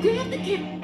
Grab the camera.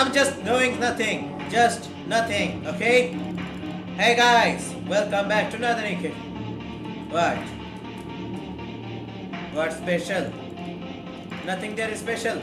I'm just doing nothing. Just nothing, okay? Hey guys, welcome back to another naked. What? What's special? Nothing there is special.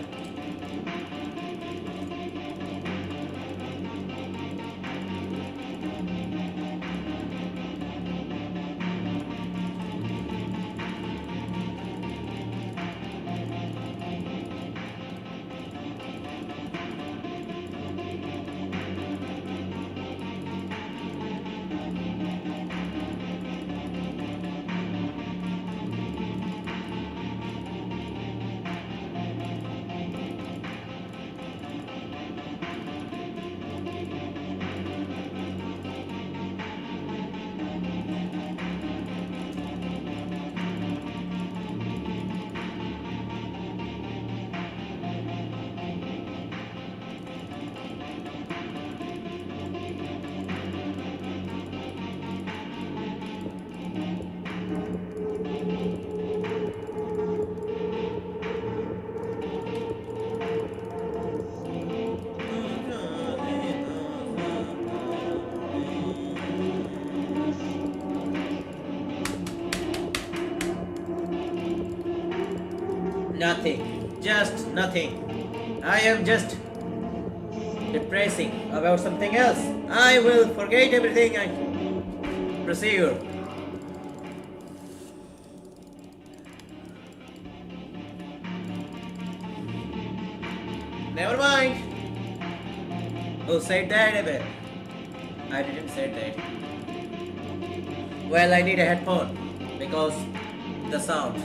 Nothing. Just nothing. I am just depressing about something else. I will forget everything and proceed. Never mind. Who said that, Abel? I didn't say that. Well, I need a headphone because the sound.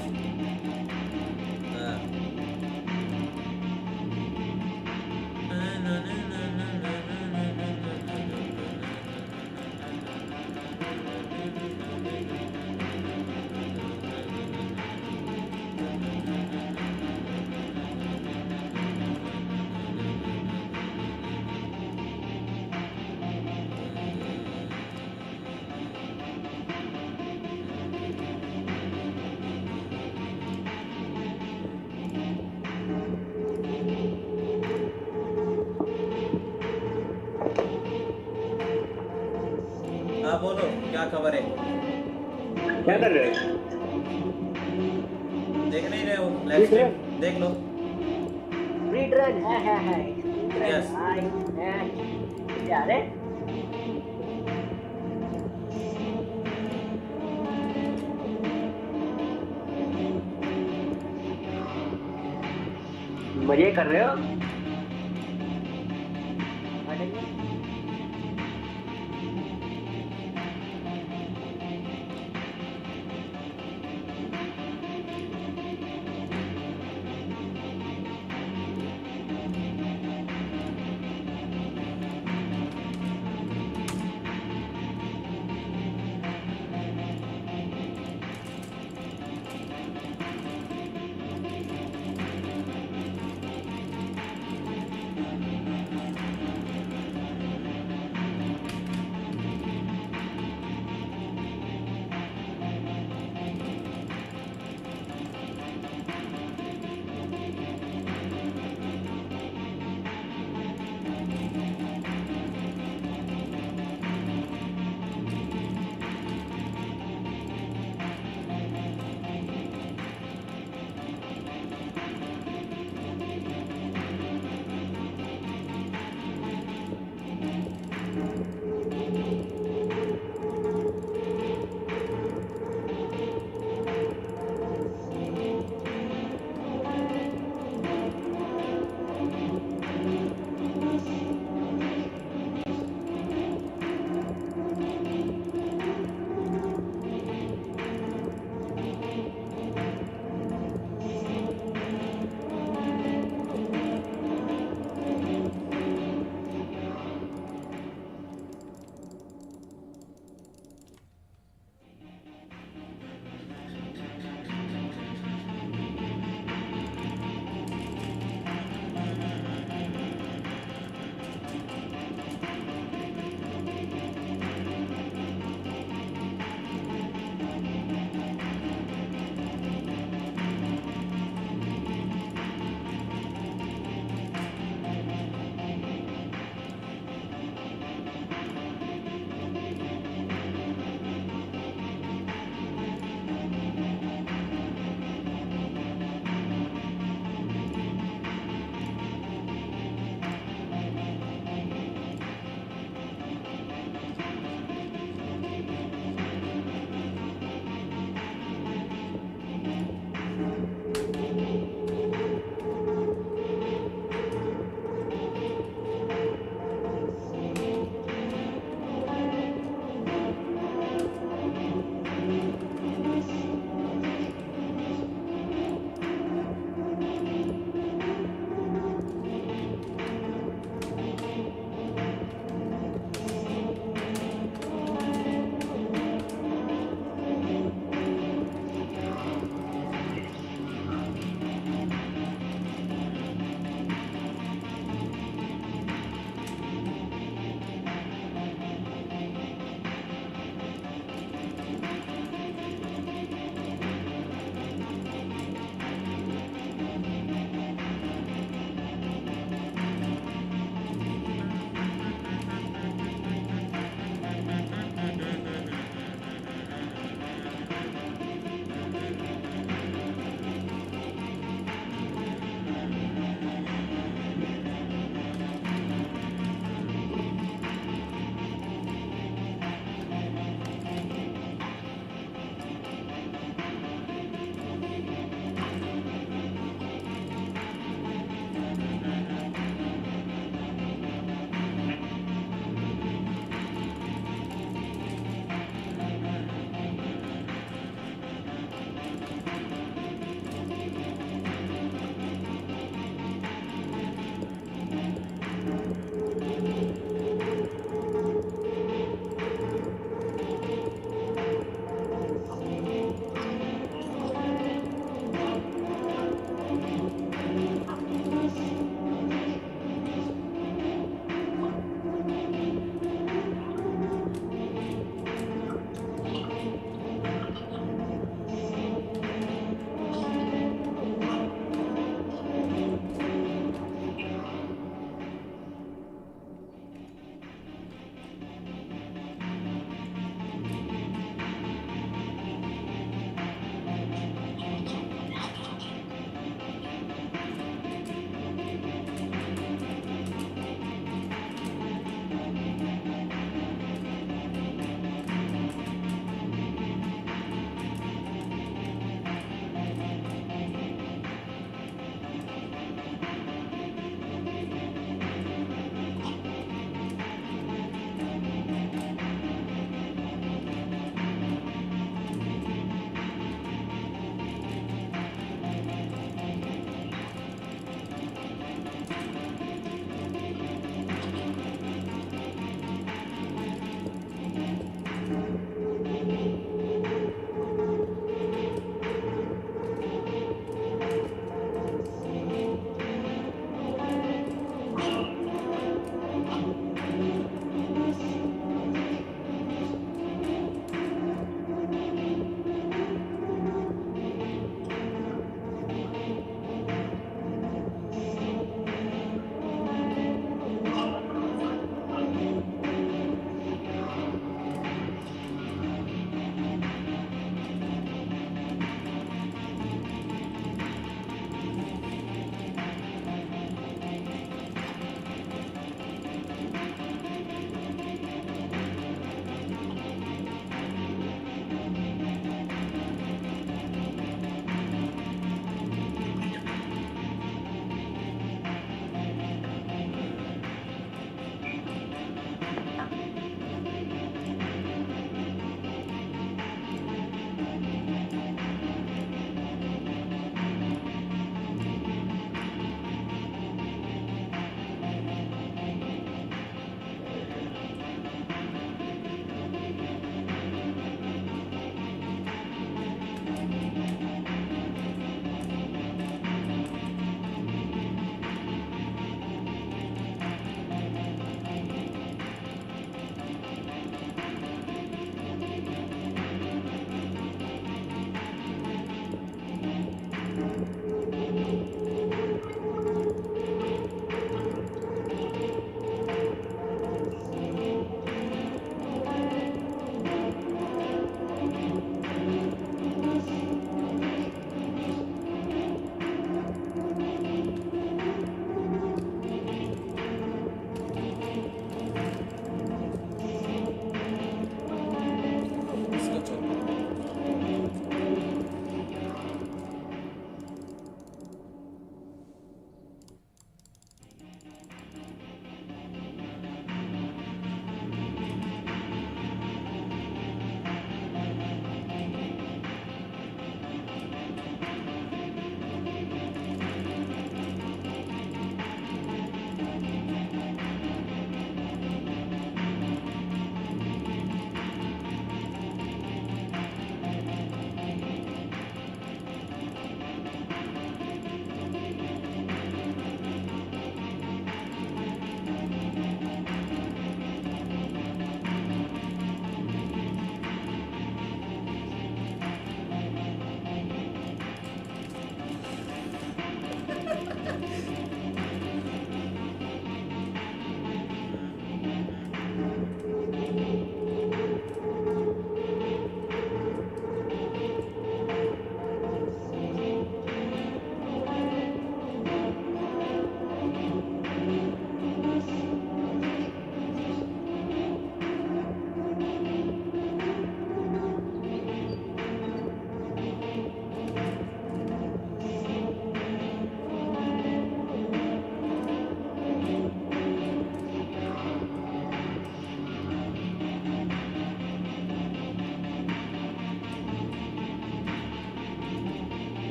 हाँ बोलो क्या खबर है क्या कर रहे हो? देख नहीं रहे हो लाइव स्ट्रीम देख लो Speed run है Yes. क्या रे? मजे कर रहे हो?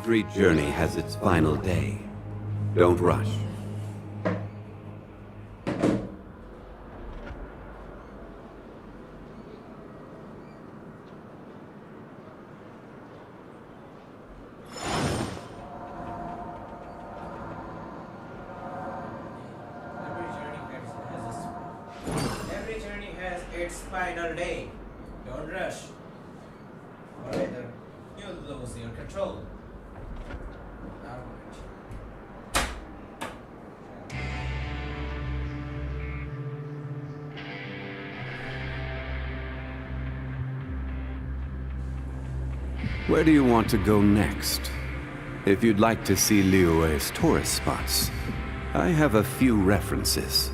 Every journey has its final day. Don't rush. Every journey has its final day. Don't rush, or either you'll lose your control. Alright. Where do you want to go next? If you'd like to see Liyue's tourist spots, I have a few references.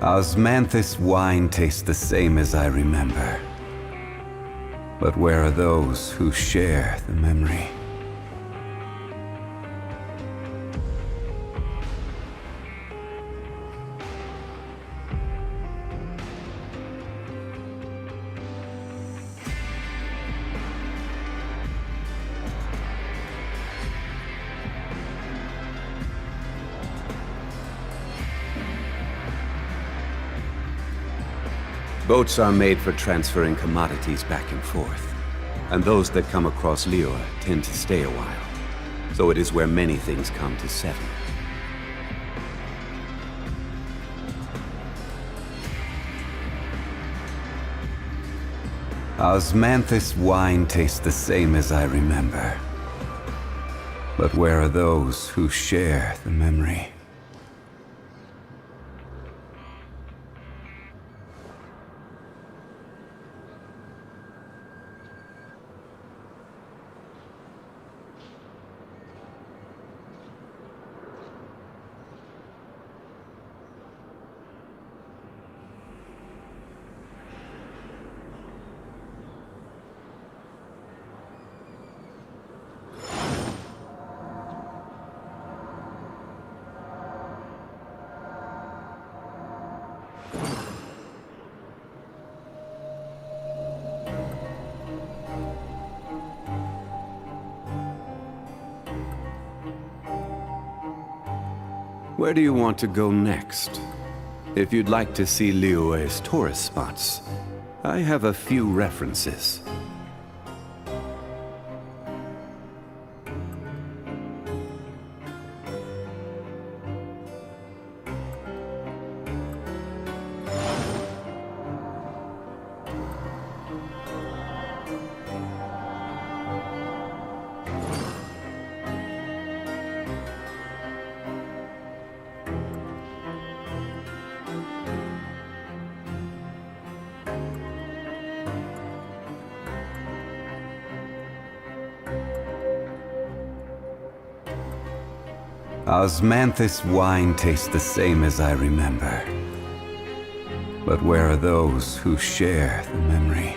Osmanthus wine tastes the same as I remember. But where are those who share the memory? Boats are made for transferring commodities back and forth, and those that come across Liyue tend to stay a while. So it is where many things come to settle. Osmanthus wine tastes the same as I remember. But where are those who share the memory? Where do you want to go next? If you'd like to see Liyue's tourist spots, I have a few references. Osmanthus wine tastes the same as I remember. But where are those who share the memory?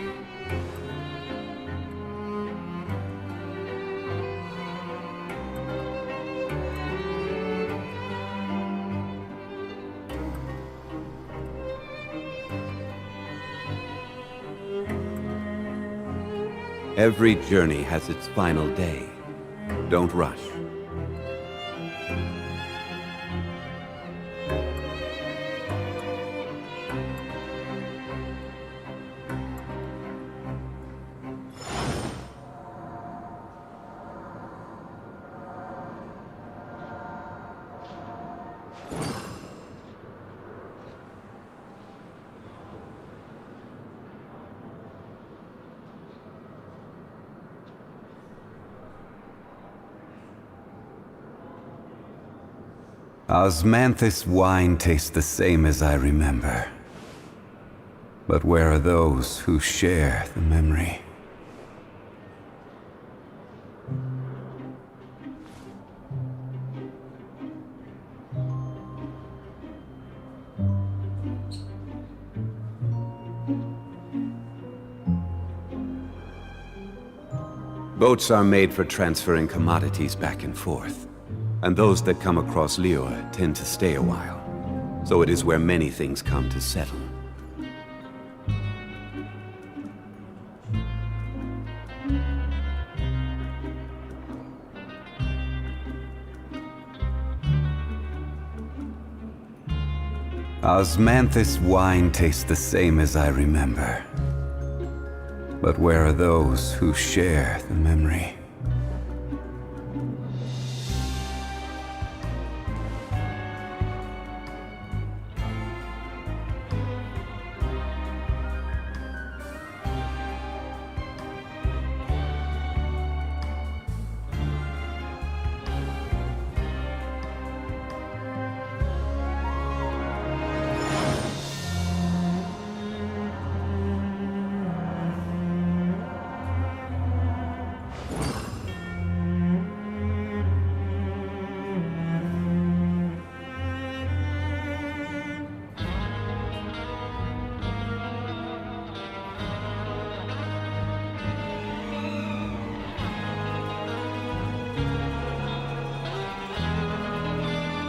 Every journey has its final day. Don't rush. Osmanthus wine tastes the same as I remember. But where are those who share the memory? Boats are made for transferring commodities back and forth. And those that come across Lior tend to stay a while. So it is where many things come to settle. Osmanthus wine tastes the same as I remember. But where are those who share the memory?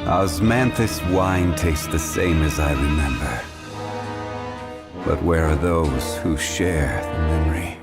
Osmanthus wine tastes the same as I remember. But where are those who share the memory?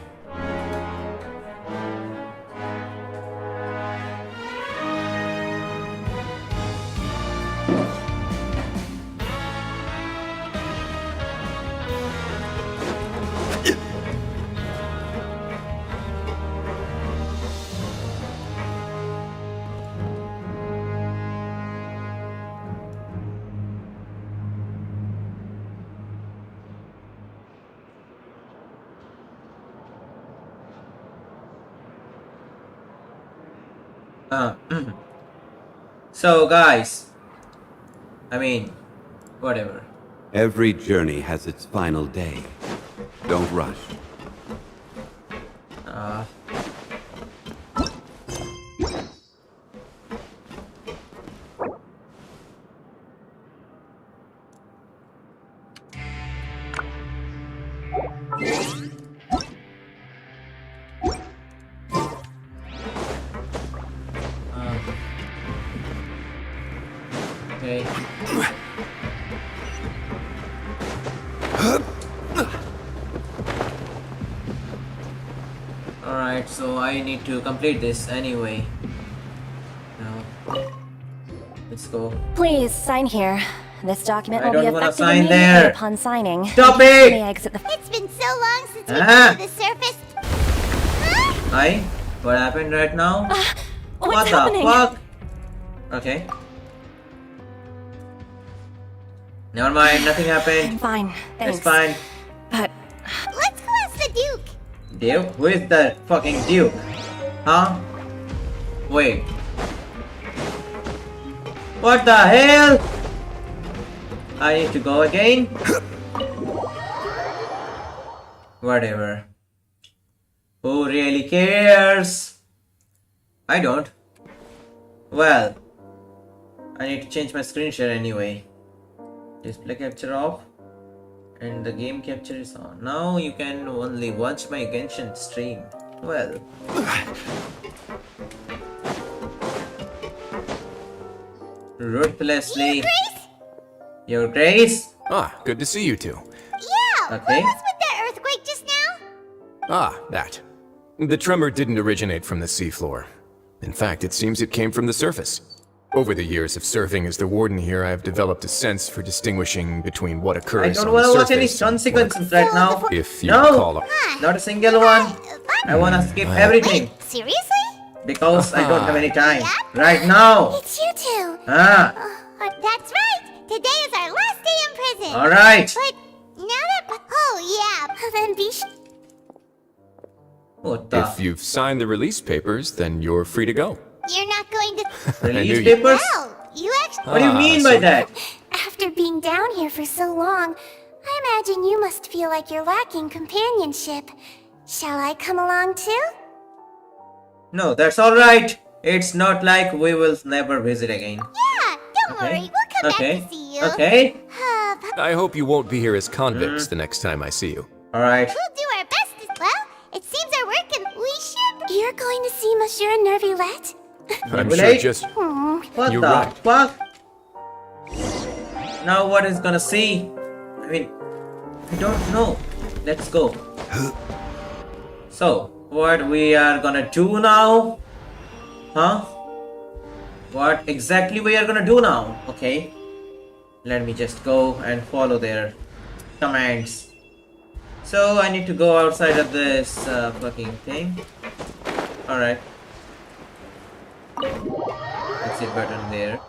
So guys, whatever. Every journey has its final day. Don't rush. Okay. Alright, so I need to complete this anyway. Now, let's go. Please sign here. This document I will be don't wanna effective sign immediately there. upon signing. Stop You it! may exit the. It's been so long since we've Ah. been to the surface. Hi? What happened right now? What's What happening? the fuck? Okay. Never mind, nothing I'm happened. fine. Thanks. It's fine. But Let's go ask the Duke. Duke? Who is the fucking Duke? Huh? Wait. What the hell? I need to go again? Whatever. Who really cares? I don't. Well, I need to change my screen share anyway. Display capture off. And the game capture is on. Now you can only watch my Genshin stream. Well. Ruthlessly. Your Grace? Ah, good to see you two. Yeah, Okay. what was with that earthquake just now? Ah, that. The tremor didn't originate from the seafloor. In fact, it seems it came from the surface. Over the years of serving as the warden here, I have developed a sense for distinguishing between what I occurs don't on want the to watch any surface stun and sequences right now. if you No! call it. Not a single one. I wanna skip everything. Wait, seriously? Because I don't have any time. Yeah? Right now. It's you two. Ah. That's right. Today is our last day in prison. Alright. But now that... Oh, yeah. Then be What the? If you've signed the release papers, then you're free to go. You're not going to... knew Release you- papers? Well, you actually... What do you mean by so- that? After being down here for so long, I imagine you must feel like you're lacking companionship. Shall I come along too? No, that's alright. It's not like we will never visit again. Yeah, don't Okay. worry. We'll come Okay. back to see you. Okay. I hope you won't be here as convicts the next time I see you. Alright. We'll do our best as well. It seems our work and we should... You're you're going to see Monsieur Nervulette? I'm sure Relate? just... What You're the right. fuck? Now what is gonna see? I mean, I don't know. Let's go. So, what we are gonna do now? Huh? What exactly we are gonna do now? Okay. Let me just go and follow their commands. So, I need to go outside of this fucking thing. Alright. Exit button there.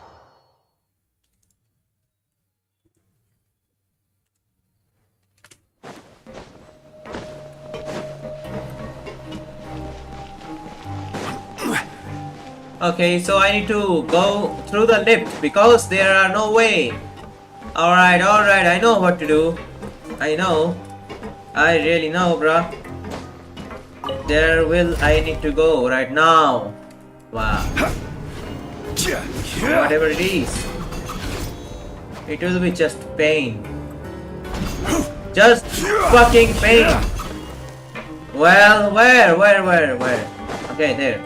Okay, so I need to go through the lift because there are no way. Alright, I know what to do. I know. I really know, bruh. I need to go right now. Wow. Whatever it is. It will be just pain. Just fucking pain. Well, where? Okay, there.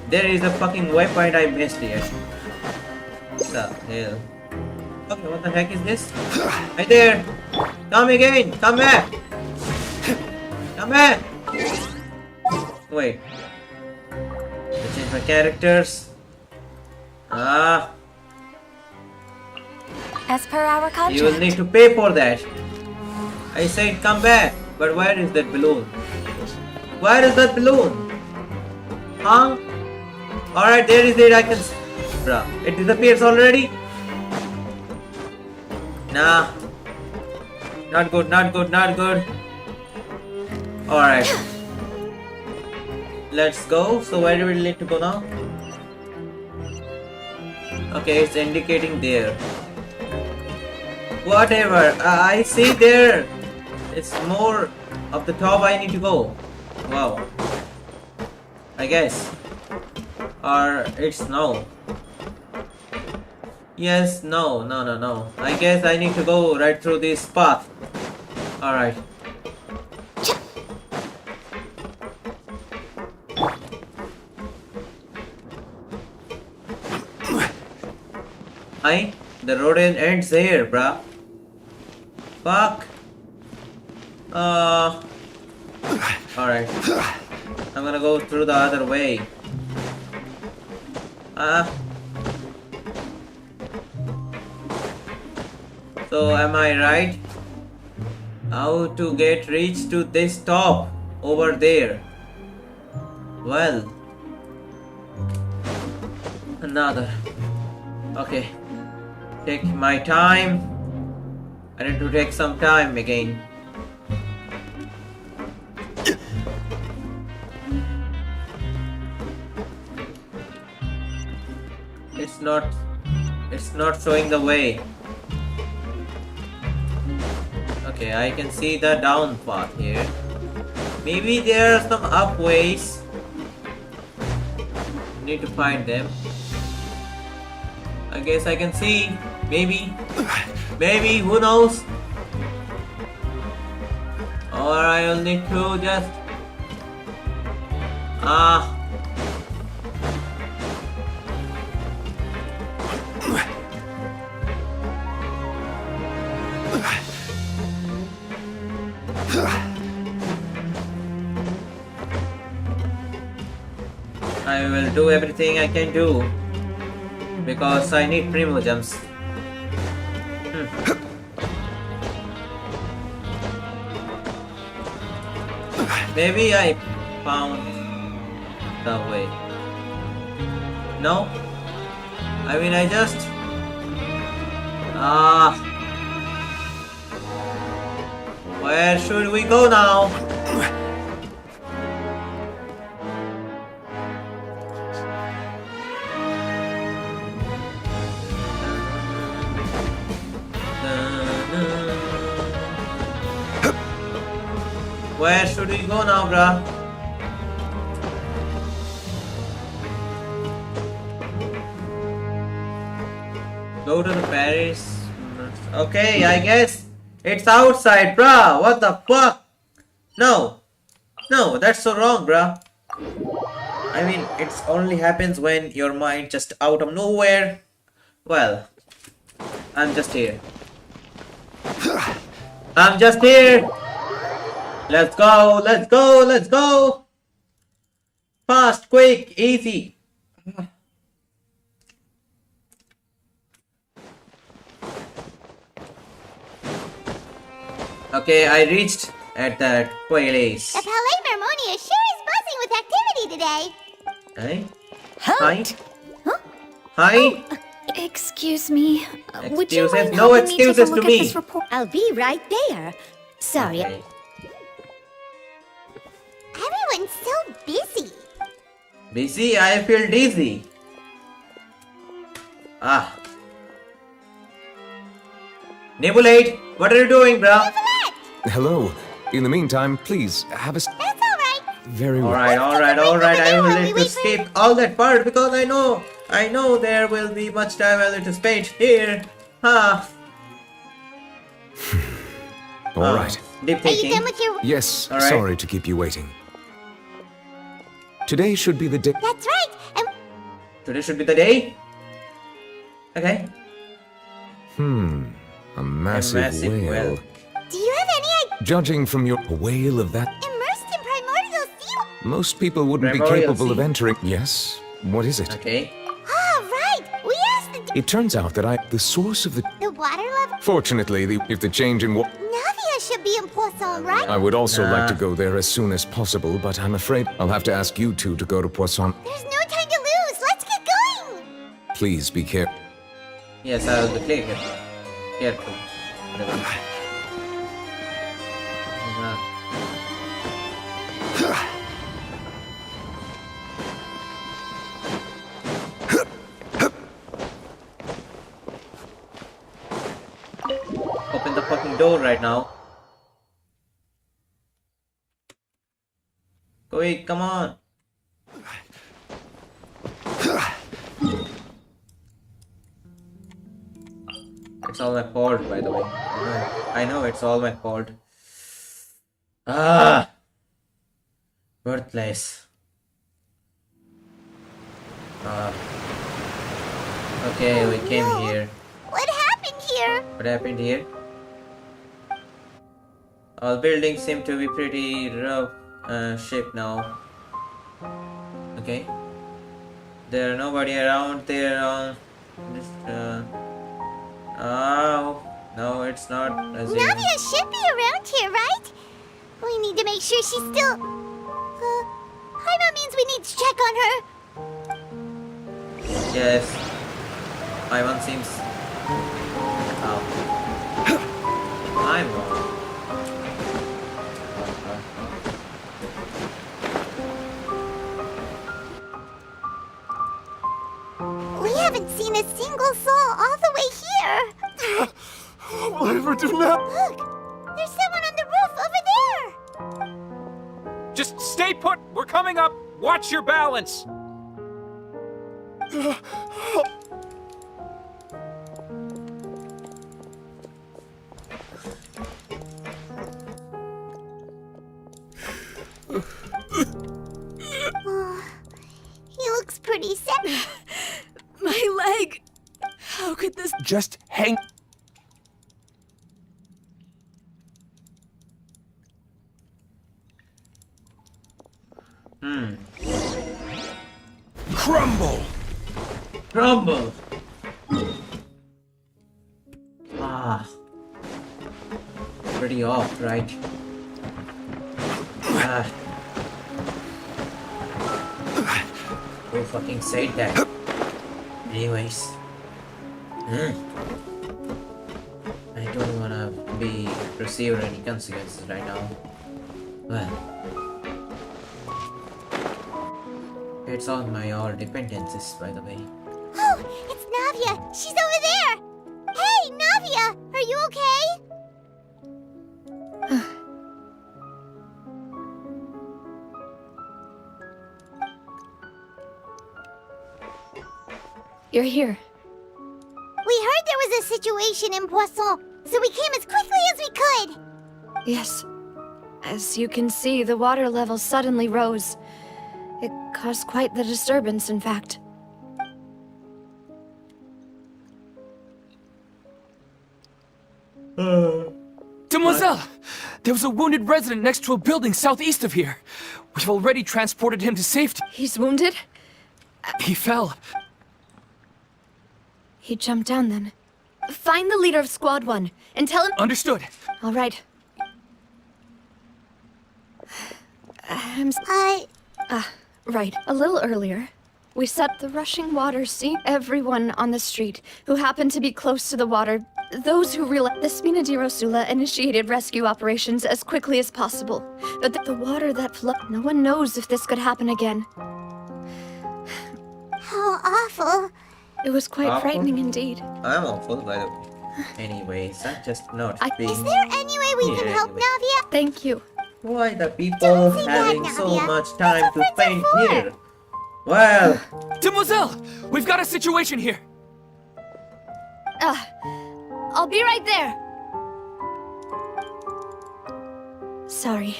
There is a fucking waypoint I missed here. What the hell? Okay, what the heck is this? Right there! Come again! Come back! Come back! Wait. I change my characters. Ah, As per our contract. you will need to pay for that. I said come back, but where is that balloon? Where is that balloon? Huh? Alright, there is it, I can... Bruh, it disappears already? Nah. Not good. Alright. Let's go. So where do we need to go now? Okay, it's indicating there. Whatever. I see there. It's more of the top I need to go. Wow. I guess. Or it's no. Yes, no. I guess I need to go right through this path. Alright. The road ends here, bruh. Fuck. Alright. I'm gonna go through the other way. So am I right? How to get reach to this top over there? Well, another. Okay, take my time. I need to take some time again. It's not showing the way. Okay, I can see the down path here. Maybe there are some up ways. Need to find them. I guess I can see. Maybe, who knows? Or I will need to just... I will do everything I can do because I need primo jumps. Maybe I found the way. No? I mean, I just... Where should we go now? Where should we go now, bruh? Go to the Paris. Okay, I guess it's outside, bruh. What the fuck? No, that's so wrong, bruh. I mean, it only happens when your mind just out of nowhere. Well, I'm just here. I'm just here. Let's go, let's go, let's go. Fast, quick, easy. Okay, I reached at that place. The Palais Mermonia sure is buzzing with activity today. Hey? Halt! Hi? Hi? Excuse me. Would you Excuses? mind No helping me take a excuses look to at me. this report? I'll be right there. Sorry. Okay. Everyone's so busy. Busy? I feel dizzy. Ah. Nebulate, what are you doing, bruh? Hello. In the meantime, please have a... That's alright. Very well. Alright. I will need to skip all that part because I know there will be much time I need to spend here. Ah. All right. Deep Are you thinking. done with your... Yes, All right. sorry to keep you waiting. Today should be the day... That's right. And Today should be the day. Okay. A massive whale. whale. do you have any idea? Judging from your... A whale of that... Immersed in primordial sea... Most people wouldn't be Primordial capable of sea. entering... Yes? What is it? Ah, Okay. right. We asked the... It turns out that the source of the... The water level... Fortunately, if the change in... Navia should be in Poisson, right? I would also like to Nah. go there as soon as possible, but I'm afraid I'll have to ask you two to go to Poisson. There's no time to lose. Let's get going. Please be careful. Yes, I will be clear. Careful. Whatever. Open the fucking door right now. Quick, come on. It's all my fault, by the way. I know it's all my fault. Ah! Birthplace. Ah. Okay, we came no. here. What happened here? What happened here? All buildings seem to be pretty rough shape now. Okay. There are nobody around there. Oh, no, it's not. As in- Navia should be around here, right? We need to make sure she's still... Paimon means we need to check on her. Yes. Ivan seems. Oh. I'm wrong. We haven't seen a single soul all the way here. Whatever, do not. Look, there's someone on the roof over there. Just stay put! We're coming up! Watch your balance! Oh, he looks pretty sad. My leg. How could this... Just hang. Crumble! Crumble! Ah. Pretty off, right? Ah. Who fucking said that? Anyways. I don't wanna be receive any consequences right now. Well. It's on my all dependencies, by the way. Oh, it's Navia. She's over there. Hey, Navia, are you okay? You're here. We heard there was a situation in Poisson, so we came as quickly as we could. Yes. As you can see, the water level suddenly rose. It caused quite the disturbance, in fact. Demoiselle! There was a wounded resident next to a building southeast of here. We've already transported him to safety. He's wounded? He fell. He jumped down then. Find the leader of Squad 1 and tell him— Understood. All right. Right. A little earlier, we set the rushing water scene. Everyone on the street who happened to be close to the water, those who realized the Spina di Rosula initiated rescue operations as quickly as possible. But the water that flowed, no one knows if this could happen again. How awful. It was quite Awful? frightening indeed. I'm awful, by the way. Anyways, I'm just not being Is there any way we here can help anyway. Navia? Thank you. Why the people Don't say that, having so Nadia. much That's time what to friends are spend for. here? Well, Demoiselle! We've got a situation here. I'll be right there. Sorry,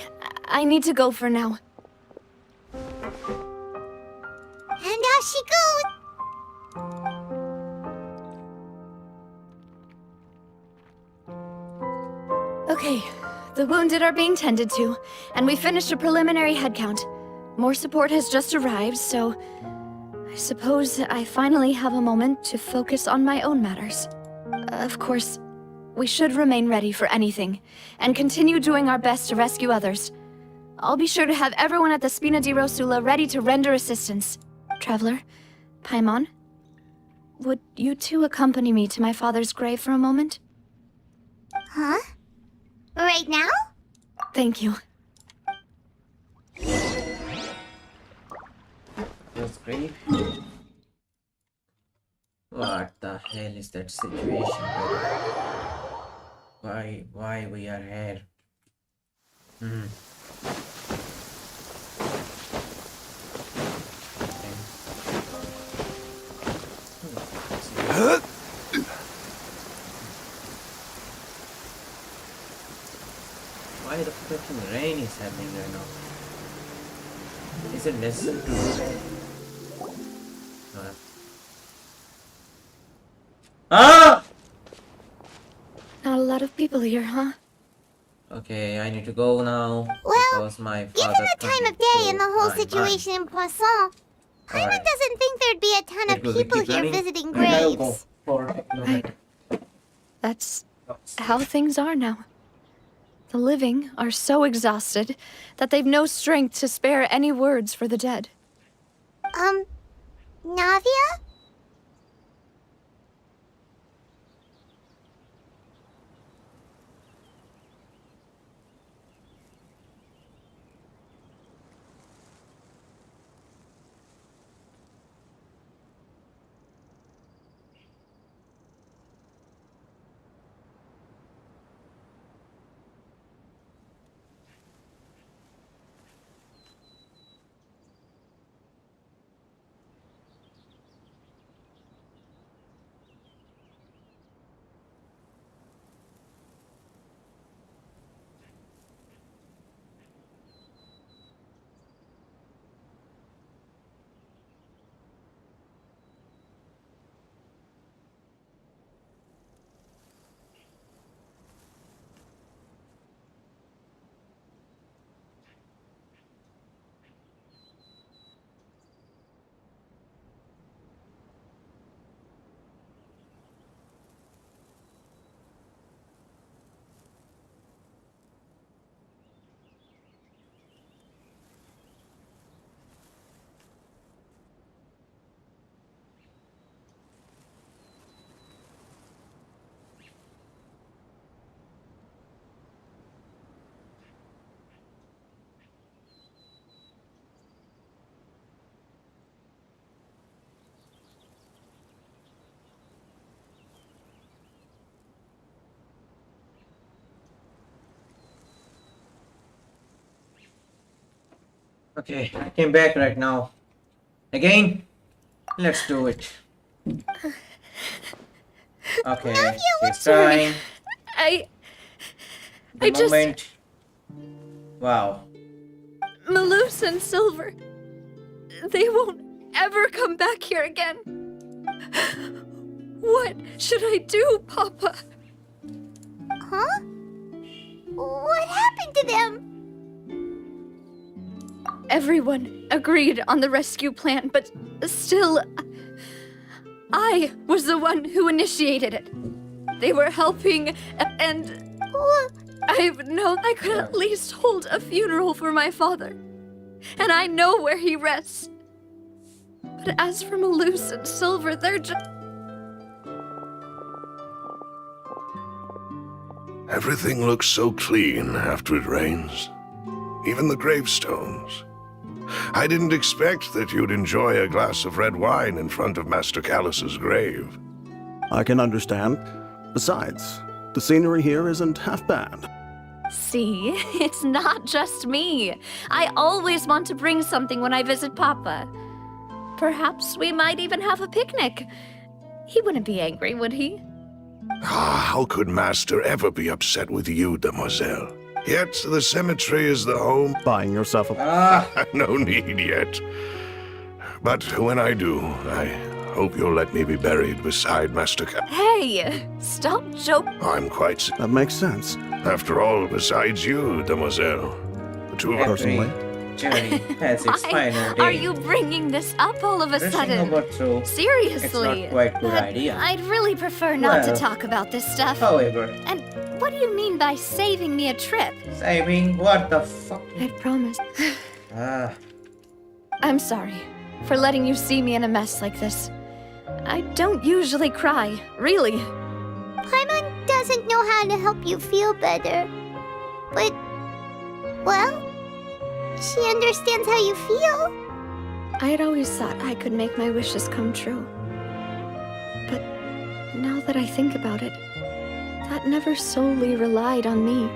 I need to go for now. And out she goes. Okay, the wounded are being tended to, and we finished a preliminary head count. More support has just arrived, so I suppose I finally have a moment to focus on my own matters. Of course, we should remain ready for anything, and continue doing our best to rescue others. I'll be sure to have everyone at the Spina di Rosula ready to render assistance. Traveler, Paimon, would you two accompany me to my father's grave for a moment? Huh? Right now? Thank you. that's great. What the hell is that situation? Why we are here? Why the freaking rain is happening right now? Is it necessary to do that? Ah! Not a lot of people here, huh? Okay, I need to go now. Well, because my given father the time of told me day and the to whole climb situation in Poisson, Paimon Alright. doesn't think there'd be a ton It of will people keep here running. visiting And I'll go graves. for Right. That's how things are now. The living are so exhausted that they've no strength to spare any words for the dead. Navia? Okay, I came back right now. Again? Let's do it. Okay, she's trying. I The just- moment. Wow. Maloose and Silver. they won't ever come back here again. What should I do, Papa? Huh? What happened to them? Everyone agreed on the rescue plan, but still, I was the one who initiated it. They were helping, and I've known I could at least hold a funeral for my father. And I know where he rests. But as for Malus and Silver, they're just... Everything looks so clean after it rains. Even the gravestones. I didn't expect that you'd enjoy a glass of red wine in front of Master Callus's grave. I can understand. Besides, the scenery here isn't half bad. See, it's not just me. I always want to bring something when I visit Papa. Perhaps we might even have a picnic. He wouldn't be angry, would he? How could Master ever be upset with you, demoiselle? Yet the cemetery is the home. Buying yourself a... No need yet. But when I do, I hope you'll let me be buried beside Master Hey, stop joking. I'm quite... That makes sense. After all, besides you, demoiselle, the two of us... Personally. Journey has its final day. Are you bringing this up all of a Rushing sudden? over through. Seriously? It's not quite good But idea. I'd really prefer not to Well, talk about this stuff. However, And what do you mean by saving me a trip? saving what the fuck? I promise. Ah, I'm sorry for letting you see me in a mess like this. I don't usually cry, really. Paimon doesn't know how to help you feel better. But, well, she understands how you feel. I had always thought I could make my wishes come true. But now that I think about it, that never solely relied on me.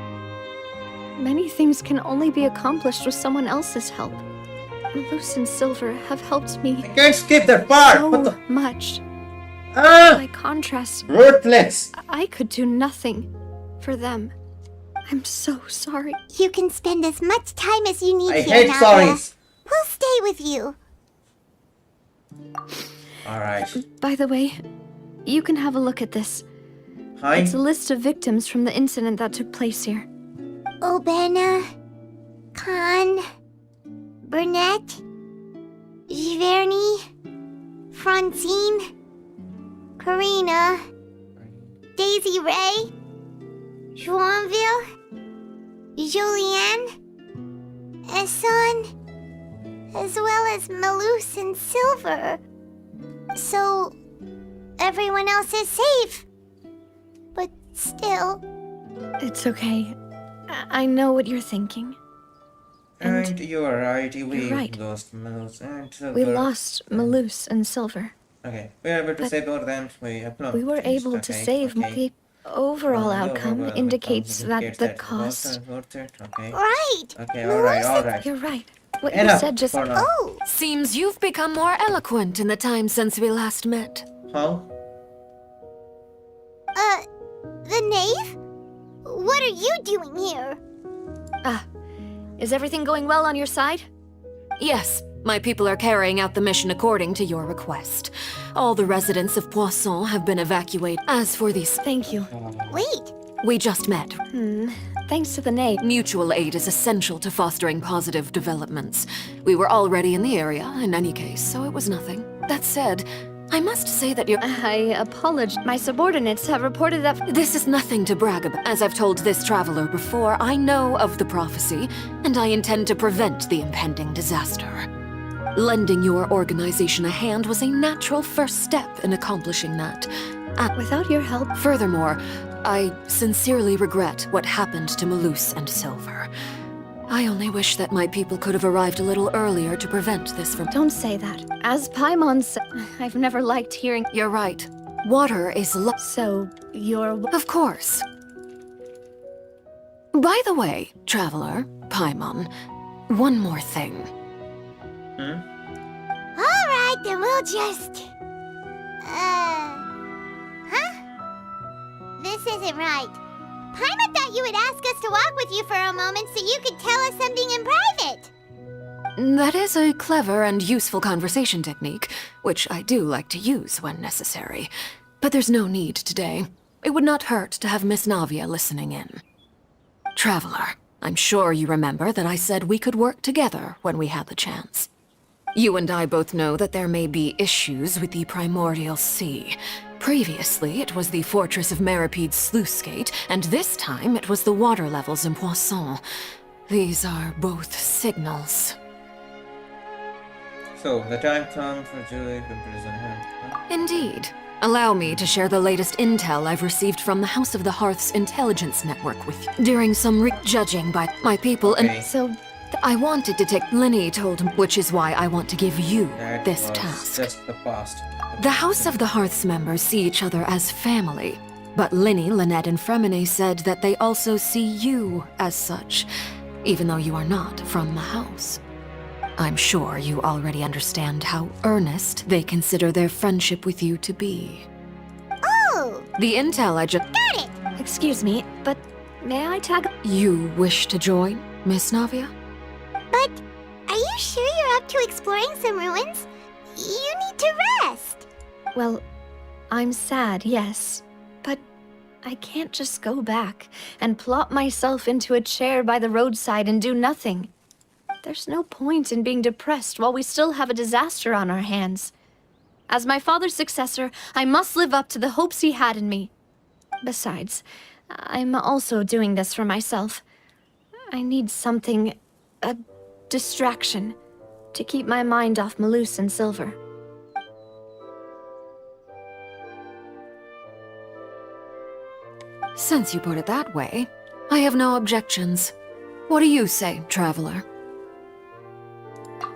Many things can only be accomplished with someone else's help. Malus and Silver have helped me I can't skip that part. What so the? much. Ah, By contrast, ruthless. I could do nothing for them. I'm so sorry. You can spend as much time as you need I here, hate Nadia. stories. We'll stay with you. All right. By the way, you can have a look at this. Hi. It's a list of victims from the incident that took place here. Obena, Khan, Burnett, Giverny, Francine, Karina, Daisy Ray, Joinville, Julianne, Esson, as well as Malus and Silver. So, everyone else is safe. But still... It's okay. I know what you're thinking. And you are right. We right. lost Malus and Silver. We lost Malus and Silver. Okay, we were able to But save both of them. We were able to save. The overall outcome indicates that the cost... Okay. Right! Okay, alright. You're right. What Enough you said just... for now. Oh! Seems you've become more eloquent in the time since we last met. How? The knave? What are you doing here? Is everything going well on your side? Yes, my people are carrying out the mission according to your request. All the residents of Poisson have been evacuated. As for these, Thank you. Wait, we just met. Thanks to the knave. Mutual aid is essential to fostering positive developments. We were already in the area, in any case, so it was nothing. That said, I must say that I apologize. My subordinates have reported that... This is nothing to brag about. As I've told this traveler before, I know of the prophecy, and I intend to prevent the impending disaster. Lending your organization a hand was a natural first step in accomplishing that. Without your help... Furthermore, I sincerely regret what happened to Malus and Silver. I only wish that my people could have arrived a little earlier to prevent this from... Don't say that. As Paimon said, I've never liked hearing... You're right. Water is So, you're... Of course. By the way, traveler, Paimon, one more thing. alright, then we'll just... This isn't right. Paimon thought you would ask us to walk with you for a moment so you could tell us something in private. That is a clever and useful conversation technique, which I do like to use when necessary. But there's no need today. It would not hurt to have Miss Navia listening in. Traveler, I'm sure you remember that I said we could work together when we had the chance. You and I both know that there may be issues with the Primordial Sea. Previously, it was the Fortress of Maripede's sluice gate, and this time it was the water levels in Poisson. These are both signals. So, the time comes for Julie to imprison him. Huh? Indeed. Allow me to share the latest intel I've received from the House of the Hearth's intelligence network with you. During some judging by my people, Okay. and so I wanted to take Linny told me, which is why I want to give you That this was task. just the past. The House of the Hearth's members see each other as family, but Linny, Lynette, and Fremine said that they also see you as such, even though you are not from the house. I'm sure you already understand how earnest they consider their friendship with you to be. Oh, The intel I just... got it. Excuse me, but may I tag? You wish to join, Miss Navia? But are you sure you're up to exploring some ruins? You need to rest. Well, I'm sad, yes, but I can't just go back and plop myself into a chair by the roadside and do nothing. There's no point in being depressed while we still have a disaster on our hands. As my father's successor, I must live up to the hopes he had in me. Besides, I'm also doing this for myself. I need something, a distraction, to keep my mind off Malus and Silver. Since you put it that way, I have no objections. What do you say, traveler?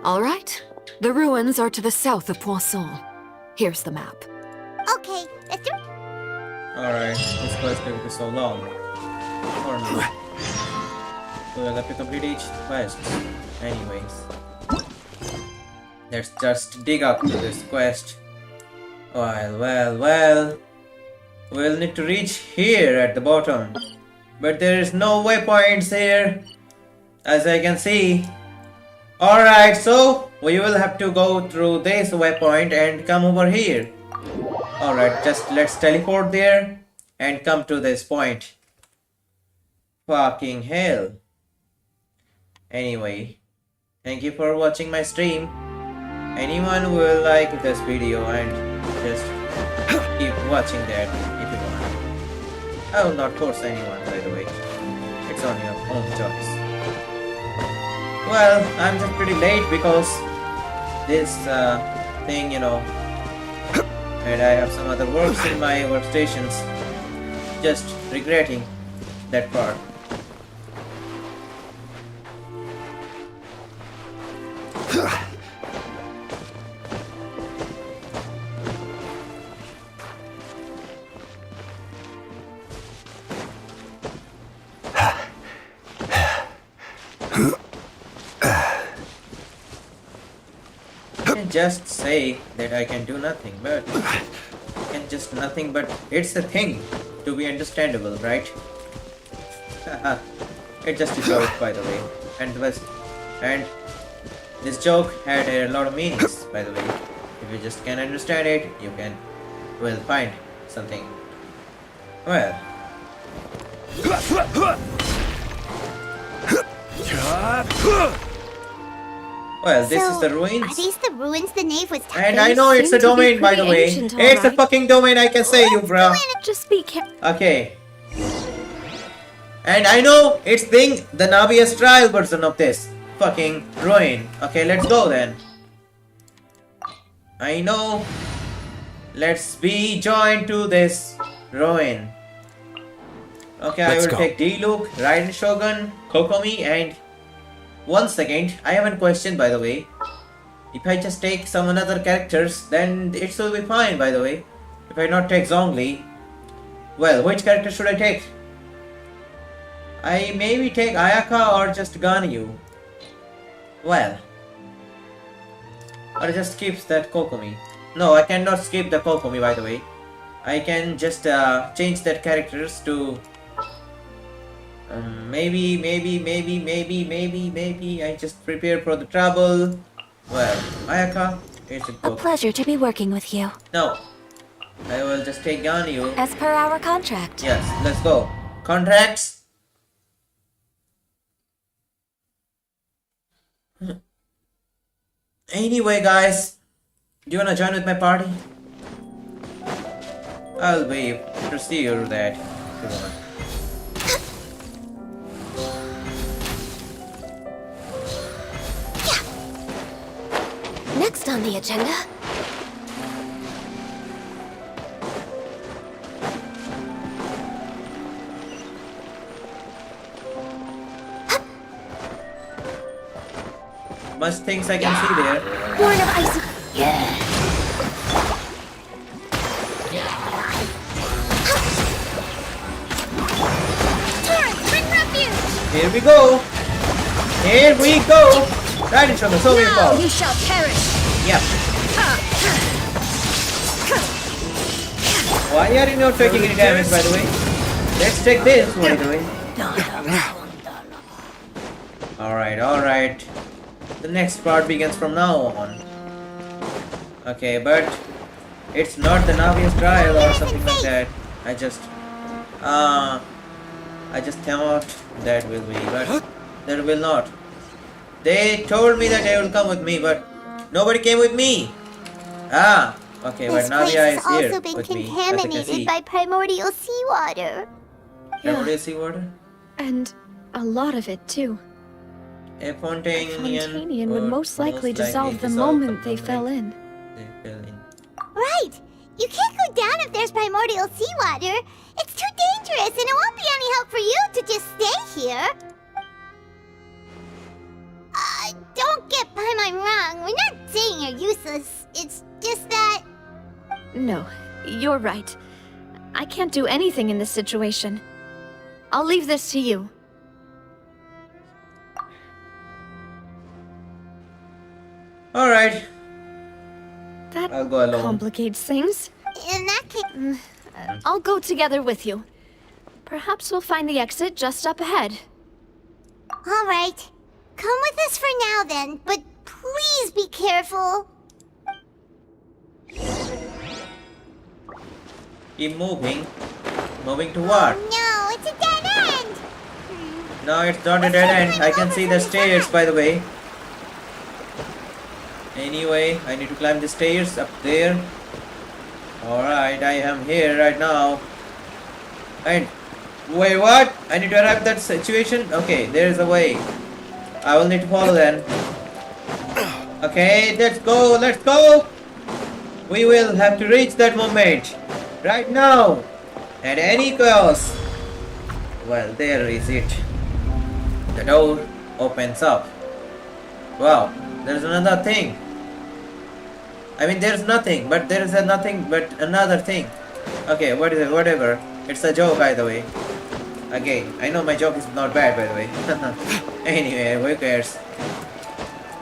All right. The ruins are to the south of Poisson. Here's the map. Okay, let's do. Alright, this quest will be so long. For me. So we'll have to complete each quest. Anyways. Let's just dig up to this quest. Well. We'll need to reach here at the bottom. But there is no waypoints here, as I can see. Alright, so we will have to go through this waypoint and come over here. Alright, just let's teleport there and come to this point. Fucking hell. Anyway, thank you for watching my stream. Anyone who will like this video and just keep watching that if you want. I will not force anyone, by the way. It's on your own choice. Well, I'm just pretty late because this thing, you know, and I have some other works in my workstations. Just regretting that part. Just say that I can do nothing, but I can just nothing, but it's a thing to be understandable, right? It's just a joke, by the way, and this joke had a lot of meanings, by the way. If you just can understand it, you can will find something. Well. Well, this is the ruins. Are these the ruins the knave was talking And I know it's a seem to be domain, by the pretty way. ancient, all It's a right. fucking domain, I can say you, bro. Just be careful. Okay. And I know it's being the Navia's trial version of this fucking ruin. Okay, let's go then. I know. Let's be joined to this ruin. Okay, I Let's will go. take D-Luke, Raiden Shogun, Kokomi, and... One second, I have a question, by the way. If I just take some other characters, then it will be fine, by the way. If I not take Zhongli. Well, which character should I take? I maybe take Ayaka or just Ganyu. Well. Or just skip that Kokomi. No, I cannot skip the Kokomi, by the way. I can just change that characters to Maybe I just prepare for the trouble. Well, Ayaka, here's a A book. pleasure to be working with you. No, I will just take on you. As per our contract. Yes, let's go. Contracts. Anyway, guys, do you wanna join with my party? I'll be procedure that if you want. Next on the agenda. Much things I can see there. Born of icy. Torrent, bring refuge! Here we go. Here we go. Right into the Soviet Now ball. you shall perish! Yep. Why are you not taking any damage, by the way? Let's take this, by the way. Alright. The next part begins from now on. Okay, but it's not the Navi's trial or something like that. I just thought that will be, but that will not. They told me that they will come with me, but nobody came with me. Okay, This but place Navia has is here also been with me. As you can contaminated see. by primordial seawater. Primordial seawater? And a lot of it, too. A Fontanian Fontanian would most likely dissolve the moment they fell in. They fell in. Right! You can't go down if there's primordial seawater. It's too dangerous, and it won't be any help for you to just stay here. Don't get my wrong. We're not saying you're useless. It's just that... No, you're right. I can't do anything in this situation. I'll leave this to you. Alright, That I'll go alone. complicates things. In that case... I'll go together with you. Perhaps we'll find the exit just up ahead. Alright. Come with us for now then, but please be careful. Keep moving. Moving to what? No, it's a dead end! No, it's not a dead end. I can see the stairs, by the way. Anyway, I need to climb the stairs up there. Alright, I am here right now. And wait, what? I need to arrive at that situation? Okay, there is a way. I will need to follow then. Okay, let's go, let's go! We will have to reach that moment. Right now. At any cost. Well, there is it. The door opens up. Wow, there's another thing. I mean, there's nothing, but there is a nothing but another thing. Okay, what is it? Whatever. It's a joke, by the way. Again, I know my joke is not bad, by the way. Anyway, who cares?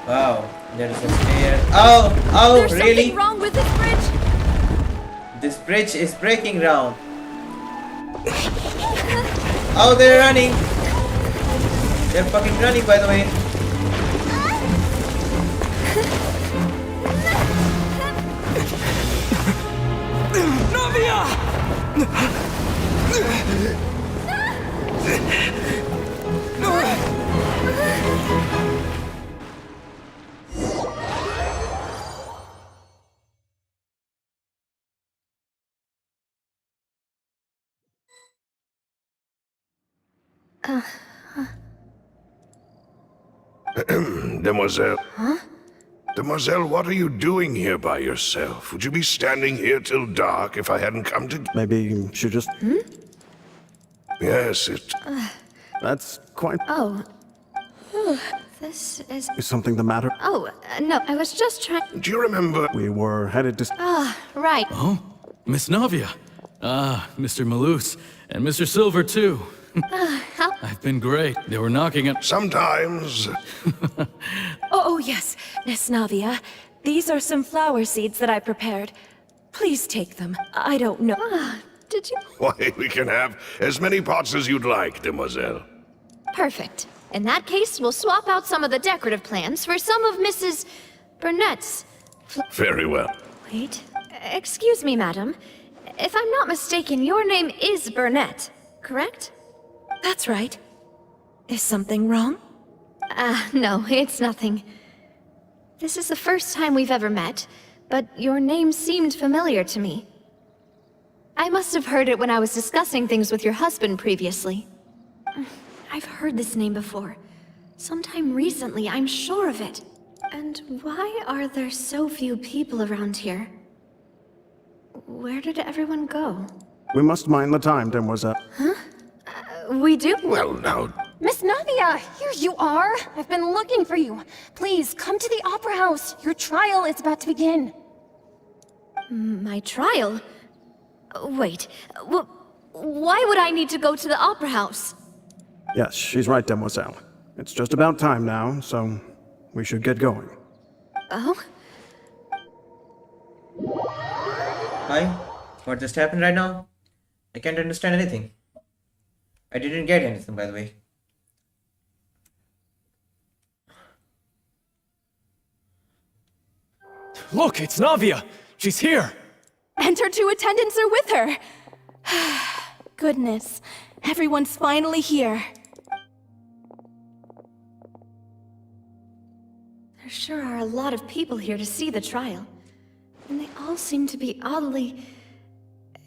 Wow, there is a stair. Oh, There's really? something wrong with this bridge. This bridge is breaking down. Oh, they're running. They're fucking running, by the way. Navia! Demoiselle. Huh? Demoiselle, what are you doing here by yourself? Would you be standing here till dark if I hadn't come to... Maybe she just... Yes, it... That's quite... Oh. This is... Is something the matter? Oh, no, I was just trying... Do you remember... We were headed to... Right. Oh, Miss Navia. Mr. Malus. And Mr. Silver, too. I've been great. They were knocking at... Sometimes... Oh, yes, Miss Navia. These are some flower seeds that I prepared. Please take them. I don't know. Did you... Why, we can have as many pots as you'd like, Demoiselle. Perfect. In that case, we'll swap out some of the decorative plants for some of Mrs. Burnett's. Very well. Wait, excuse me, madam. If I'm not mistaken, your name is Burnett, correct? That's right. Is something wrong? No, it's nothing. This is the first time we've ever met, but your name seemed familiar to me. I must have heard it when I was discussing things with your husband previously. I've heard this name before. Sometime recently, I'm sure of it. And why are there so few people around here? Where did everyone go? We must mind the time, demoiselle. We do? Well, now, Miss Navia, here you are. I've been looking for you. Please, come to the Opera House. Your trial is about to begin. My trial? Wait, why would I need to go to the Opera House? Yes, she's right, demoiselle. It's just about time now, so we should get going. Oh? Hi? What just happened right now? I can't understand anything. I didn't get anything, by the way. Look, it's Navia! She's here! And her two attendants are with her. Goodness, everyone's finally here. There sure are a lot of people here to see the trial. And they all seem to be oddly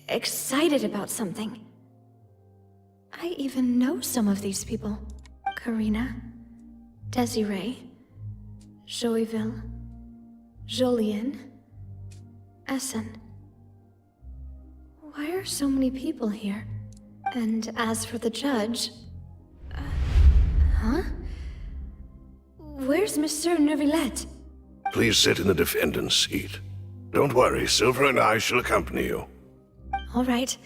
excited about something. I even know some of these people. Karina, Desiree, Joyville, Jolien, Essen. Why are so many people here? And as for the judge... huh? Where's Monsieur Neuvillette? please sit in the defendant's seat. Don't worry, Silver and I shall accompany you. All right.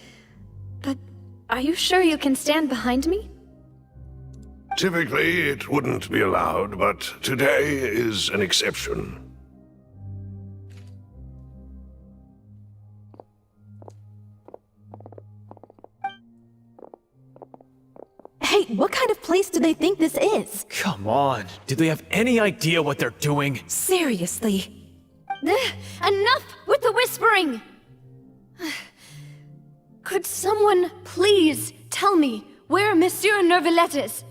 But are you sure you can stand behind me? Typically, it wouldn't be allowed, but today is an exception. Hey, what kind of place do they think this is? Come on, do they have any idea what they're doing? Seriously. Enough with the whispering! Could someone please tell me where Monsieur Neuvillette is?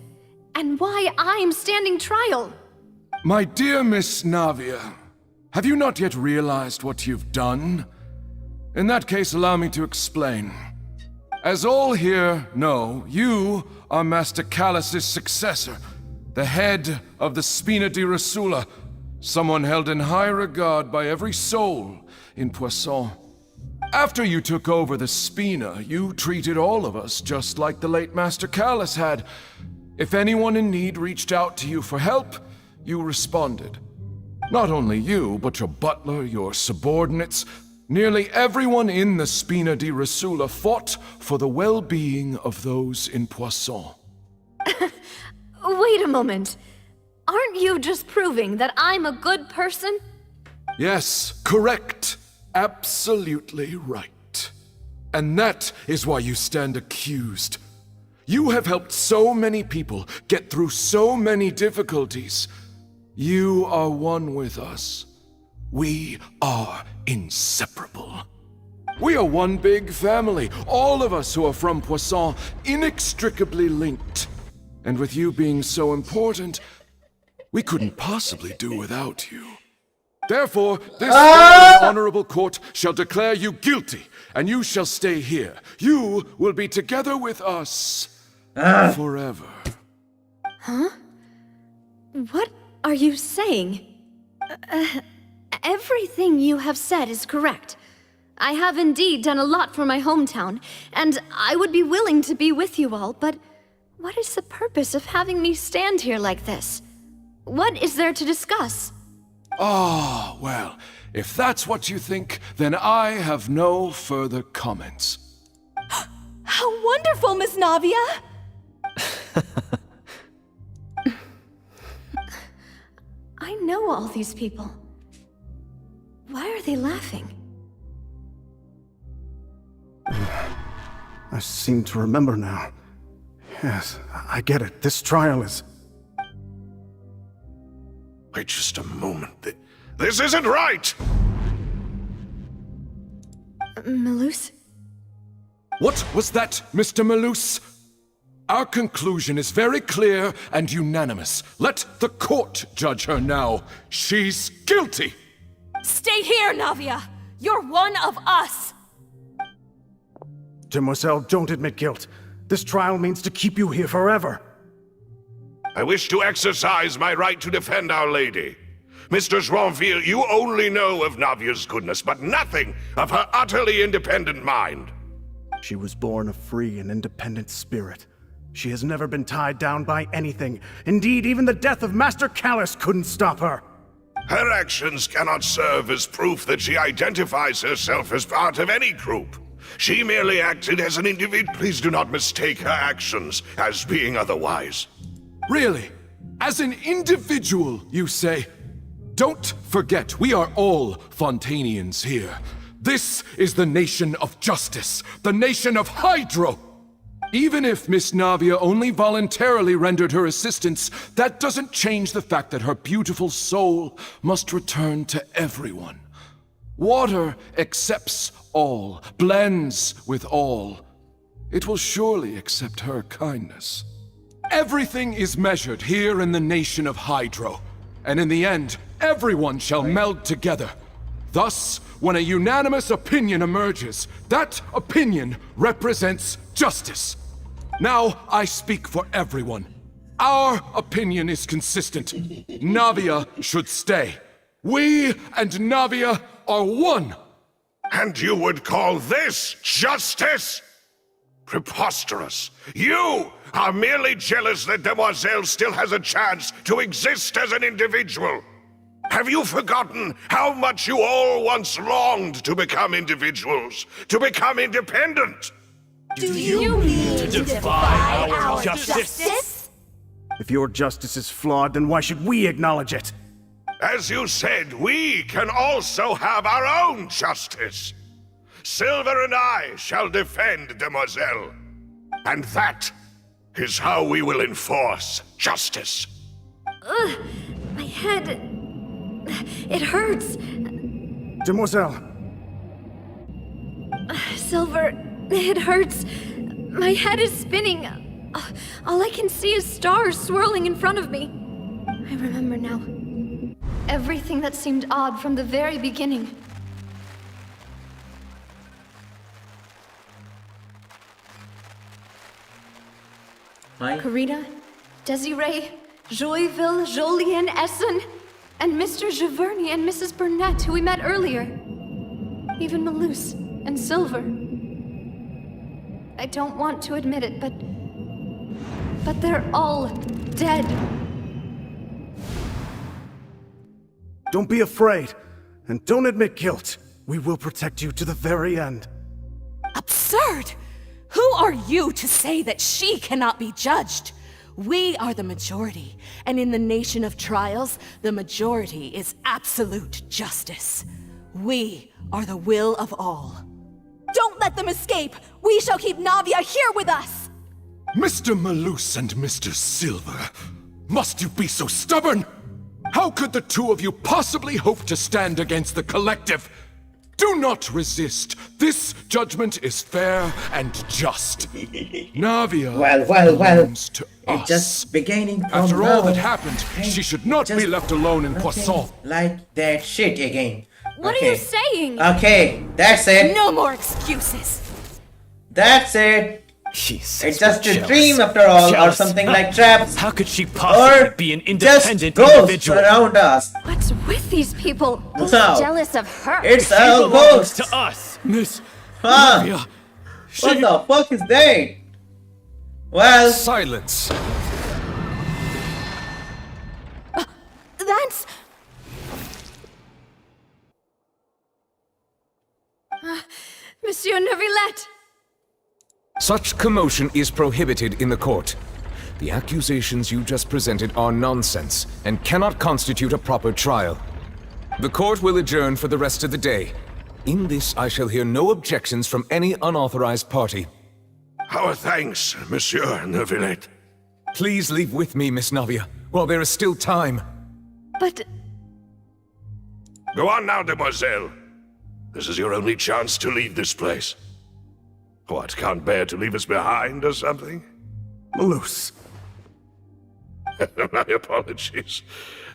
And why I'm standing trial? My dear Miss Navia, have you not yet realized what you've done? In that case, allow me to explain. As all here know, you are Master Callus's successor, the head of the Spina di Rosula, someone held in high regard by every soul in Poisson. After you took over the Spina, you treated all of us just like the late Master Callus had. If anyone in need reached out to you for help, you responded. Not only you, but your butler, your subordinates, nearly everyone in the Spina di Rosula fought for the well-being of those in Poisson. Wait a moment. Aren't you just proving that I'm a good person? Yes, correct. Absolutely right. And that is why you stand accused. You have helped so many people get through so many difficulties. You are one with us. We are inseparable. We are one big family, all of us who are from Poisson, inextricably linked. And with you being so important, we couldn't possibly do without you. Therefore, this very honorable court shall declare you guilty, and you shall stay here. You will be together with us forever. Huh? What are you saying? Everything you have said is correct. I have indeed done a lot for my hometown, and I would be willing to be with you all, but what is the purpose of having me stand here like this? What is there to discuss? Ah, well, if that's what you think, then I have no further comments. How wonderful, Miss Navia! I know all these people. Why are they laughing? I seem to remember now. Yes, I get it. This trial is... Wait just a moment. This isn't right! Malus? What was that, Mr. Malus? Our conclusion is very clear and unanimous. Let the court judge her now. She's guilty! Stay here, Navia! You're one of us! Demoiselle, don't admit guilt. This trial means to keep you here forever. I wish to exercise my right to defend Our Lady. Mr. Joinville, you only know of Navia's goodness, but nothing of her utterly independent mind. She was born a free and independent spirit. She has never been tied down by anything. Indeed, even the death of Master Callus couldn't stop her. Her actions cannot serve as proof that she identifies herself as part of any group. She merely acted as an individual. Please do not mistake her actions as being otherwise. Really? As an individual, you say? Don't forget, we are all Fontanians here. This is the nation of justice, the nation of Hydro. Even if Miss Navia only voluntarily rendered her assistance, that doesn't change the fact that her beautiful soul must return to everyone. Water accepts all, blends with all. It will surely accept her kindness. Everything is measured here in the nation of Hydro, and in the end, everyone shall meld together. Thus, when a unanimous opinion emerges, that opinion represents justice. Now I speak for everyone. Our opinion is consistent. Navia should stay. We and Navia are one. And you would call this justice? Preposterous. You are merely jealous that Demoiselle still has a chance to exist as an individual. Have you forgotten how much you all once longed to become individuals, to become independent? Do you mean to defy our justice? If your justice is flawed, then why should we acknowledge it? As you said, we can also have our own justice. Silver and I shall defend Demoiselle. And that is how we will enforce justice. Ugh, my head... It hurts. Demoiselle. Silver, it hurts. My head is spinning. All I can see is stars swirling in front of me. I remember now. Everything that seemed odd from the very beginning. Hi. Karina, Desiree, Joyville, Jolien, Essen, and Mr. Giverny and Mrs. Burnett, who we met earlier. Even Malus and Silver. I don't want to admit it, but they're all dead. Don't be afraid, and don't admit guilt. We will protect you to the very end. Absurd! Who are you to say that she cannot be judged? We are the majority, and in the nation of trials, the majority is absolute justice. We are the will of all. Don't let them escape! We shall keep Navia here with us! Mr. Malus and Mr. Silver, must you be so stubborn? How could the two of you possibly hope to stand against the collective? Do not resist. This judgment is fair and just. Navia belongs to us. It's just beginning from After now. all that happened, she should not be left alone in Poisson. Like that shit again. What are you saying? Okay, that's it. No more excuses. That's it. Jesus, It's just a jealous. dream after all, Jealous. or something like traps. How could she possibly Or be an just independent ghosts individual? around us. What's with these people? Who's Wow. jealous of her? It's She all belongs ghosts. to us, Miss Huh? Navia. What the fuck is that? Well, Silence. That's... Monsieur Neuvillette! Such commotion is prohibited in the court. The accusations you just presented are nonsense and cannot constitute a proper trial. The court will adjourn for the rest of the day. In this, I shall hear no objections from any unauthorized party. Our thanks, Monsieur Neuvillette. Please leave with me, Miss Navia, while there is still time. But Go on now, demoiselle. This is your only chance to leave this place. What, can't bear to leave us behind or something? Malus. My apologies.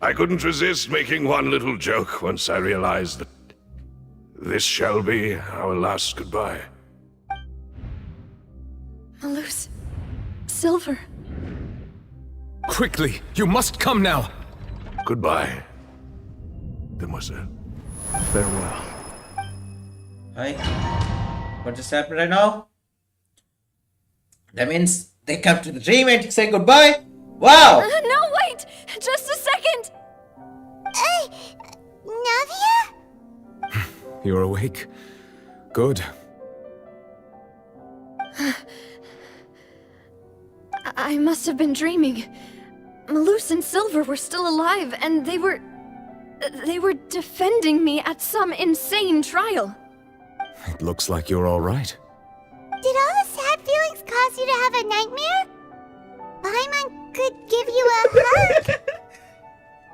I couldn't resist making one little joke once I realized that this shall be our last goodbye. Malus, Silver. Quickly, you must come now. Goodbye, demoiselle. Farewell. Hi. What just happened right now? That means they come to the dream and say goodbye? Wow! No, wait! Just a second! Navia? You're awake. Good. I must have been dreaming. Malus and Silver were still alive, and they were defending me at some insane trial. It looks like you're all right. Did all the sad feelings cause you to have a nightmare? Paimon could give you a hug.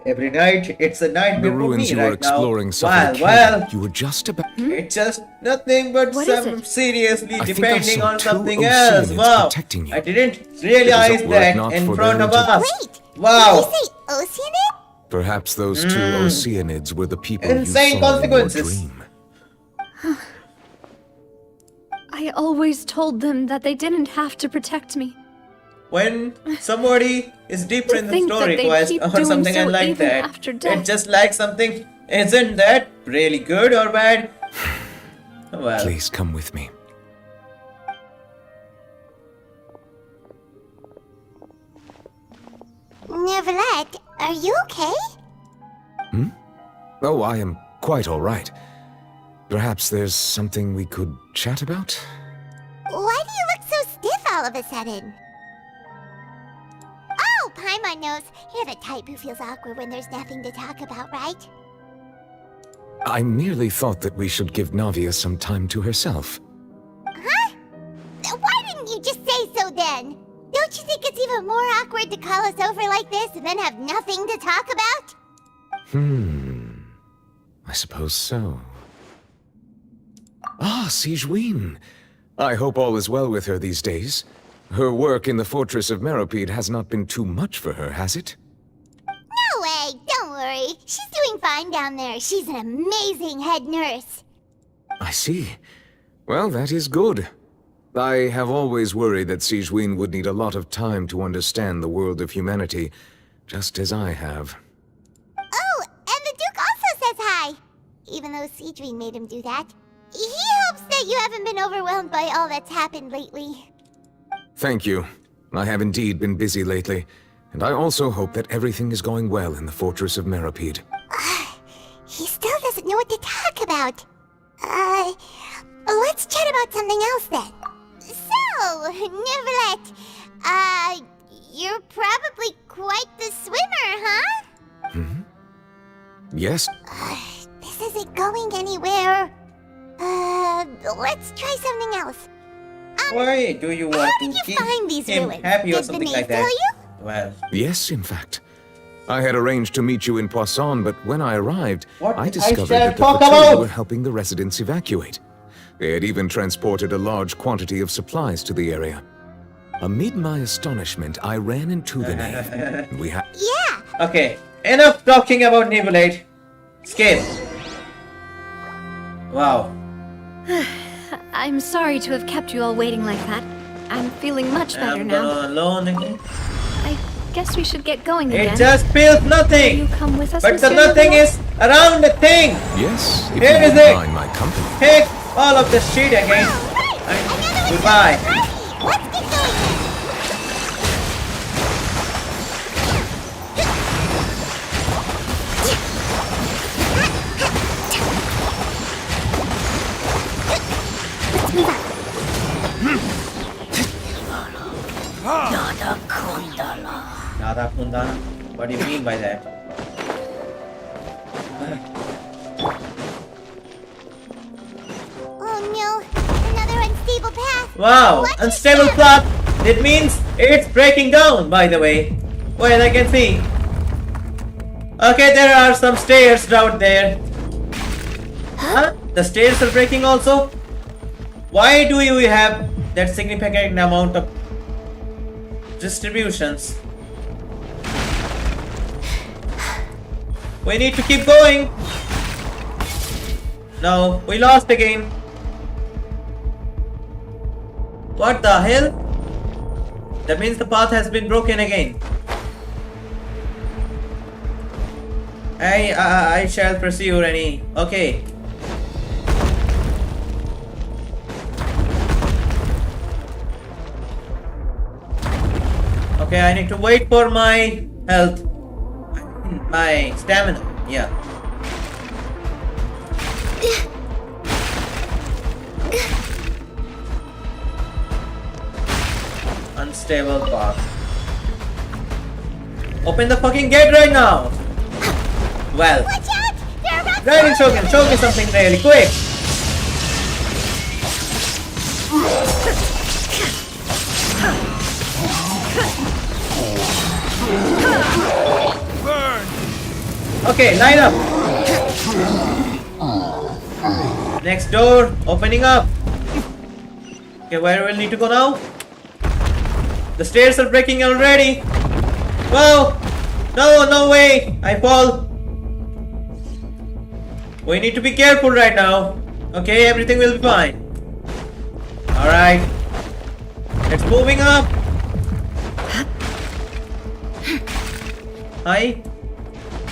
Every night, it's a nightmare The for ruins me you were right exploring now. suffered Well, you were just about... it's just nothing but What is some it? seriously I think I depending saw on 2 something Oceanids else. Wow! protecting you. I didn't realize were it that not in for front their of us. Wait, Wow! did you say Oceanid? Perhaps those 2 Oceanids were the people Insane you saw consequences. in your dream. I always told them that they didn't have to protect me. When somebody is deeper To in the think story that they quest keep or doing something so like even that, after death. it's just like something, isn't that really good or bad? Well, Please come with me. Neuvillette, are you okay? Oh, I am quite all right. Perhaps there's something we could chat about? Why do you look so stiff all of a sudden? Oh, Paimon knows. You're the type who feels awkward when there's nothing to talk about, right? I merely thought that we should give Navia some time to herself. Huh? Why didn't you just say so then? Don't you think it's even more awkward to call us over like this and then have nothing to talk about? I suppose so. Ah, Sigewinne. I hope all is well with her these days. Her work in the Fortress of Meropide has not been too much for her, has it? No way, don't worry. She's doing fine down there. She's an amazing head nurse. I see. Well, that is good. I have always worried that Sigewinne would need a lot of time to understand the world of humanity, just as I have. Oh, and the Duke also says hi. Even though Sigewinne made him do that. He hopes that you haven't been overwhelmed by all that's happened lately. Thank you. I have indeed been busy lately, and I also hope that everything is going well in the Fortress of Meropide. He still doesn't know what to talk about. Let's chat about something else then. So, Neuvillette, you're probably quite the swimmer, huh? Yes? This isn't going anywhere. Let's try something else. why do you want How to did you keep find these him ruins? happy or Did the something maid like tell that? you? Well, Yes, in fact. I had arranged to meet you in Poisson, but when I arrived, What I I discovered shall that the talk patrol about? were helping the residents evacuate. They had even transported a large quantity of supplies to the area. Amid my astonishment, I ran into the nave. And we had... Yeah. okay, enough talking about Nebulate. Skip. Wow. I'm sorry to have kept you all waiting like that. I'm feeling much better I'm now. gonna alone again. I guess we should get going again. It just feels nothing. Will you come with us, But the Monsieur nothing Neuvillette? is around the thing. Yes, if Here you is wouldn't it. mind my company. Take all of this shit again. Goodbye. Let's get going. Nada Kundana. What do you mean by that? Oh no, another unstable unstable path. Wow, Watch your unstable step. path. It means it's breaking down, by the way. Well, I can see. Okay, there are some stairs out there. Huh? The stairs are breaking also? Why do you have that significant amount of distributions? We need to keep going. No, we lost again. What the hell? That means the path has been broken again. I shall pursue any. Okay. Okay, I need to wait for my health. My stamina. Yeah. Unstable path. Open the fucking gate right now. Well. Watch out! They're about Dragon Shogun, show me something really quick. Okay, line up. Next door, opening up. Okay, where will we need to go now? The stairs are breaking already. Wow! No, no way! I fall. We need to be careful right now. Okay, everything will be fine. Alright. It's moving up. Hi.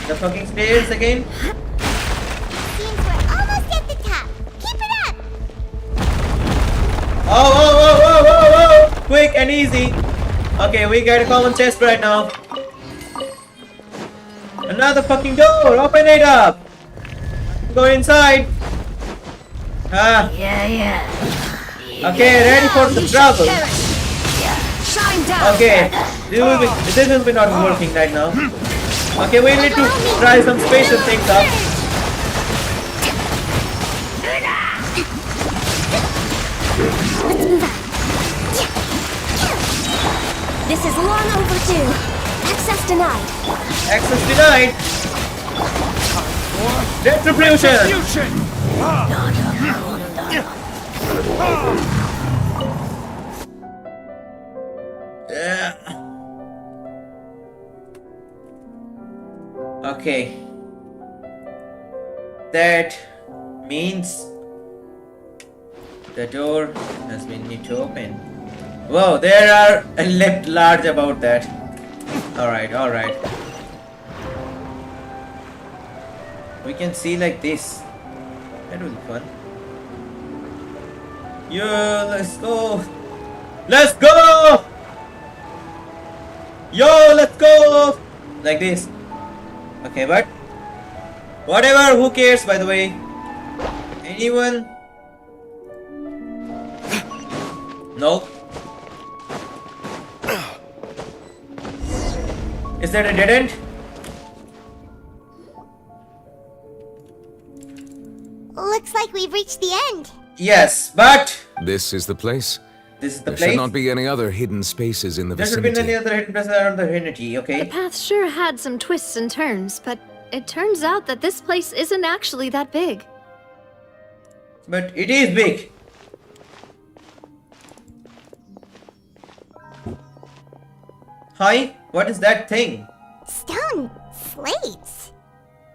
The fucking stairs again. Seems we're almost at the top. Keep it up. Oh, oh, oh, oh, oh, oh! Quick and easy. Okay, we got a common chest right now. Another fucking door. Open it up. Go inside. Ah. Yeah. Okay, ready for the trouble. Shine down. Okay, this will be not working right now. Okay, we need to try some special things up. This is long overdue. Access denied. Access denied. Retribution. Okay. That means the door has been need to open. Whoa, there are a left large about that. Alright, alright. We can see like this. That will be fun. Yeah, let's go. Let's go! Yo, let's go! Like this. Okay, but whatever, who cares, by the way? Anyone? No. Is that a dead end? Looks like we've reached the end. Yes, but This is the place. this is the There place. should not be any other hidden spaces in the There should be vicinity. any other hidden places around the vicinity, okay? The path sure had some twists and turns, but it turns out that this place isn't actually that big. But it is big. Hi, what is that thing? Stone slates.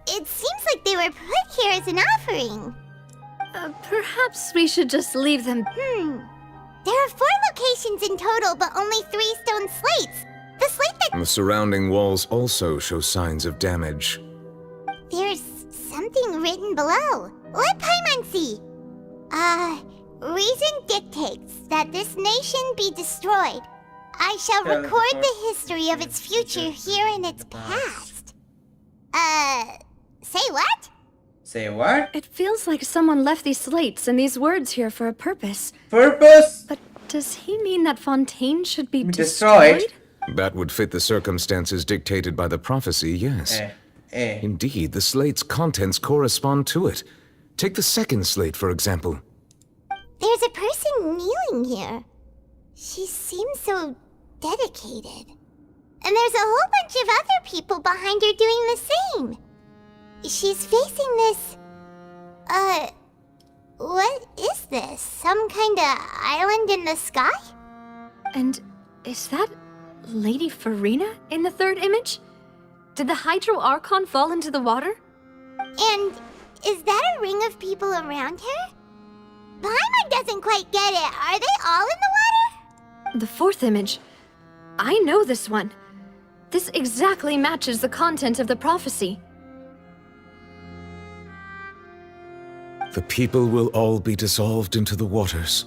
It seems like they were put here as an offering. Perhaps we should just leave them. There are 4 locations in total, but only 3 stone slates. The slate that... The surrounding walls also show signs of damage. There's something written below. Let Paimon see. Reason dictates that this nation be destroyed. I shall record the history of its future here in its past. Say what? Say what? It feels like someone left these slates and these words here for a purpose. Purpose? But does he mean that Fontaine should be Destroyed? destroyed? That would fit the circumstances dictated by the prophecy, yes. Indeed, the slate's contents correspond to it. Take the second slate, for example. There's a person kneeling here. She seems so dedicated. And there's a whole bunch of other people behind her doing the same. She's facing this... what is this? Some kind of island in the sky? And is that Lady Farina in the third image? Did the Hydro Archon fall into the water? And is that a ring of people around her? Paimon doesn't quite get it. Are they all in the water? The fourth image. I know this one. This exactly matches the content of the prophecy. The people will all be dissolved into the waters,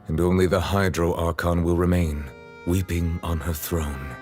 and only the Hydro Archon will remain, weeping on her throne.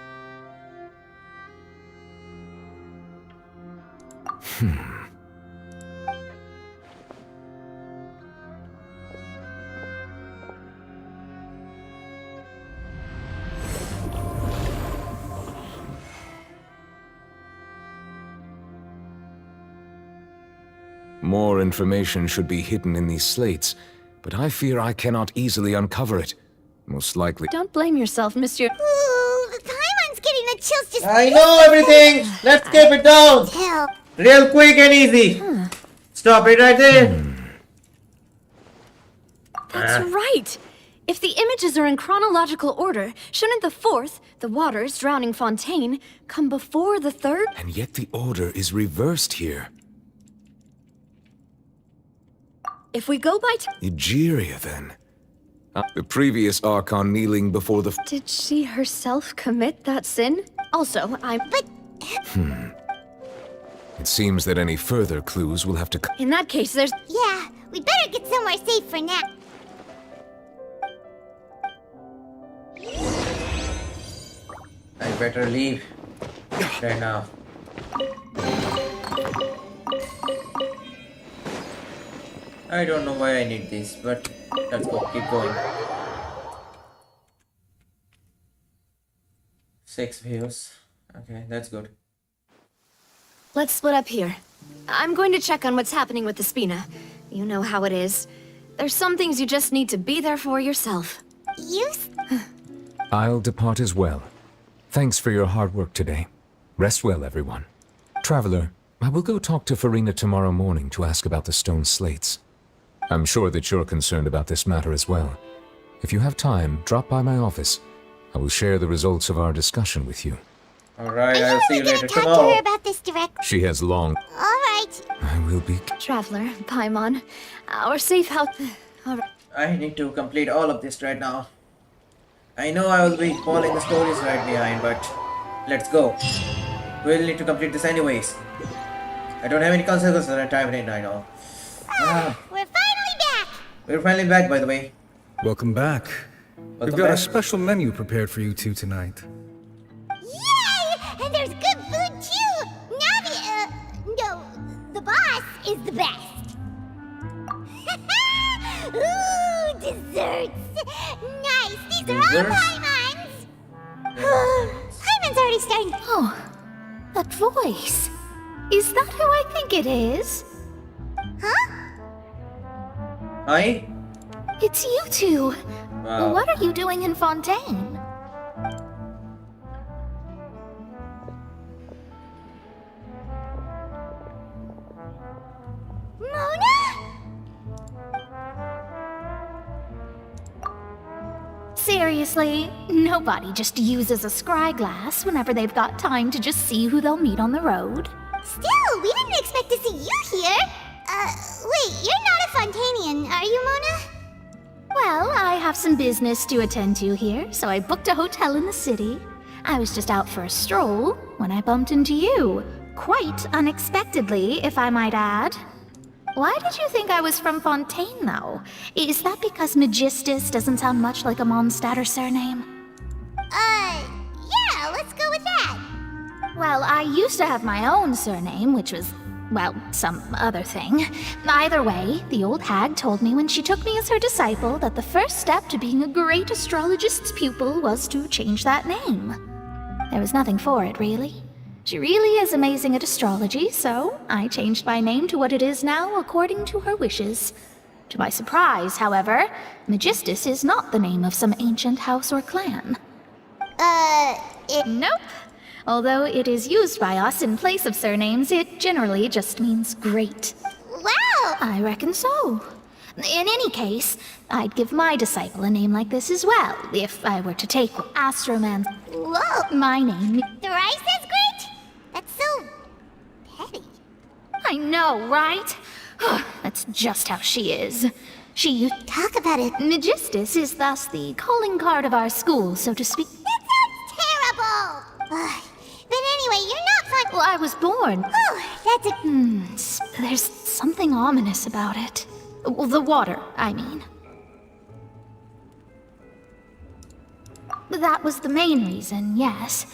More information should be hidden in these slates, but I fear I cannot easily uncover it. Most likely... Don't blame yourself, Monsieur. Ooh, Paimon's getting the chills just... I know everything! Let's keep it down! Help. Real quick and easy! Stop it right there! That's right! If the images are in chronological order, shouldn't the fourth, the waters drowning Fontaine, come before the third? And yet the order is reversed here. If we go by Egeria, then. The previous Archon kneeling before the... Did she herself commit that sin? Also, But... It seems that any further clues will have to... In that case, there's... Yeah, we better get somewhere safe for now. I better leave right now. I don't know why I need this, but let's go, keep going. 6 views. Okay, that's good. Let's split up here. I'm going to check on what's happening with the Spina. You know how it is. There's some things you just need to be there for yourself. I'll depart as well. Thanks for your hard work today. Rest well, everyone. Traveler, I will go talk to Farina tomorrow morning to ask about the stone slates. I'm sure that you're concerned about this matter as well. If you have time, drop by my office. I will share the results of our discussion with you. Alright, I'll see you later Talk to tomorrow. her about this directly. She has long... Alright. I will be... Traveler, Paimon, our safe house... Alright. I need to complete all of this right now. I know I will be following the stories right behind, but let's go. We'll need to complete this anyways. I don't have any consequences at time right now. We're finally back! We're finally back, by the way. Welcome back. We've got a special menu prepared for you two tonight. Yay! And there's good food too! Navi, no, the boss is the best. Ooh, desserts! Nice! These are all Paimon's! Paimon's already starting... Oh, that voice. Is that who I think it is? Huh? Hi? It's you two. Wow. What are you doing in Fontaine? Seriously, nobody just uses a scry glass whenever they've got time to just see who they'll meet on the road. Still, we didn't expect to see you here. Wait, you're not a Fontanian, are you, Mona? Well, I have some business to attend to here, so I booked a hotel in the city. I was just out for a stroll when I bumped into you. Quite unexpectedly, if I might add. Why did you think I was from Fontaine, though? Is that because Magistus doesn't sound much like a Mondstatter surname? Yeah, let's go with that. Well, I used to have my own surname, which was, well, some other thing. Either way, the old hag told me when she took me as her disciple that the first step to being a great astrologist's pupil was to change that name. There was nothing for it, really. She really is amazing at astrology, so I changed my name to what it is now according to her wishes. To my surprise, however, Magistus is not the name of some ancient house or clan. Nope. Although it is used by us in place of surnames, it generally just means great. Wow! I reckon so. In any case, I'd give my disciple a name like this as well, if I were to take Astroman's... Whoa! My name... Thrice as great? That's so... petty. I know, right? That's just how she is. She... Talk about it. Magistus is thus the calling card of our school, so to speak. That sounds terrible! But anyway, you're not fun... Well, I was born. Oh, that's a... There's something ominous about it. Well, the water, I mean. That was the main reason, yes.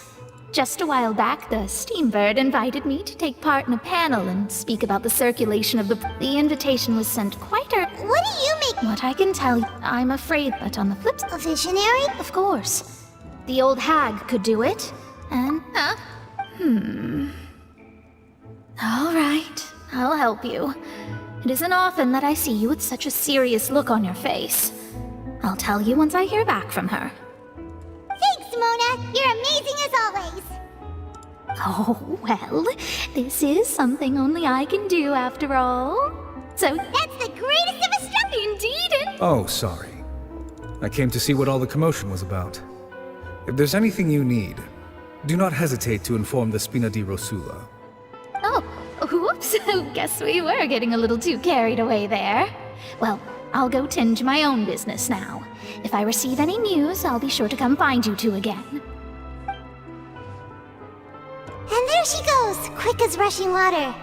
Just a while back, the Steambird invited me to take part in a panel and speak about the circulation of the... The invitation was sent quite What do you make... What I can tell you, I'm afraid that on the flip side... A visionary? Of course. The old hag could do it, and... All right, I'll help you. It isn't often that I see you with such a serious look on your face. I'll tell you once I hear back from her. Thanks, Mona. You're amazing as always. Oh, well, this is something only I can do after all. So That's the greatest of instructions! indeed, Oh, sorry. I came to see what all the commotion was about. If there's anything you need, do not hesitate to inform the Spina di Rosula. Oh, whoops. Guess we were getting a little too carried away there. Well, I'll go tend to my own business now. If I receive any news, I'll be sure to come find you two again. And there she goes, quick as rushing water.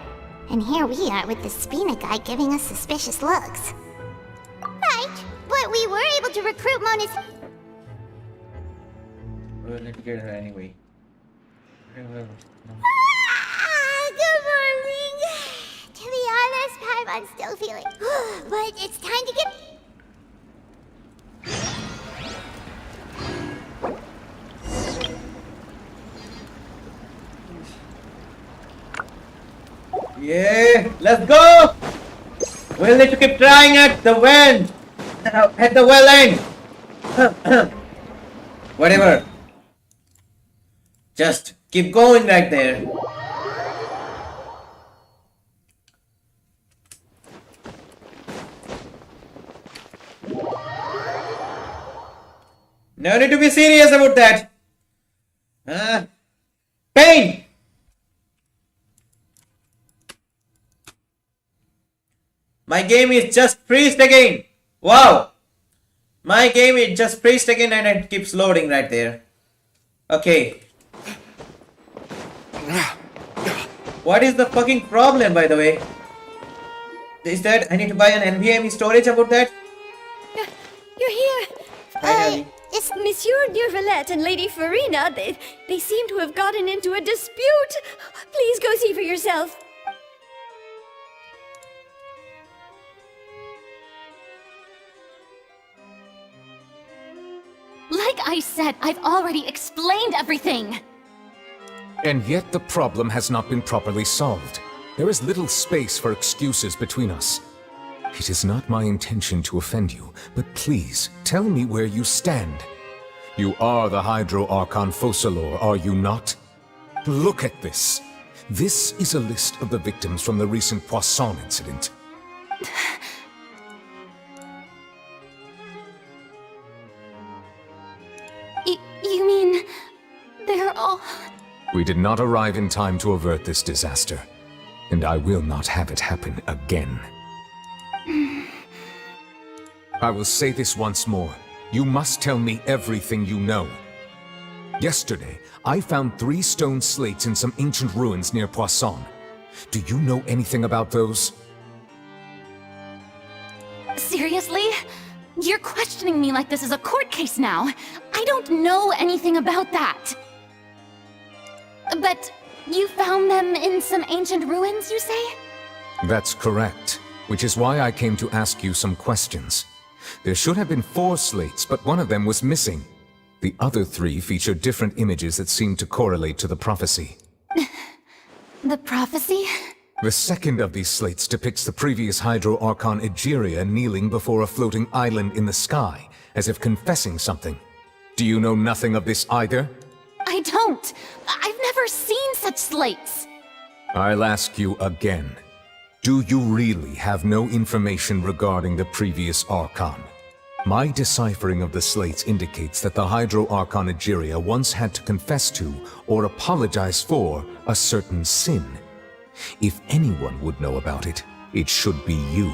And here we are with the Spina guy giving us suspicious looks. Right, but we were able to recruit Mona's... We'll need to get her anyway. Good morning. To be honest, I'm still feeling... but it's time to get... Yeah, let's go! We'll need to keep trying at the wind! At the well end! Whatever. Just keep going right there. No need to be serious about that. Pain! My game is just freezed again. Wow. My game is just freezed again and it keeps loading right there. Okay. What is the fucking problem, by the way? Is that I need to buy an NVMe storage about that? You're here. Finally. It's Monsieur Durvalette and Lady Farina. They seem to have gotten into a dispute. Please go see for yourself. Like I said, I've already explained everything. And yet the problem has not been properly solved. There is little space for excuses between us. It is not my intention to offend you, but please, tell me where you stand. You are the Hydro Archon Focalor, are you not? Look at this. This is a list of the victims from the recent Poisson incident. You mean... they're all... We did not arrive in time to avert this disaster, and I will not have it happen again. I will say this once more. You must tell me everything you know. Yesterday, I found 3 stone slates in some ancient ruins near Poisson. Do you know anything about those? Seriously? You're questioning me like this is a court case now. I don't know anything about that. But you found them in some ancient ruins, you say? That's correct, which is why I came to ask you some questions. There should have been 4 slates, but one of them was missing. The other 3 featured different images that seemed to correlate to the prophecy. The prophecy? The second of these slates depicts the previous Hydro Archon Egeria kneeling before a floating island in the sky, as if confessing something. Do you know nothing of this either? I don't. I've never seen such slates. I'll ask you again. Do you really have no information regarding the previous Archon? My deciphering of the slates indicates that the Hydro Archon Egeria once had to confess to, or apologize for, a certain sin. If anyone would know about it, it should be you.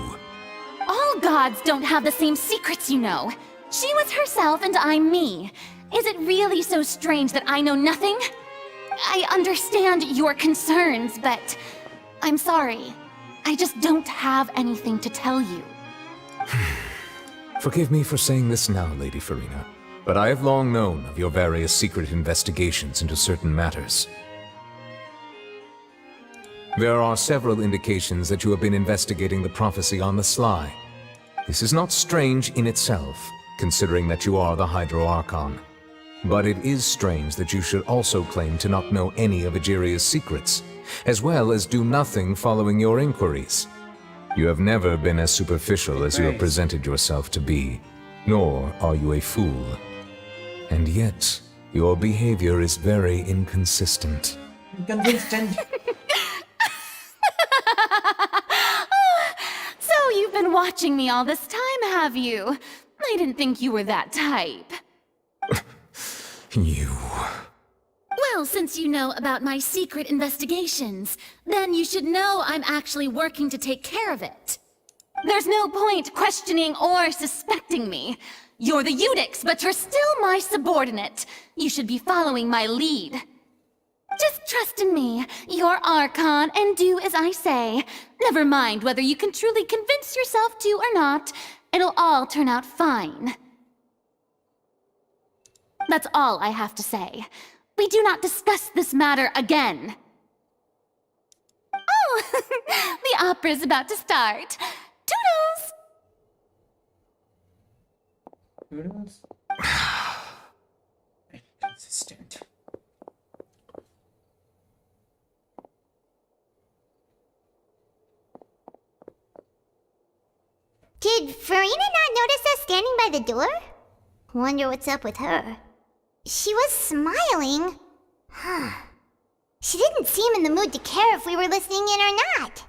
All gods don't have the same secrets, you know. She was herself and I'm me. Is it really so strange that I know nothing? I understand your concerns, but I'm sorry. I just don't have anything to tell you. Forgive me for saying this now, Lady Farina, but I have long known of your various secret investigations into certain matters. There are several indications that you have been investigating the prophecy on the sly. This is not strange in itself, considering that you are the Hydro Archon. But it is strange that you should also claim to not know any of Egeria's secrets, as well as do nothing following your inquiries. You have never been as superficial as you have presented yourself to be, nor are you a fool. And yet, your behavior is very inconsistent. Inconsistent? So you've been watching me all this time, have you? I didn't think you were that type. You... Well, since you know about my secret investigations, then you should know I'm actually working to take care of it. There's no point questioning or suspecting me. You're the Eudix, but you're still my subordinate. You should be following my lead. Just trust in me. You're Archon, and do as I say. Never mind whether you can truly convince yourself to or not. It'll all turn out fine. That's all I have to say. We do not discuss this matter again. Oh, the opera's about to start. Toodles! Toodles? Inconsistent. Did Farina not notice us standing by the door? Wonder what's up with her. She was smiling. Huh. She didn't seem in the mood to care if we were listening in or not.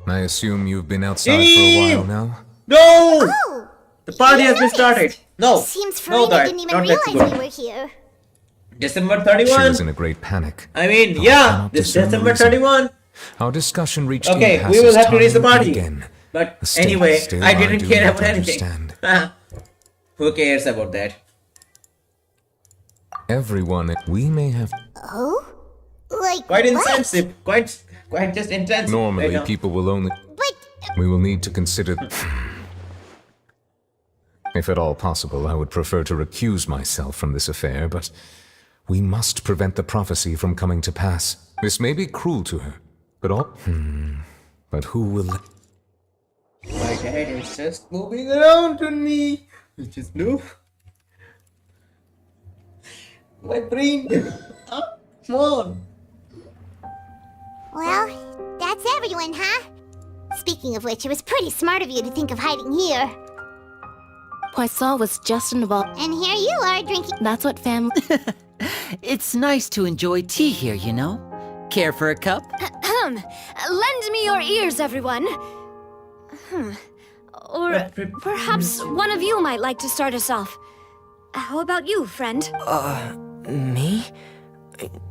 I assume you've been outside for a while now? No! Oh! The party has been noticed. started. No. Seems No, Farina that. didn't even Not realize let's we go. were here. December She 31. was in a great panic. I mean, I yeah, cannot this discern the December reason. 31. Our discussion reached Okay, we impasses will have to raise the time and party. again. But A state anyway, still I didn't do care not about anything. understand. Who cares about that? Everyone, we may have... Oh? Like Quite what? insensitive. Quite just intense. Normally, right now. people will only... But... We will need to consider... If at all possible, I would prefer to recuse myself from this affair, but... We must prevent the prophecy from coming to pass. This may be cruel to her, but all... But who will... My head is just moving around on me. It's just no. My brain. Come on. Well, that's everyone, huh? Speaking of which, it was pretty smart of you to think of hiding here. Poisson was just involved. And here you are drinking... That's what family... It's nice to enjoy tea here, you know? Care for a cup? Lend me your ears, everyone. Or perhaps one of you might like to start us off. How about you, friend? Me?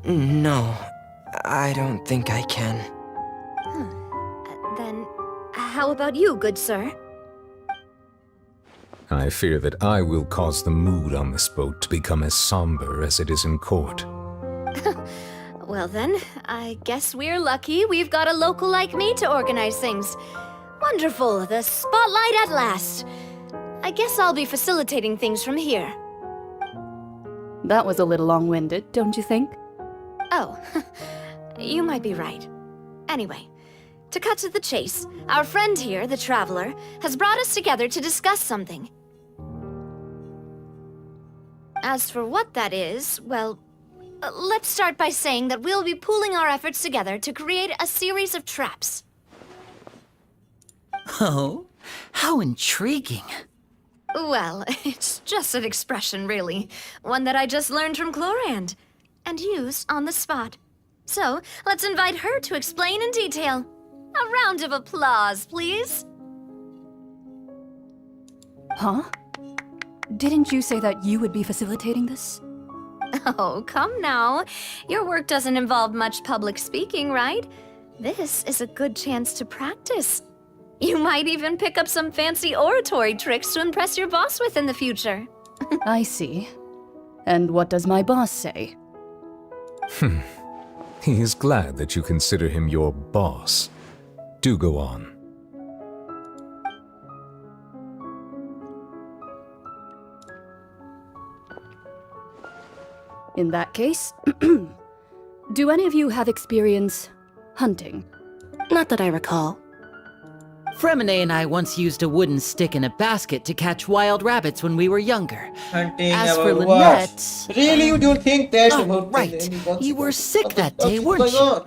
No, I don't think I can. Then, how about you, good sir? I fear that I will cause the mood on this boat to become as somber as it is in court. Well then, I guess we're lucky we've got a local like me to organize things. Wonderful, the spotlight at last. I guess I'll be facilitating things from here. That was a little long-winded, don't you think? Oh, you might be right. Anyway, to cut to the chase, our friend here, the Traveler, has brought us together to discuss something. As for what that is, well, Let's start by saying that we'll be pooling our efforts together to create a series of traps. Oh, how intriguing. Well, it's just an expression, really. One that I just learned from Chlorand, and used on the spot. So, let's invite her to explain in detail. A round of applause, please. Huh? Didn't you say that you would be facilitating this? Oh, come now. Your work doesn't involve much public speaking, right? This is a good chance to practice. You might even pick up some fancy oratory tricks to impress your boss with in the future. I see. And what does my boss say? He is glad that you consider him your boss. Do go on. In that case, do any of you have experience hunting? Not that I recall. Fremine and I once used a wooden stick in a basket to catch wild rabbits when we were younger. Hunting As for about Lynette... what? Really, you don't think that's Oh, about right. You were sick that day, weren't you?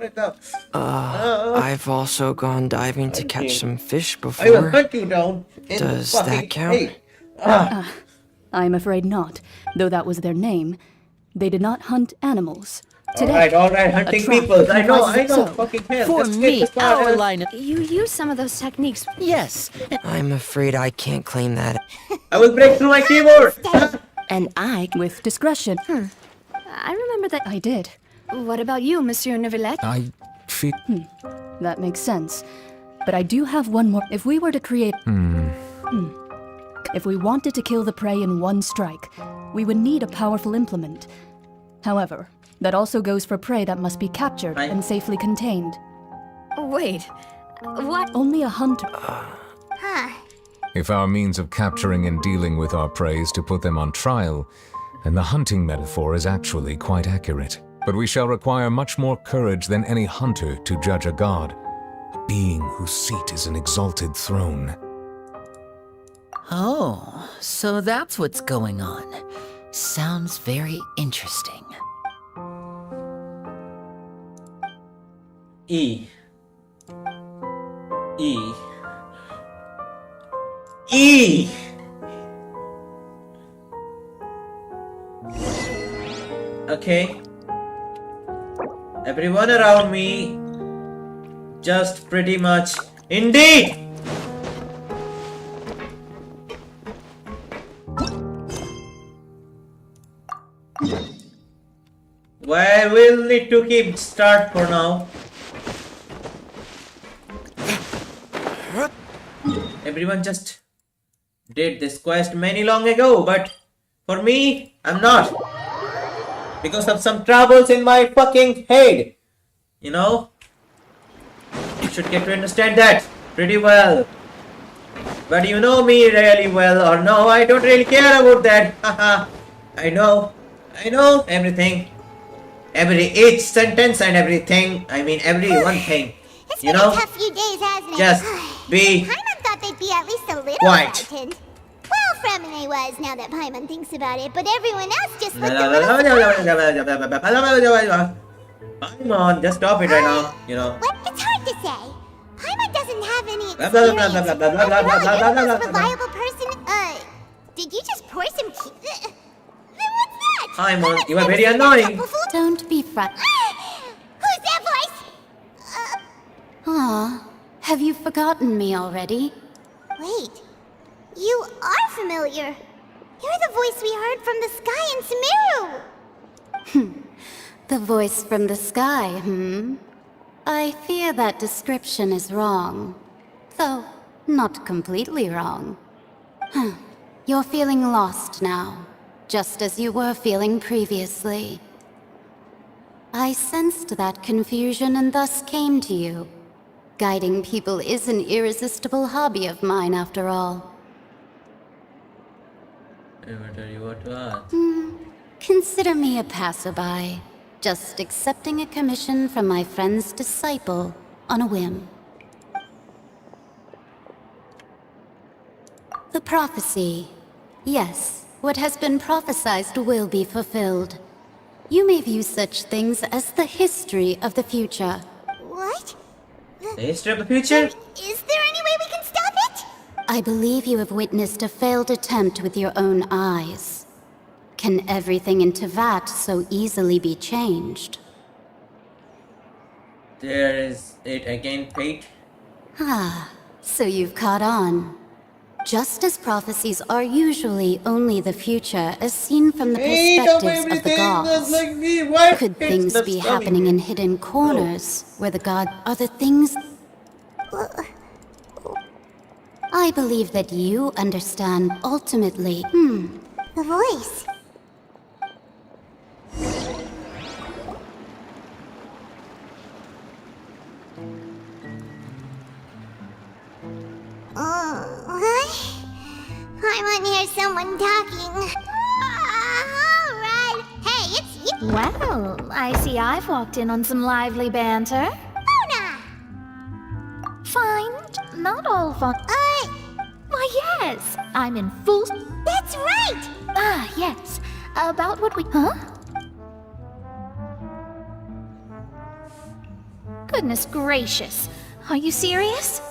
I've also gone diving to catch some fish I will before. hunt you down. Does that count? I'm afraid not, though that was their name. They did not hunt animals. Alright, hunting people. I know, fucking hell. For Just me, get this our out. line of... You use some of those techniques. Yes. I'm afraid I can't claim that. I will break through my keyboard. And I... With discretion. I remember that. I did. What about you, Monsieur Neuvillette? I feel... That makes sense. But I do have one more. If we were to create... If we wanted to kill the prey in one strike, we would need a powerful implement. However, that also goes for prey that must be captured and safely contained. Wait, what? Only a hunter... If our means of capturing and dealing with our prey is to put them on trial, then the hunting metaphor is actually quite accurate. But we shall require much more courage than any hunter to judge a god, a being whose seat is an exalted throne. Oh, so that's what's going on. Sounds very interesting. E. E. E. Okay. Everyone around me just pretty much indeed. Well, we'll need to keep start for now. Everyone just did this quest many long ago, but for me, I'm not. Because of some troubles in my fucking head. You know? You should get to understand that pretty well. But you know me really well, or no, I don't really care about that. Haha. I know everything. Each sentence and everything. I mean, every one thing. It's you been know? a tough few days, hasn't it? Just be Paimon thought they'd be at least a little quiet. enlightened. Well, Fremine was, now that Paimon thinks about it, but everyone else just looked a little surprised. Paimon, just stop it right now, you know. What? It's hard to say. Paimon doesn't have any experience. After all, you're the most reliable person. Did you just pour some Then what's that? Paimon, you are very annoying. Don't be frightened. Who's that voice? Aw, have you forgotten me already? Wait. You are familiar. You're the voice we heard from the sky in Sumeru. The voice from the sky, I fear that description is wrong. Though, not completely wrong. You're feeling lost now, just as you were feeling previously. I sensed that confusion and thus came to you. Guiding people is an irresistible hobby of mine, after all. What are you about to ask? Consider me a passerby, just accepting a commission from my friend's disciple on a whim. The prophecy. Yes, what has been prophesized will be fulfilled. You may view such things as the history of the future. What? The history of the future? Is there any way we can stop it? I believe you have witnessed a failed attempt with your own eyes. Can everything in Tevat so easily be changed? There is it again, Pate. Ah, so you've caught on. Just as prophecies are usually only the future as seen from the perspectives of the gods, could things be happening in hidden corners where the gods are the things... I believe that you understand ultimately. The voice. I want to hear someone talking. Alright. Hey, it's you. Well, I see I've walked in on some lively banter. Mona! Fine, not all fun. Why, yes, I'm in full... That's right! Ah, yes. About what we... Huh? Goodness gracious. Are you serious?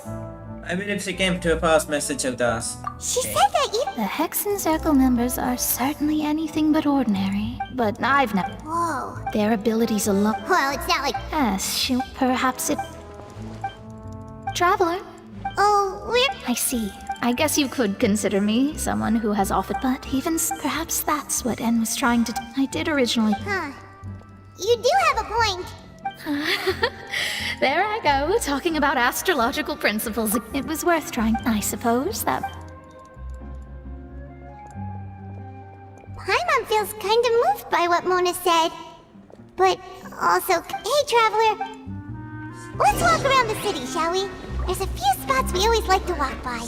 I believe she came to pass message of us. She said that you... The Hex and Circle members are certainly anything but ordinary, but I've never... Whoa. Their abilities alone... Well, it's not like... Yes, shoot, perhaps it... Traveler? Oh, we're... I see. I guess you could consider me someone who has offered, but perhaps that's what En was trying to... I did originally... Huh. You do have a point. There I go, talking about astrological principles. It was worth trying, I suppose, that... Paimon feels kind of moved by what Mona said. But also... Hey, Traveler! Let's walk around the city, shall we? There's a few spots we always like to walk by.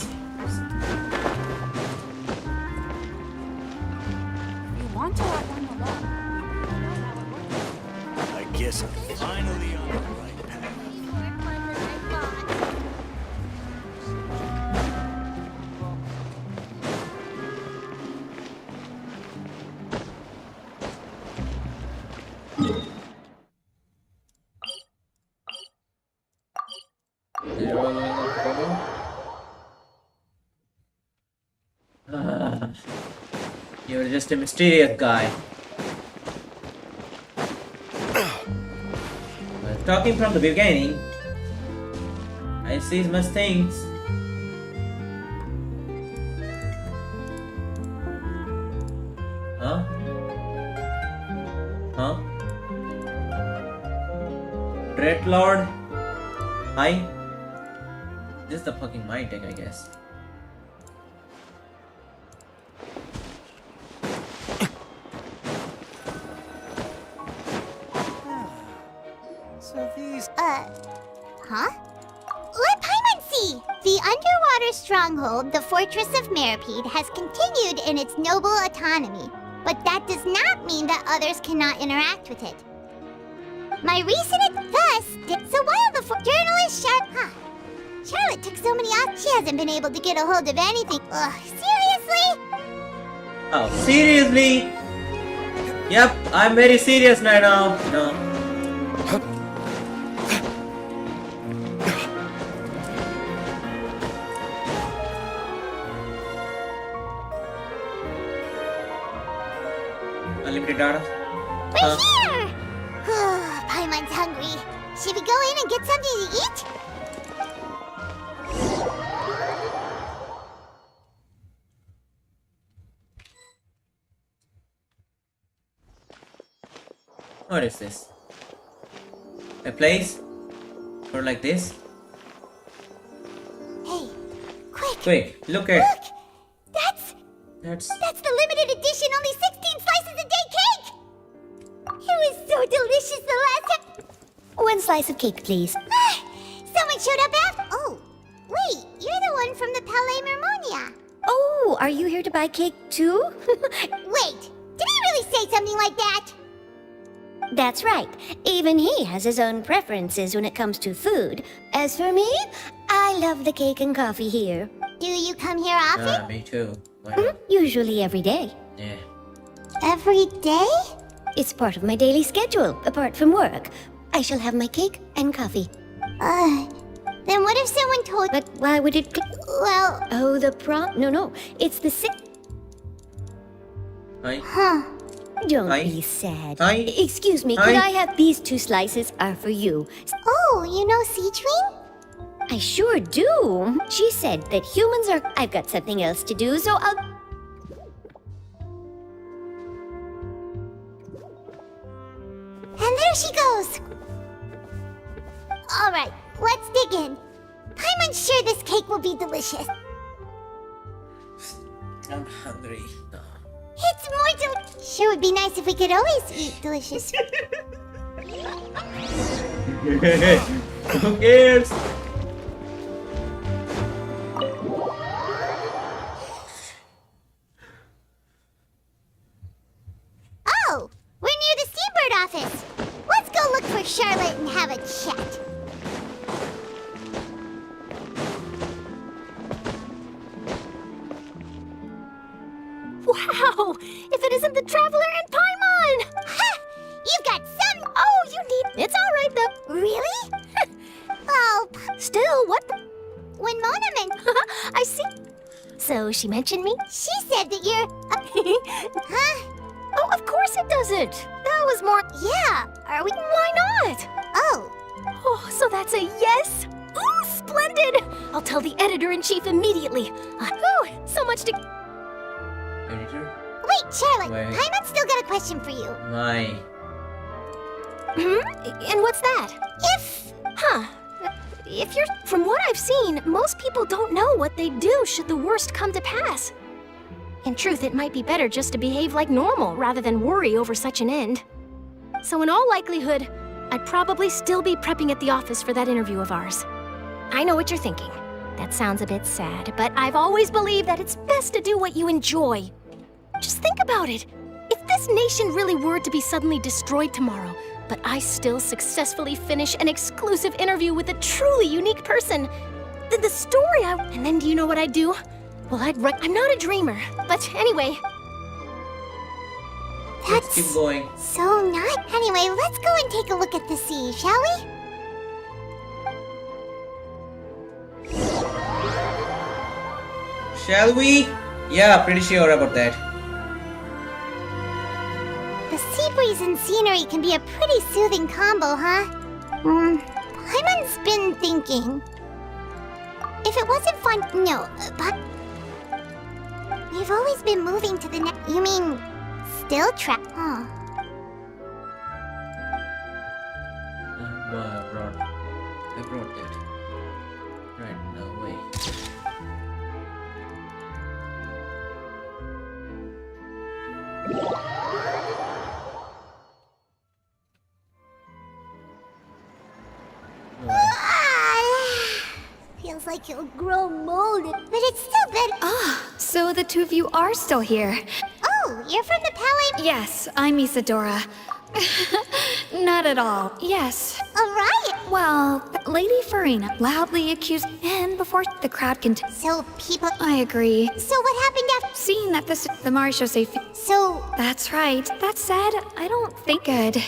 You want to walk on the wall? I guess I'm finally on the right path. You're just a mysterious guy. Well, talking from the beginning, I see much things. Huh? Huh? Dread Lord? Hi? This is the fucking mind deck, I guess. So these... Huh? Let Paimon see! The underwater stronghold, the Fortress of Meripede, has continued in its noble autonomy, but that does not mean that others cannot interact with it. My reason it thus did so while the journalist Charlotte took so many off, she hasn't been able to get a hold of anything. Ugh, seriously? Oh, seriously? Yep, I'm very serious right now. No. Unlimited data? We're here! Paimon's hungry. Should we go in and get something to eat? What is this? A place? Or like this? Hey, quick! Quick, look at... Look! That's the limited edition, only 16 slices a day cake! It was so delicious the last time... 1 slice of cake, please. Someone showed up after... Oh, wait, you're the one from the Palais Mermonia. Oh, are you here to buy cake too? Wait, did he really say something like that? That's right. Even he has his own preferences when it comes to food. As for me, I love the cake and coffee here. Do you come here often? me too. Usually every day. Yeah. Every day? It's part of my daily schedule, apart from work. I shall have my cake and coffee. Then what if someone told... But why would it... Well... Oh, the No, it's the Huh. Don't be sad. Hi. Excuse me, Hi. could I have these 2 slices are for you? Oh, you know Siegewing? I sure do. She said that humans are... I've got something else to do, so I'll... And there she goes! Alright, let's dig in. I'm unsure this cake will be delicious. I'm hungry. It's more Sure would be nice if we could always eat delicious. Who cares? Oh! We're near the Seabird office! Let's go look for Charlotte and have a chat. Wow! If it isn't the Traveler and Paimon! Ha! You've got some... Oh, you need... It's alright though. Really? Oh... Still, what the... When Mona I see. So she mentioned me? She said that you're... Huh? Oh, of course it doesn't. That was more... Yeah. Are we... Why not? Oh. Oh, so that's a yes? Ooh, splendid! I'll tell the editor-in-chief immediately. Ooh, so much to... Editor? Wait, Charlotte. Wait. Paimon's still got a question for you. My. And what's that? If you're... From what I've seen, most people don't know what they'd do should the worst come to pass. In truth, it might be better just to behave like normal rather than worry over such an end. So in all likelihood, I'd probably still be prepping at the office for that interview of ours. I know what you're thinking. That sounds a bit sad, but I've always believed that it's best to do what you enjoy. Just think about it. If this nation really were to be suddenly destroyed tomorrow, but I still successfully finish an exclusive interview with a truly unique person, then the story And then do you know what I'd do? Well, I'm not a dreamer, but anyway... Let's keep going. So not... Anyway, let's go and take a look at the sea, shall we? Shall we? Yeah, pretty sure about that. The sea breeze and scenery can be a pretty soothing combo, huh? Paimon's been thinking. If it wasn't fun... No, but... We've always been moving to the next... You mean... Still trapped? Huh. I brought that. Right, now wait. Feels like it'll grow molded, but it's still better. So the 2 of you are still here. Oh, you're from the Palais? Yes, I'm Isadora. Not at all. Yes. Alright. Well, Lady Farina loudly accused, and before the crowd can... So people... I agree. So what happened after... Seeing that the Marechaussee... So... That's right. That said, I don't think good.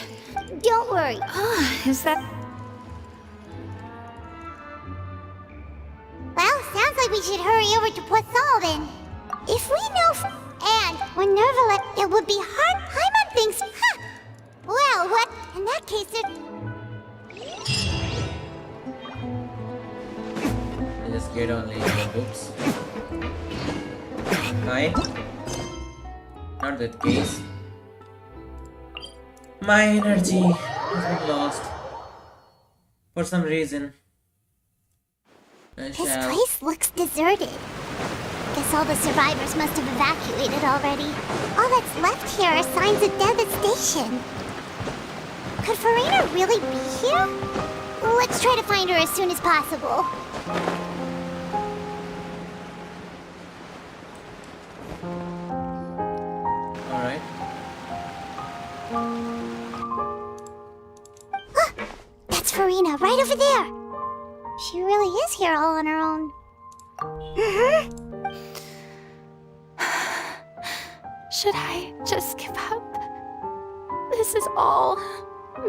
Don't worry. Is that... Well, sounds like we should hurry over to Poisson then. If we know and when Nervalet, it would be hard. Paimon thinks... Huh. Well, what? In that case, it... I just get on later. Oops. Hi. Not that case. My energy has been lost. For some reason. This place looks deserted. Guess all the survivors must have evacuated already. All that's left here are signs of devastation. Could Farina really be here? Let's try to find her as soon as possible. Alright. That's Farina, right over there. She really is here all on her own. Should I just give up? This is all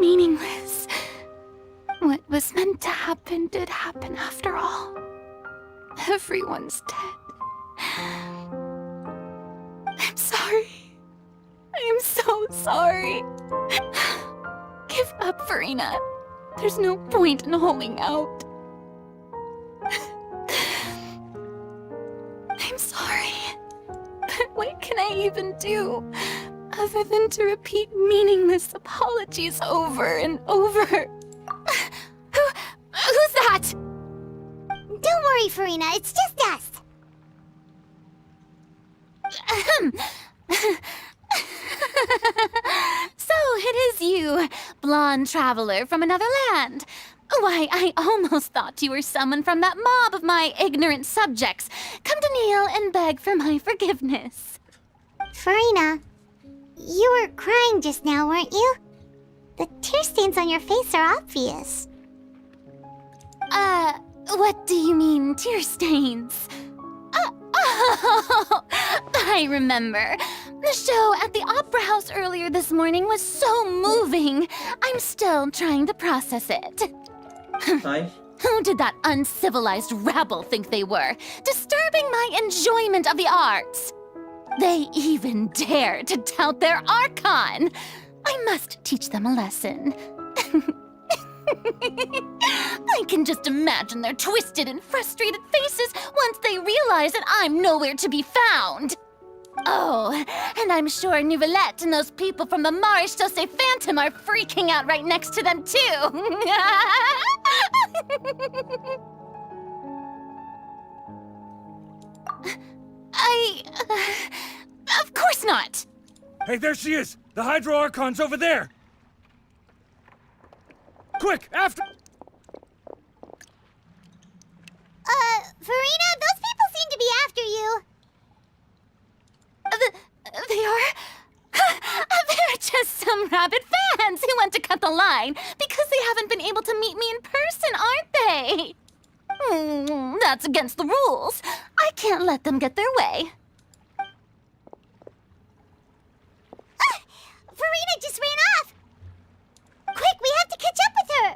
meaningless. What was meant to happen did happen after all. Everyone's dead. I'm sorry. I am so sorry. Give up, Farina. There's no point in holding out. I'm sorry. But what can I even do other than to repeat meaningless apologies over and over? Who's that? Don't worry, Farina, it's just us. So it is you, blonde traveler from another land. Why, I almost thought you were someone from that mob of my ignorant subjects, come to kneel and beg for my forgiveness. Farina, you were crying just now, weren't you? The tear stains on your face are obvious. What do you mean, tear stains? Oh, I remember. The show at the Opera House earlier this morning was so moving. I'm still trying to process it. Hi. Who did that uncivilized rabble think they were, disturbing my enjoyment of the arts? They even dare to tout their Archon. I must teach them a lesson. I can just imagine their twisted and frustrated faces once they realize that I'm nowhere to be found. Oh, and I'm sure Nouvellette and those people from the Marche Sauce Phantom are freaking out right next to them, too. Of course not. Hey, there she is! The Hydro Archon's over there! Quick, after... Farina, those people seem to be after you. They are? They're just some rabid fans who want to cut the line because they haven't been able to meet me in person, aren't they? That's against the rules. I can't let them get their way. Farina just ran off! Quick, we have to catch up with her!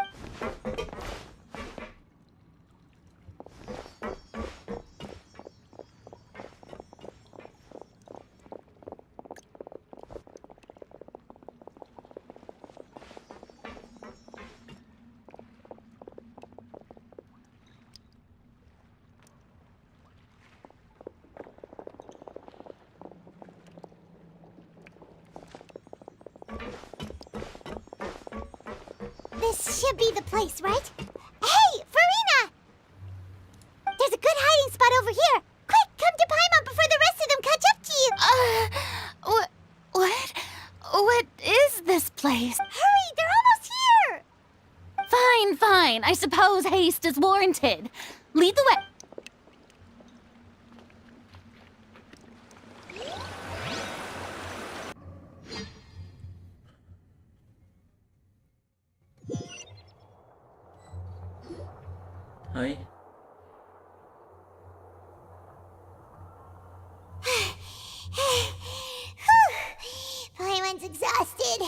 This should be the place, right? Hey, Farina! There's a good hiding spot over here. Quick, come to Paimon before the rest of them catch up to you. What? What is this place? Hurry, they're almost here! Fine, fine. I suppose haste is warranted. Lead the way. Hi. Paimon's exhausted.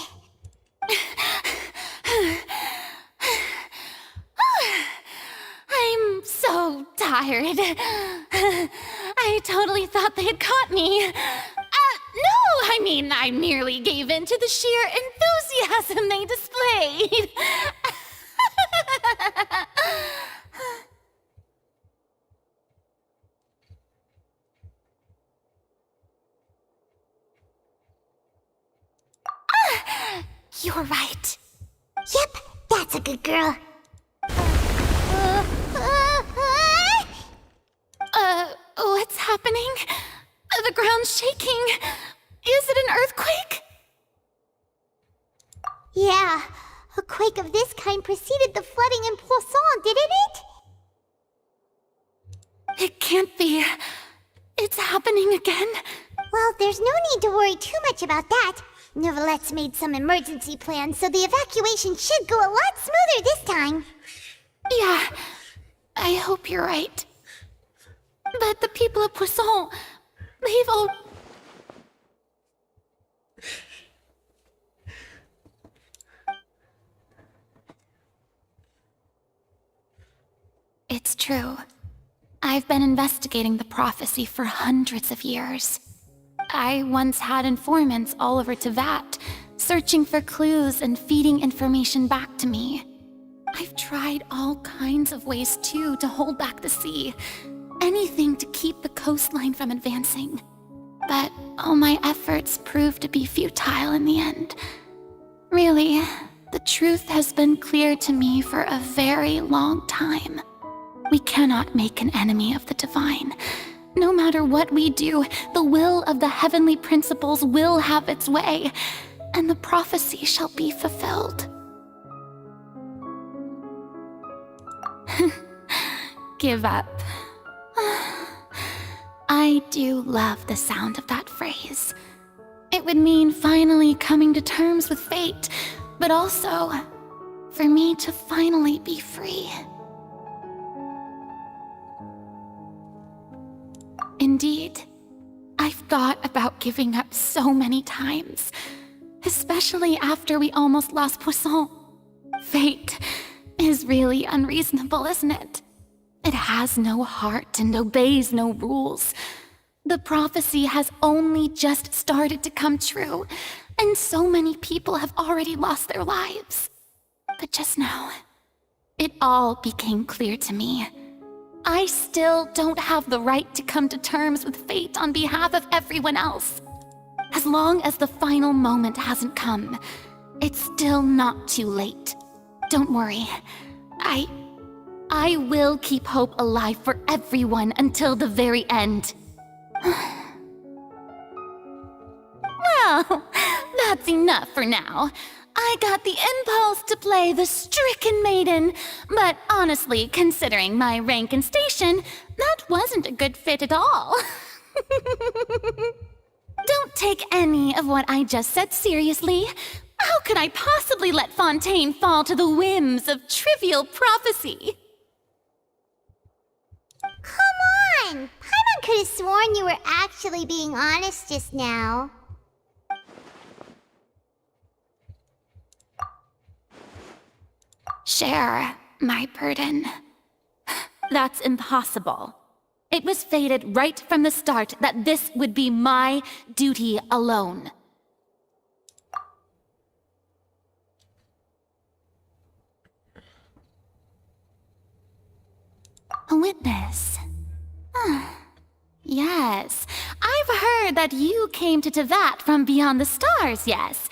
I'm so tired. I totally thought they had caught me. No, I mean, I merely gave in to the sheer enthusiasm they displayed. You're right. Yep, that's a good girl. What's happening? The ground's shaking. Is it an earthquake? Yeah, a quake of this kind preceded the flooding in Poisson, didn't it? It can't be. It's happening again. Well, there's no need to worry too much about that. Nouvellette's made some emergency plans, so the evacuation should go a lot smoother this time. Yeah, I hope you're right. But the people of Poisson, they've all... true. I've been investigating the prophecy for hundreds of years. I once had informants all over Tevat, searching for clues and feeding information back to me. I've tried all kinds of ways too to hold back the sea. Anything to keep the coastline from advancing. But all my efforts proved to be futile in the end. Really, the truth has been clear to me for a very long time. We cannot make an enemy of the divine. No matter what we do, the will of the heavenly principles will have its way, and the prophecy shall be fulfilled. Give up. I do love the sound of that phrase. It would mean finally coming to terms with fate, but also for me to finally be free. Indeed, I've thought about giving up so many times, especially after we almost lost Poisson. Fate is really unreasonable, isn't it? It has no heart and obeys no rules. The prophecy has only just started to come true, and so many people have already lost their lives. But just now, it all became clear to me. I still don't have the right to come to terms with fate on behalf of everyone else. As long as the final moment hasn't come, it's still not too late. Don't worry. I will keep hope alive for everyone until the very end. Well, that's enough for now. I got the impulse to play the stricken maiden, but honestly, considering my rank and station, that wasn't a good fit at all. Don't take any of what I just said seriously. How could I possibly let Fontaine fall to the whims of trivial prophecy? Come on! Paimon could have sworn you were actually being honest just now. Share my burden. That's impossible. It was fated right from the start that this would be my duty alone. A witness. Yes, I've heard that you came to Tevat from beyond the stars, yes.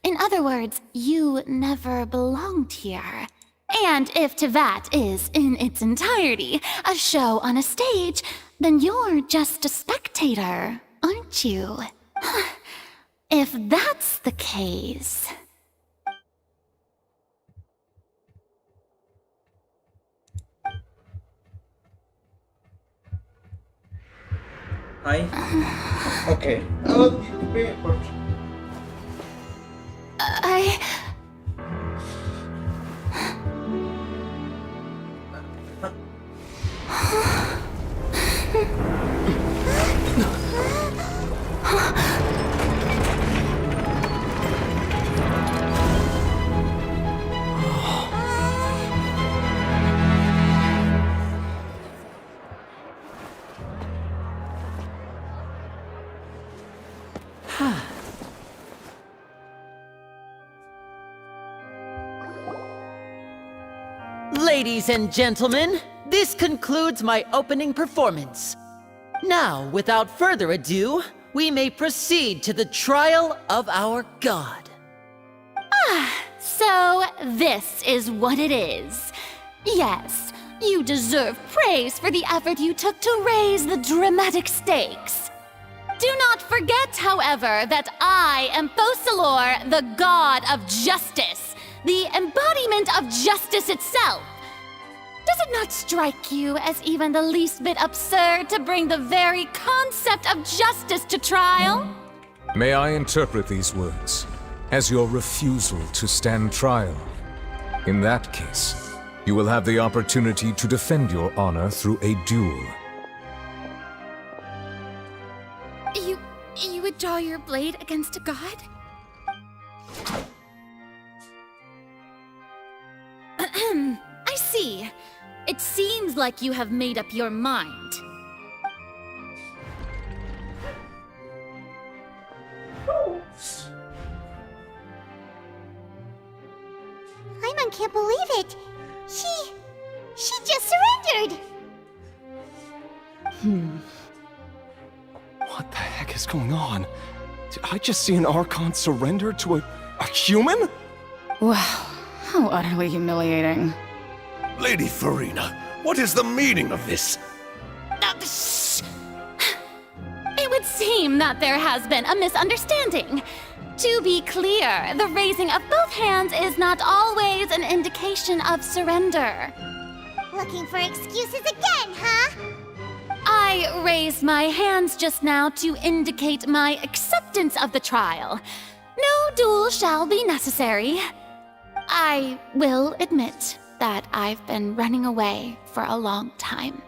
In other words, you never belonged here. And if Tevat is, in its entirety, a show on a stage, then you're just a spectator, aren't you? If that's the case... Hi. Okay. Ladies and gentlemen, this concludes my opening performance. Now, without further ado, we may proceed to the trial of our god. So this is what it is. Yes, you deserve praise for the effort you took to raise the dramatic stakes. Do not forget, however, that I am Focalor, the god of justice, the embodiment of justice itself. Does it not strike you as even the least bit absurd to bring the very concept of justice to trial? May I interpret these words as your refusal to stand trial? In that case, you will have the opportunity to defend your honor through a duel. You would draw your blade against a god? I see. It seems Seems like you have made up your mind. Paimon can't believe it. She just surrendered. What the heck is going on? Did I just see an Archon surrender to a human? Wow, how utterly humiliating. Lady Farina, what is the meaning of this? Shh! It would seem that there has been a misunderstanding. To be clear, the raising of both hands is not always an indication of surrender. Looking for excuses again, huh? I raised my hands just now to indicate my acceptance of the trial. No duel shall be necessary. I will admit that I've been running away for a long time.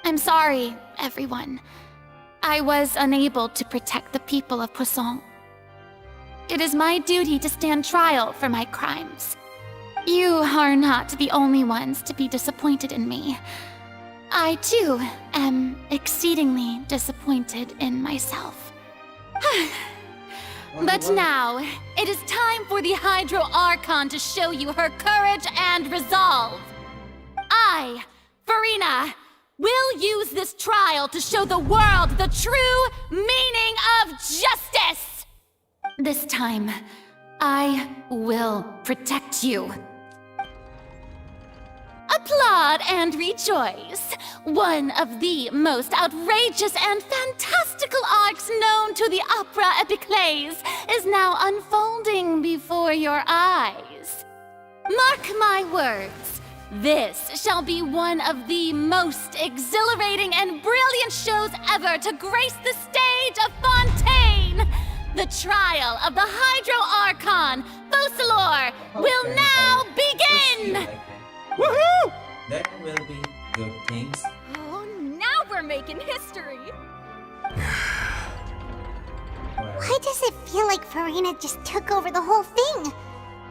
I'm sorry, everyone. I was unable to protect the people of Poisson. It is my duty to stand trial for my crimes. You are not the only ones to be disappointed in me. I, too, am exceedingly disappointed in myself. But now, it is time for the Hydro Archon to show you her courage and resolve. I, Farina, will use this trial to show the world the true meaning of justice! This time, I will protect you. Applaud and rejoice! One of the most outrageous and fantastical arcs known to the opera epiclese is now unfolding before your eyes. Mark my words, this shall be one of the most exhilarating and brilliant shows ever to grace the stage of Fontaine! The trial of the Hydro Archon, Focalor, will now begin! Woohoo! That will be good things. Oh, now we're making history! Why does it feel like Farina just took over the whole thing?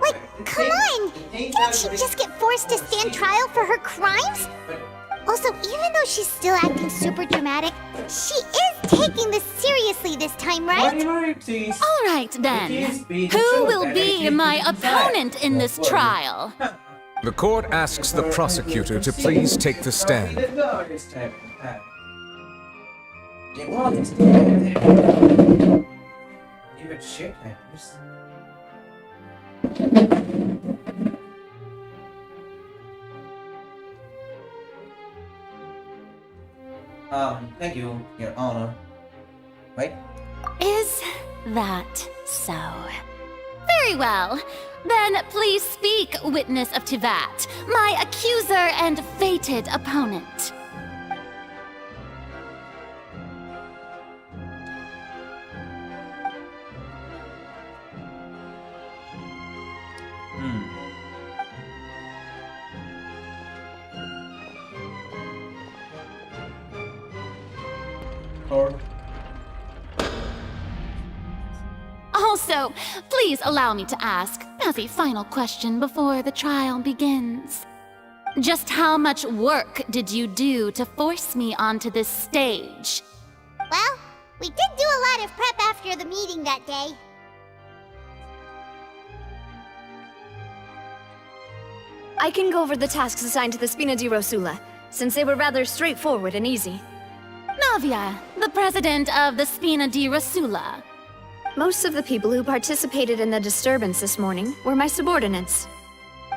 Like, come on! Didn't she just get forced to stand trial for her crimes? Also, even though she's still acting super dramatic, she is taking this seriously this time, right? All right, then. Who will be my opponent in this trial? The court asks the prosecutor to please take the stand. Give it shit, actors. Thank you, Your Honor. Right? Is that so? Very well. Then please speak, witness of Tivat, my accuser and fated opponent. Also, please allow me to ask, as a final question before the trial begins. Just how much work did you do to force me onto this stage? Well, we did do a lot of prep after the meeting that day. I can go over the tasks assigned to the Spina di Rosula, since they were rather straightforward and easy. Navia, the president of the Spina di Rosula. Most of the people who participated in the disturbance this morning were my subordinates.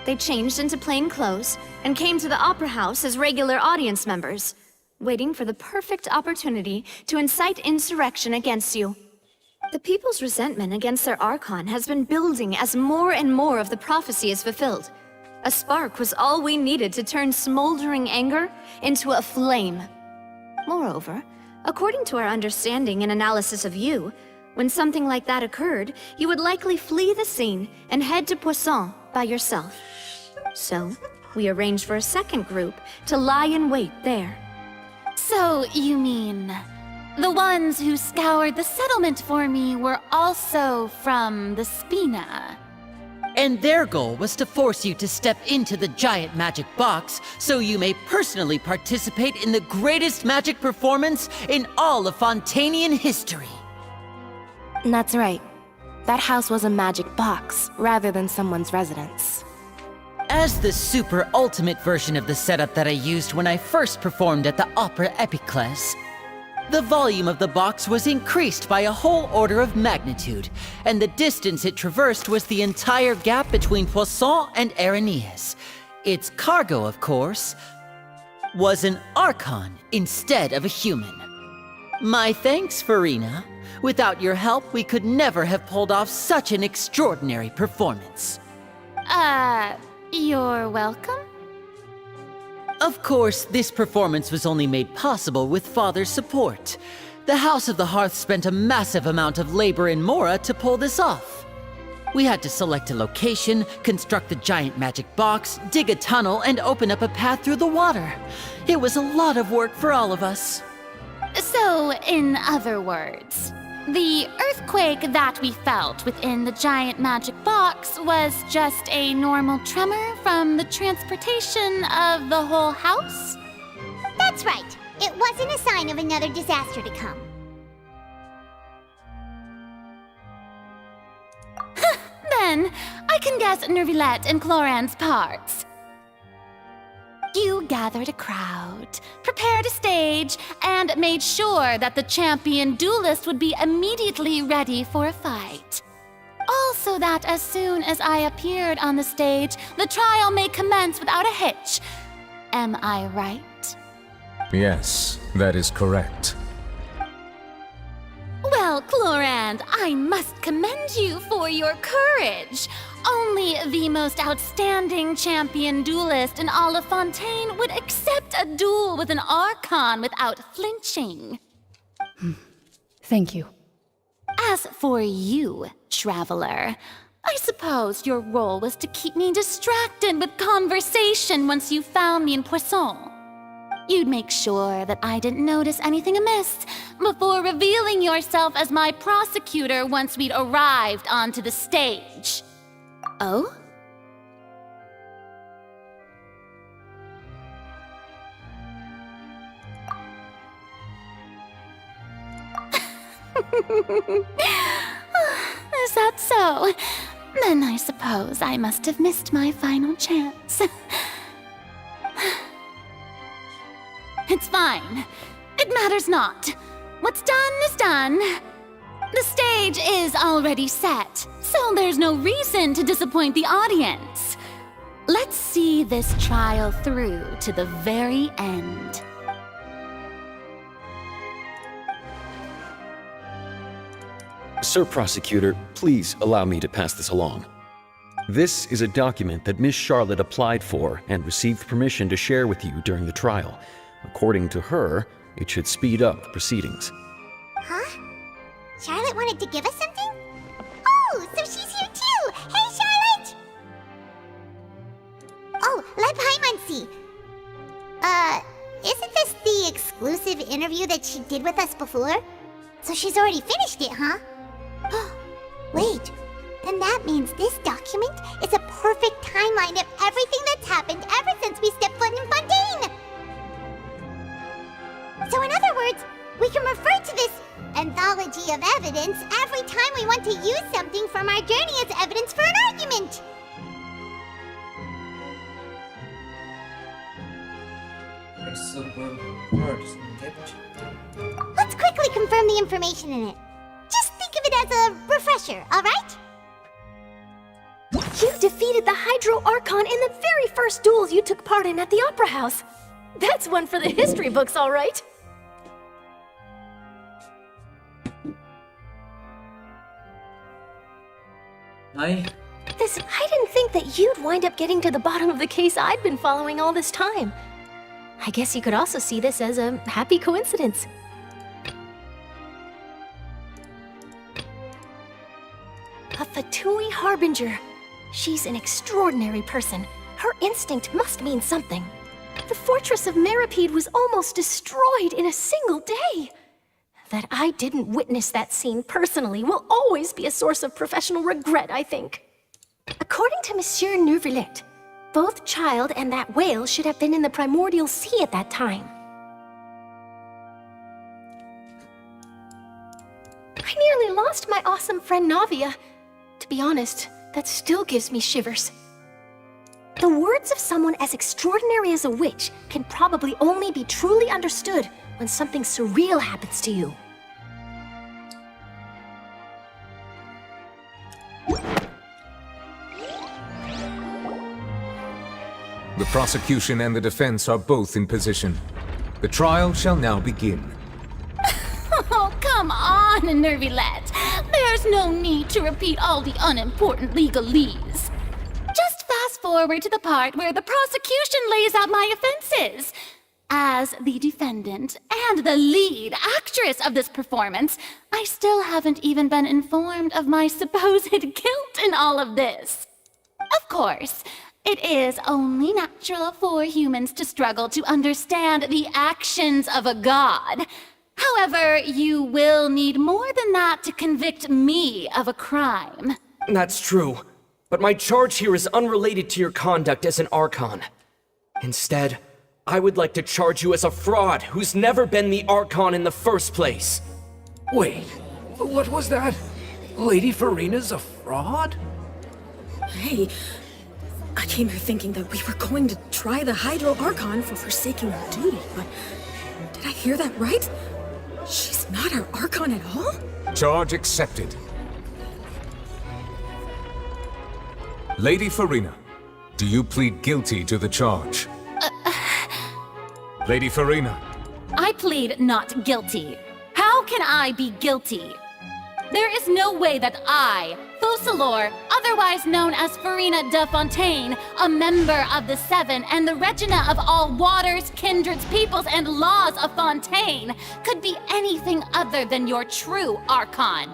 They changed into plain clothes and came to the Opera House as regular audience members, waiting for the perfect opportunity to incite insurrection against you. The people's resentment against their Archon has been building as more and more of the prophecy is fulfilled. A spark was all we needed to turn smoldering anger into a flame. Moreover, according to our understanding and analysis of you, when something like that occurred, you would likely flee the scene and head to Poisson by yourself. So, we arranged for a second group to lie in wait there. So, you mean... the ones who scoured the settlement for me were also from the Spina? And their goal was to force you to step into the giant magic box so you may personally participate in the greatest magic performance in all of Fontanian history. That's right. That house was a magic box, rather than someone's residence. As the super ultimate version of the setup that I used when I first performed at the R.I.P class, the volume of the box was increased by a whole order of magnitude, and the distance it traversed was the entire gap between Poisson and Araneas. Its cargo, of course, was an Archon instead of a human. My thanks, Farina. Without your help, we could never have pulled off such an extraordinary performance. You're welcome? Of course, this performance was only made possible with Father's support. The House of the Hearth spent a massive amount of labor in Mora to pull this off. We had to select a location, construct the giant magic box, dig a tunnel, and open up a path through the water. It was a lot of work for all of us. So, in other words, the earthquake that we felt within the giant magic box was just a normal tremor from the transportation of the whole house? That's right. It wasn't a sign of another disaster to come. Then, I can guess Nervilette and Cloran's parts. You gathered a crowd, prepared a stage, and made sure that the champion duelist would be immediately ready for a fight. Also that as soon as I appeared on the stage, the trial may commence without a hitch. Am I right? Yes, that is correct. Well, Clorand, I must commend you for your courage. Only the most outstanding champion duelist in all of Fontaine would accept a duel with an Archon without flinching. Thank you. As for you, Traveler, I suppose your role was to keep me distracted with conversation once you found me in Poisson. You'd make sure that I didn't notice anything amiss before revealing yourself as my prosecutor once we'd arrived onto the stage. Oh? Is that so? Then I suppose I must have missed my final chance. It's fine. It matters not. What's done is done. The stage is already set, so there's no reason to disappoint the audience. Let's see this trial through to the very end. Sir Prosecutor, please allow me to pass this along. This is a document that Miss Charlotte applied for and received permission to share with you during the trial. According to her, it should speed up the proceedings. Huh? Charlotte wanted to give us something? Oh, so she's here too! Hey, Charlotte! Oh, let Paiman isn't this the exclusive interview that she did with us before? So she's already finished it, huh? Wait, then that means this document is a perfect timeline of everything that's happened ever since we stepped foot in Fontaine! So in other words, we can refer to this anthology of evidence every time we want to use something from our journey as evidence for an argument! Let's quickly confirm the information in it. Just think of it as a refresher, alright? You defeated the Hydro Archon in the very first duels you took part in at the Opera House. That's one for the history books, all right. I didn't think that you'd wind up getting to the bottom of the case I'd been following all this time. I guess you could also see this as a happy coincidence. A Fatui Harbinger. She's an extraordinary person. Her instinct must mean something. The fortress of Meripede was almost destroyed in a single day. That I didn't witness that scene personally will always be a source of professional regret, I think. According to Monsieur Neuvillette, both child and that whale should have been in the primordial sea at that time. I nearly lost my awesome friend Navia. To be honest, that still gives me shivers. The words of someone as extraordinary as a witch can probably only be truly understood when something surreal happens to you. The prosecution and the defense are both in position. The trial shall now begin. Oh, come on, Neuvillette. There's no need to repeat all the unimportant legalese. Just fast forward to the part where the prosecution lays out my offenses. As the defendant and the lead actress of this performance, I still haven't even been informed of my supposed guilt in all of this. Of course, it is only natural for humans to struggle to understand the actions of a god. However, you will need more than that to convict me of a crime. That's true, but my charge here is unrelated to your conduct as an Archon. Instead, I would like to charge you as a fraud who's never been the Archon in the first place. Wait, what was that? Lady Farina's a fraud? Hey, I came here thinking that we were going to try the Hydro Archon for forsaking her duty, but did I hear that right? She's not our Archon at all? Charge accepted. Lady Farina, do you plead guilty to the charge? Lady Farina. I plead not guilty. How can I be guilty? There is no way that I, Focalor, otherwise known as Farina de Fontaine, a member of the Seven and the Regina of all waters, kindreds, peoples, and laws of Fontaine, could be anything other than your true Archon.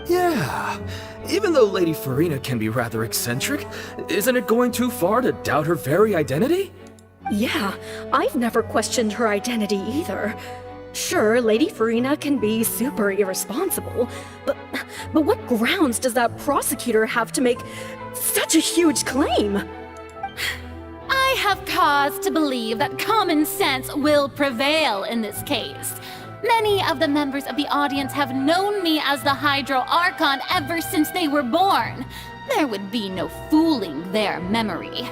Yeah, even though Lady Farina can be rather eccentric, isn't it going too far to doubt her very identity? Yeah, I've never questioned her identity either. Sure, Lady Farina can be super irresponsible, but what grounds does that prosecutor have to make such a huge claim? I have cause to believe that common sense will prevail in this case. Many of the members of the audience have known me as the Hydro Archon ever since they were born. There would be no fooling their memory.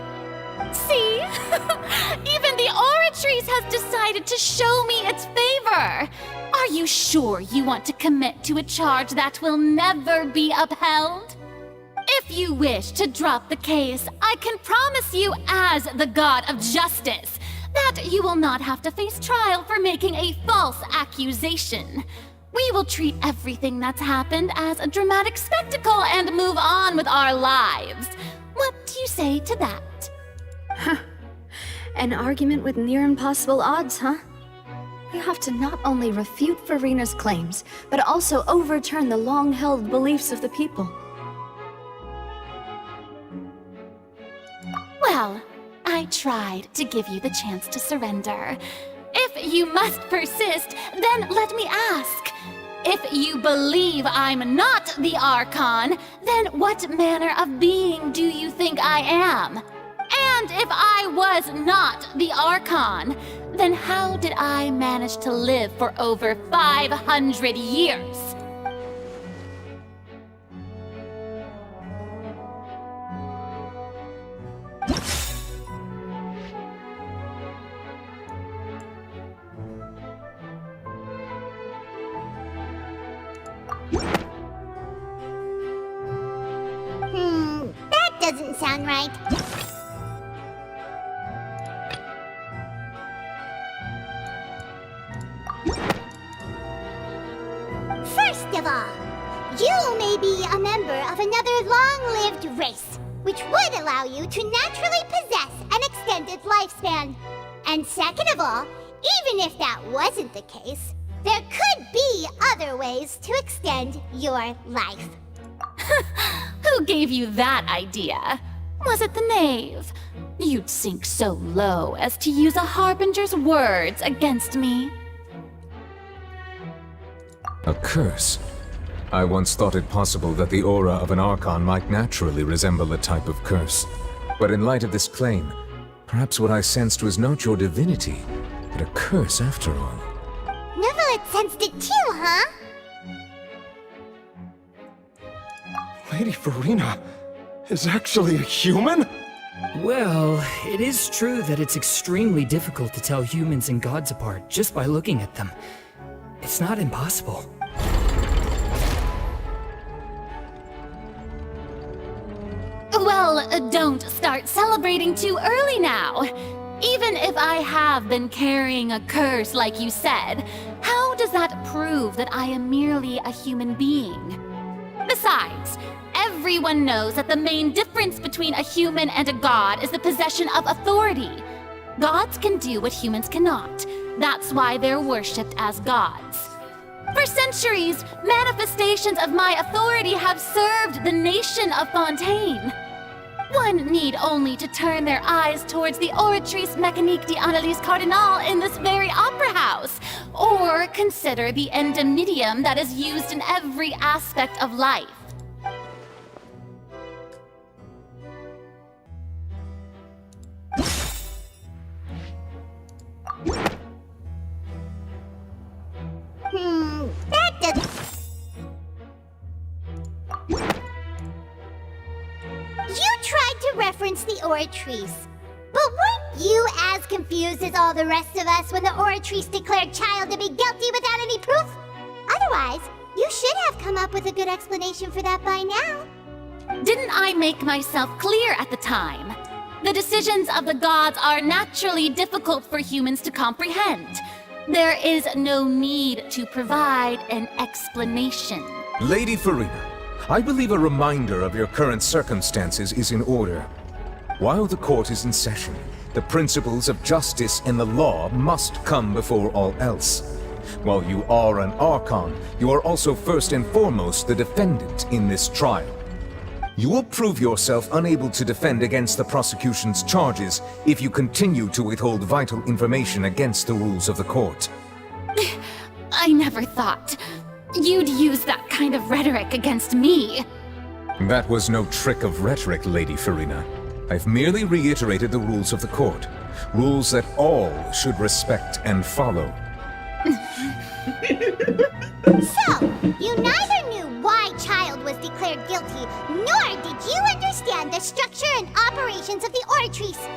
See? Even the Oratrice has decided to show me its favor. Are you sure you want to commit to a charge that will never be upheld? If you wish to drop the case, I can promise you as the God of Justice that you will not have to face trial for making a false accusation. We will treat everything that's happened as a dramatic spectacle and move on with our lives. What do you say to that? An argument with near impossible odds, huh? You have to not only refute Farina's claims, but also overturn the long-held beliefs of the people. Well, I tried to give you the chance to surrender. If you must persist, then let me ask. If you believe I'm not the Archon, then what manner of being do you think I am? And if I was not the Archon, then how did I manage to live for over 500 years? That doesn't sound right. First of all, you may be a member of another long-lived race, which would allow you to naturally possess an extended lifespan. And second of all, even if that wasn't the case, there could be other ways to extend your life. Who gave you that idea? Was it the knave? You'd sink so low as to use a harbinger's words against me. A curse? I once thought it possible that the aura of an Archon might naturally resemble a type of curse. But in light of this claim, perhaps what I sensed was not your divinity, but a curse after all. Neverlet sensed it too, huh? Lady Farina is actually a human? Well, it is true that it's extremely difficult to tell humans and gods apart just by looking at them. It's not impossible. Well, don't start celebrating too early now. Even if I have been carrying a curse like you said, how does that prove that I am merely a human being? Besides, everyone knows that the main difference between a human and a god is the possession of authority. Gods can do what humans cannot. That's why they're worshipped as gods. For centuries, manifestations of my authority have served the nation of Fontaine. One need only to turn their eyes towards the Oratrice Mécanique d'Analyse Cardinal in this very opera house, or consider the indemnitium that is used in every aspect of life. That doesn't... You tried to reference the Oratrice. But weren't you as confused as all the rest of us when the Oratrice declared Child to be guilty without any proof? Otherwise, you should have come up with a good explanation for that by now. Didn't I make myself clear at the time? The decisions of the gods are naturally difficult for humans to comprehend. There is no need to provide an explanation. Lady Farina, I believe a reminder of your current circumstances is in order. While the court is in session, the principles of justice and the law must come before all else. While you are an Archon, you are also first and foremost the defendant in this trial. You will prove yourself unable to defend against the prosecution's charges if you continue to withhold vital information against the rules of the court. I never thought you'd use that kind of rhetoric against me. That was no trick of rhetoric, Lady Farina. I've merely reiterated the rules of the court. Rules that all should respect and follow. So, you neither knew why Child was declared guilty, nor did you understand the structure and operations of the Oratrice.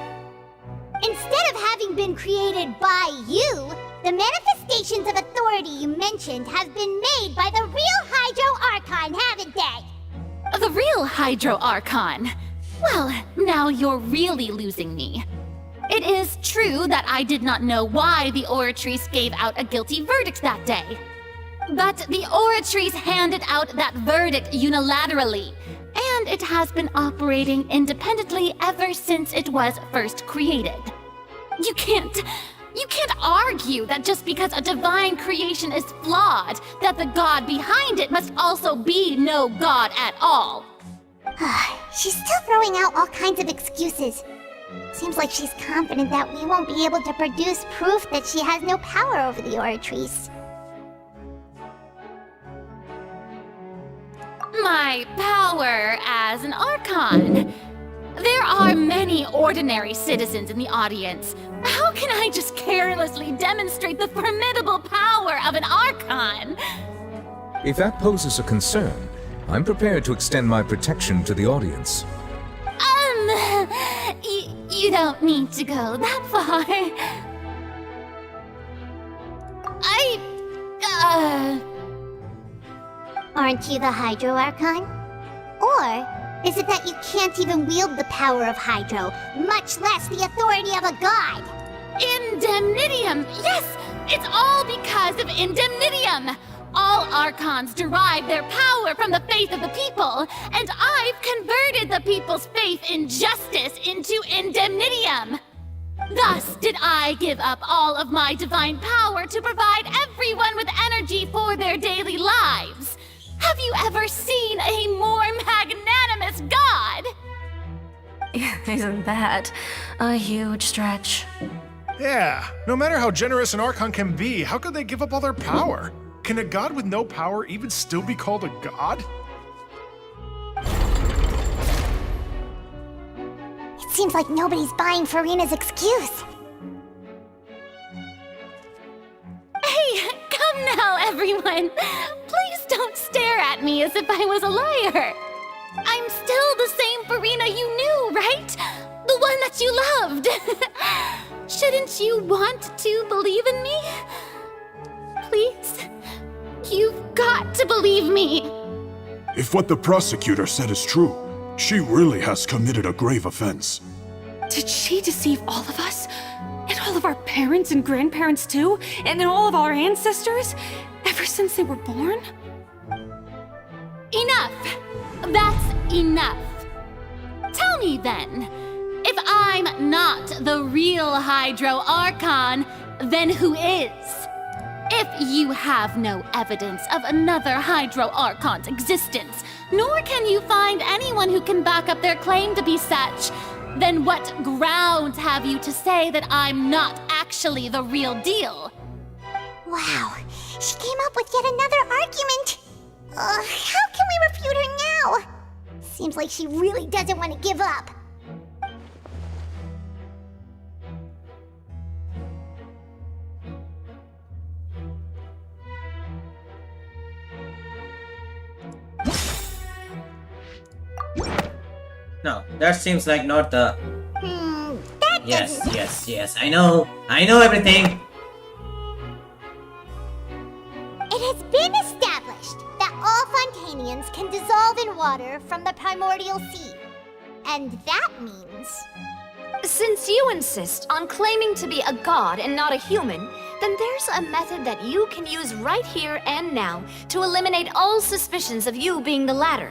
Instead of having been created by you, the manifestations of authority you mentioned have been made by the real Hydro Archon, haven't they? The real Hydro Archon? Well, now you're really losing me. It is true that I did not know why the Oratrice gave out a guilty verdict that day. But the Oratrice handed out that verdict unilaterally, and it has been operating independently ever since it was first created. You can't argue that just because a divine creation is flawed, that the god behind it must also be no god at all. She's still throwing out all kinds of excuses. Seems like she's confident that we won't be able to produce proof that she has no power over the Oratrice. My power as an Archon. There are many ordinary citizens in the audience. How can I just carelessly demonstrate the formidable power of an Archon? If that poses a concern, I'm prepared to extend my protection to the audience. You don't need to go that far. Aren't you the Hydro Archon? Or is it that you can't even wield the power of Hydro, much less the authority of a god? Indemnitium! Yes! It's all because of Indemnitium! All Archons derive their power from the faith of the people, and I've converted the people's faith in justice into Indemnitium! Thus did I give up all of my divine power to provide everyone with energy for their daily lives. Have you ever seen a more magnanimous god? Isn't that a huge stretch? Yeah, no matter how generous an Archon can be, how could they give up all their power? Can a god with no power even still be called a god? It seems like nobody's buying Furina's excuse. Hey, come now, everyone. Please don't stare at me as if I was a liar. I'm still the same Furina you knew, right? The one that you loved. Shouldn't you want to believe in me? Please? You've got to believe me. If what the prosecutor said is true, she really has committed a grave offense. Did she deceive all of us? And all of our parents and grandparents too? And all of our ancestors? Ever since they were born? Enough! That's enough. Tell me then, if I'm not the real Hydro Archon, then who is? If you have no evidence of another Hydro Archon's existence, nor can you find anyone who can back up their claim to be such, then what grounds have you to say that I'm not actually the real deal? Wow, she came up with yet another argument. How can we refute her now? Seems like she really doesn't want to give up. No, that seems like not the... That Yes, doesn't... yes. I know everything. It has been established that all Fontanians can dissolve in water from the primordial sea. And that means... Since you insist on claiming to be a god and not a human, then there's a method that you can use right here and now to eliminate all suspicions of you being the latter.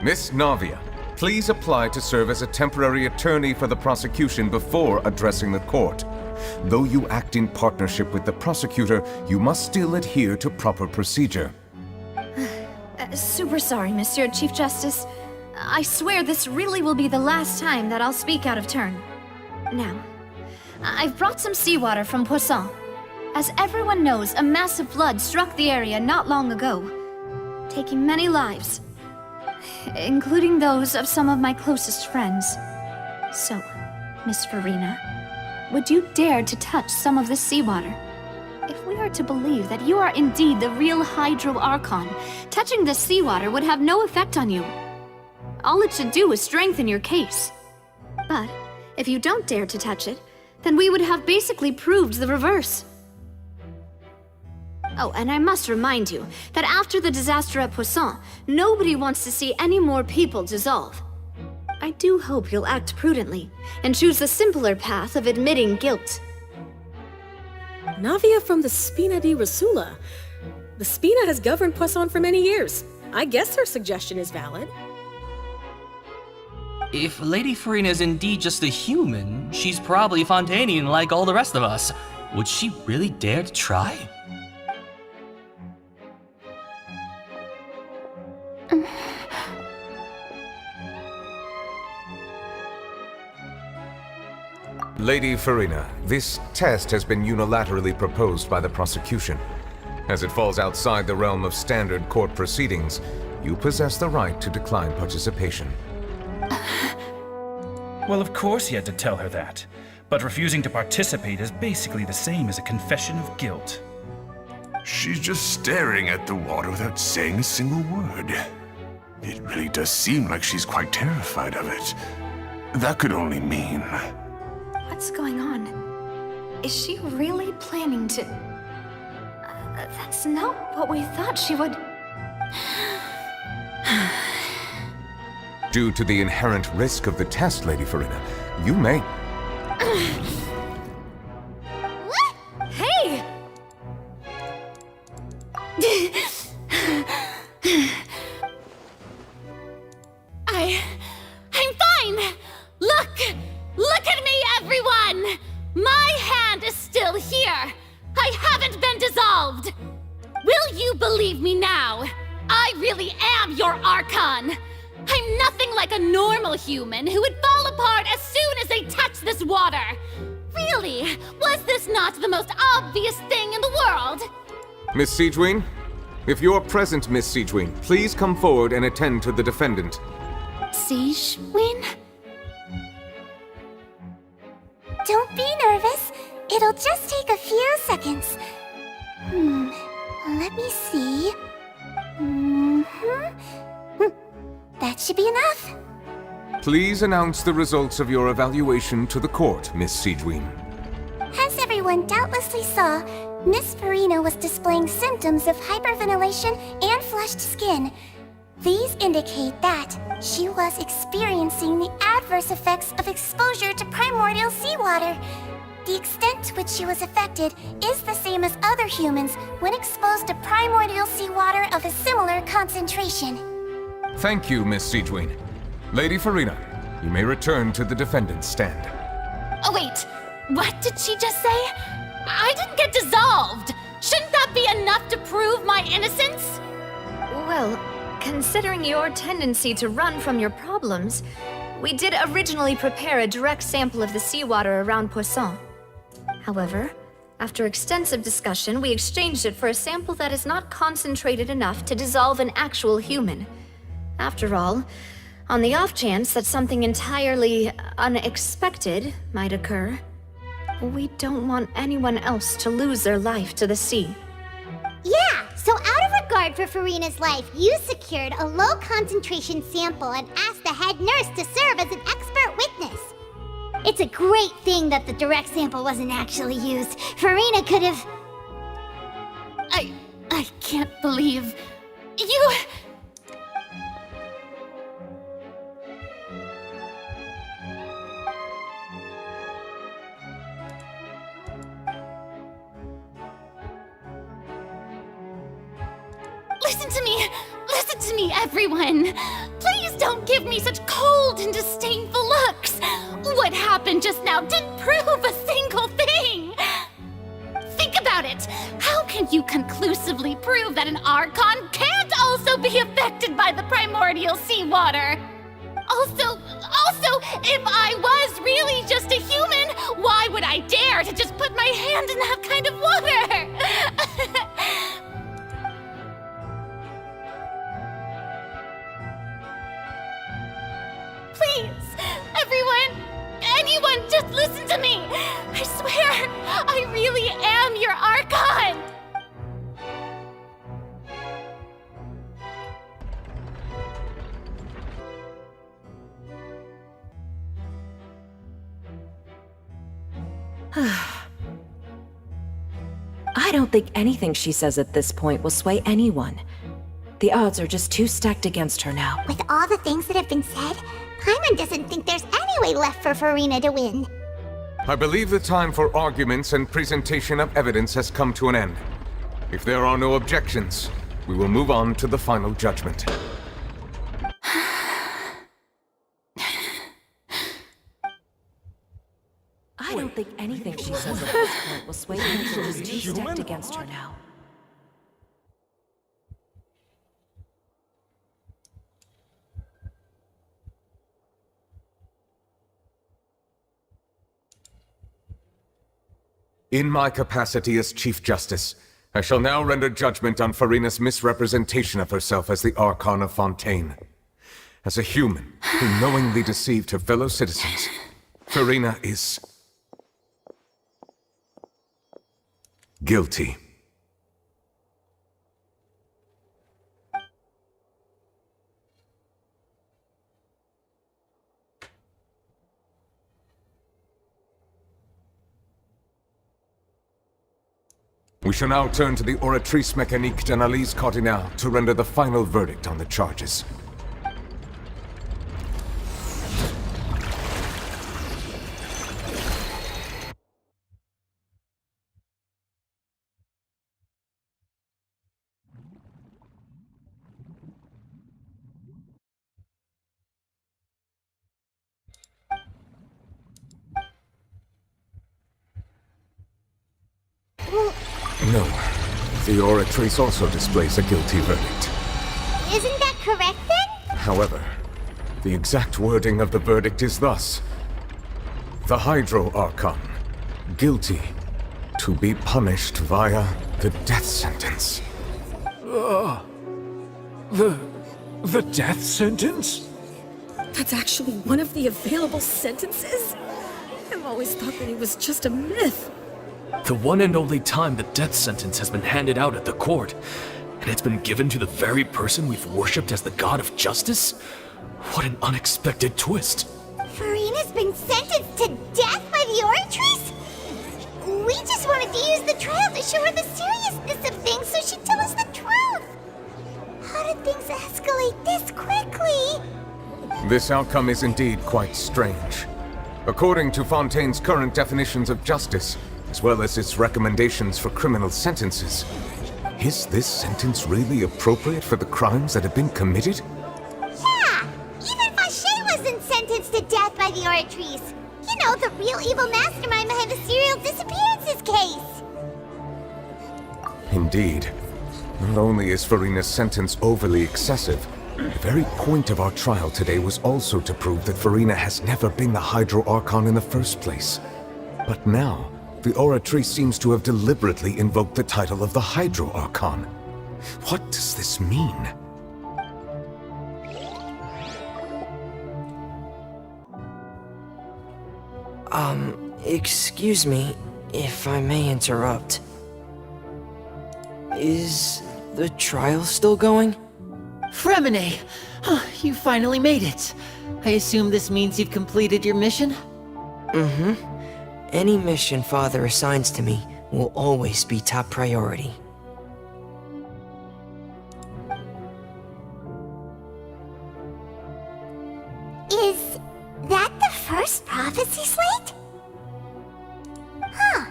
Miss Navia, please apply to serve as a temporary attorney for the prosecution before addressing the court. Though you act in partnership with the prosecutor, you must still adhere to proper procedure. Super sorry, Monsieur Chief Justice. I swear this really will be the last time that I'll speak out of turn. Now, I've brought some seawater from Poisson. As everyone knows, a massive flood struck the area not long ago, taking many lives, including those of some of my closest friends. So, Miss Furina, would you dare to touch some of this seawater? If we are to believe that you are indeed the real Hydro Archon, touching the seawater would have no effect on you. All it should do is strengthen your case. But if you don't dare to touch it, then we would have basically proved the reverse. Oh, and I must remind you that after the disaster at Poisson, nobody wants to see any more people dissolve. I do hope you'll act prudently and choose the simpler path of admitting guilt. Navia from the Spina di Rasula. The Spina has governed Poisson for many years. I guess her suggestion is valid. If Lady Furina is indeed just a human, she's probably Fontanian like all the rest of us. Would she really dare to try? Lady Furina, this test has been unilaterally proposed by the prosecution. As it falls outside the realm of standard court proceedings, you possess the right to decline participation. Well, of course he had to tell her that. But refusing to participate is basically the same as a confession of guilt. She's just staring at the water without saying a single word. It really does seem like she's quite terrified of it. That could only mean... What's going on? Is she really planning to... that's not what we thought she would... Due to the inherent risk of the test, Lady Furina, you may... What? Hey! I'm fine! Look at me, everyone! My hand is still here! I haven't been dissolved! Will you believe me now? I really am your Archon! I'm nothing like a normal human who would fall apart as soon as they touch this water! Really? Was this not the most obvious thing in the world? Miss Siegewin? If you're present, Miss Siegewin, please come forward and attend to the defendant. Siegewin? Don't be nervous. It'll just take a few seconds. Let me see. That should be enough. Please announce the results of your evaluation to the court, Miss Siegewin. As everyone doubtlessly saw, Miss Farina was displaying symptoms of hyperventilation and flushed skin. These indicate that she was experiencing the adverse effects of exposure to primordial seawater. The extent to which she was affected is the same as other humans when exposed to primordial seawater of a similar concentration. Thank you, Miss Siegewin. Lady Farina, you may return to the defendant's stand. Oh, wait. What did she just say? I didn't get dissolved. Shouldn't that be enough to prove my innocence? Well, considering your tendency to run from your problems, we did originally prepare a direct sample of the seawater around Poisson. However, after extensive discussion, we exchanged it for a sample that is not concentrated enough to dissolve an actual human. After all, on the off chance that something entirely unexpected might occur, we don't want anyone else to lose their life to the sea. Yeah, so out of regard for Farina's life, you secured a low-concentration sample and asked the head nurse to serve as an expert witness. It's a great thing that the direct sample wasn't actually used. Farina could have... I can't believe... You... Listen to me, everyone! Please don't give me such cold and disdainful looks! What happened just now didn't prove a single thing! Think about it! How can you conclusively prove that an Archon can't also be affected by the primordial seawater? Also, if I was really just a human, why would I dare to just put my hand in that kind of water? Please, everyone, anyone, just listen to me. I swear, I really am your Archon. I don't think anything she says at this point will sway anyone. The odds are just too stacked against her now. With all the things that have been said, Paimon doesn't think there's any way left for Farina to win. I believe the time for arguments and presentation of evidence has come to an end. If there are no objections, we will move on to the final judgment. I don't think anything she says at this point will sway anyone. Just too stacked against her now. In my capacity as Chief Justice, I shall now render judgment on Farina's misrepresentation of herself as the Archon of Fontaine. As a human who knowingly deceived her fellow citizens, Farina is... guilty. We shall now turn to the Oratrice Mécanique d'Analyse Cardinale to render the final verdict on the charges. No. The Oratrice also displays a guilty verdict. Isn't that correct then? However, the exact wording of the verdict is thus. The Hydro Archon, guilty To be punished via the death sentence. The death sentence? That's actually one of the available sentences? I've always thought that it was just a myth. The one and only time the death sentence has been handed out at the court, and it's been given to the very person we've worshipped as the god of justice? What an unexpected twist. Furina's been sentenced to death by the Oratrice? We just wanted to use the trial to show her the seriousness of things so she'd tell us the truth. How did things escalate this quickly? This outcome is indeed quite strange. According to Fontaine's current definitions of justice, as well as its recommendations for criminal sentences, is this sentence really appropriate for the crimes that have been committed? Yeah! Even Fauché wasn't sentenced to death by the Oratrice. You know, the real evil mastermind behind the serial disappearances case. Indeed. Not only is Furina's sentence overly excessive, the very point of our trial today was also to prove that Furina has never been the Hydro Archon in the first place. But now, the Oratrice seems to have deliberately invoked the title of the Hydro Archon. What does this mean? Excuse me, if I may interrupt. Is the trial still going? Fremine! You finally made it. I assume this means you've completed your mission? Mm-hmm. Any mission Father assigns to me will always be top priority. Is that the first prophecy slate? Huh.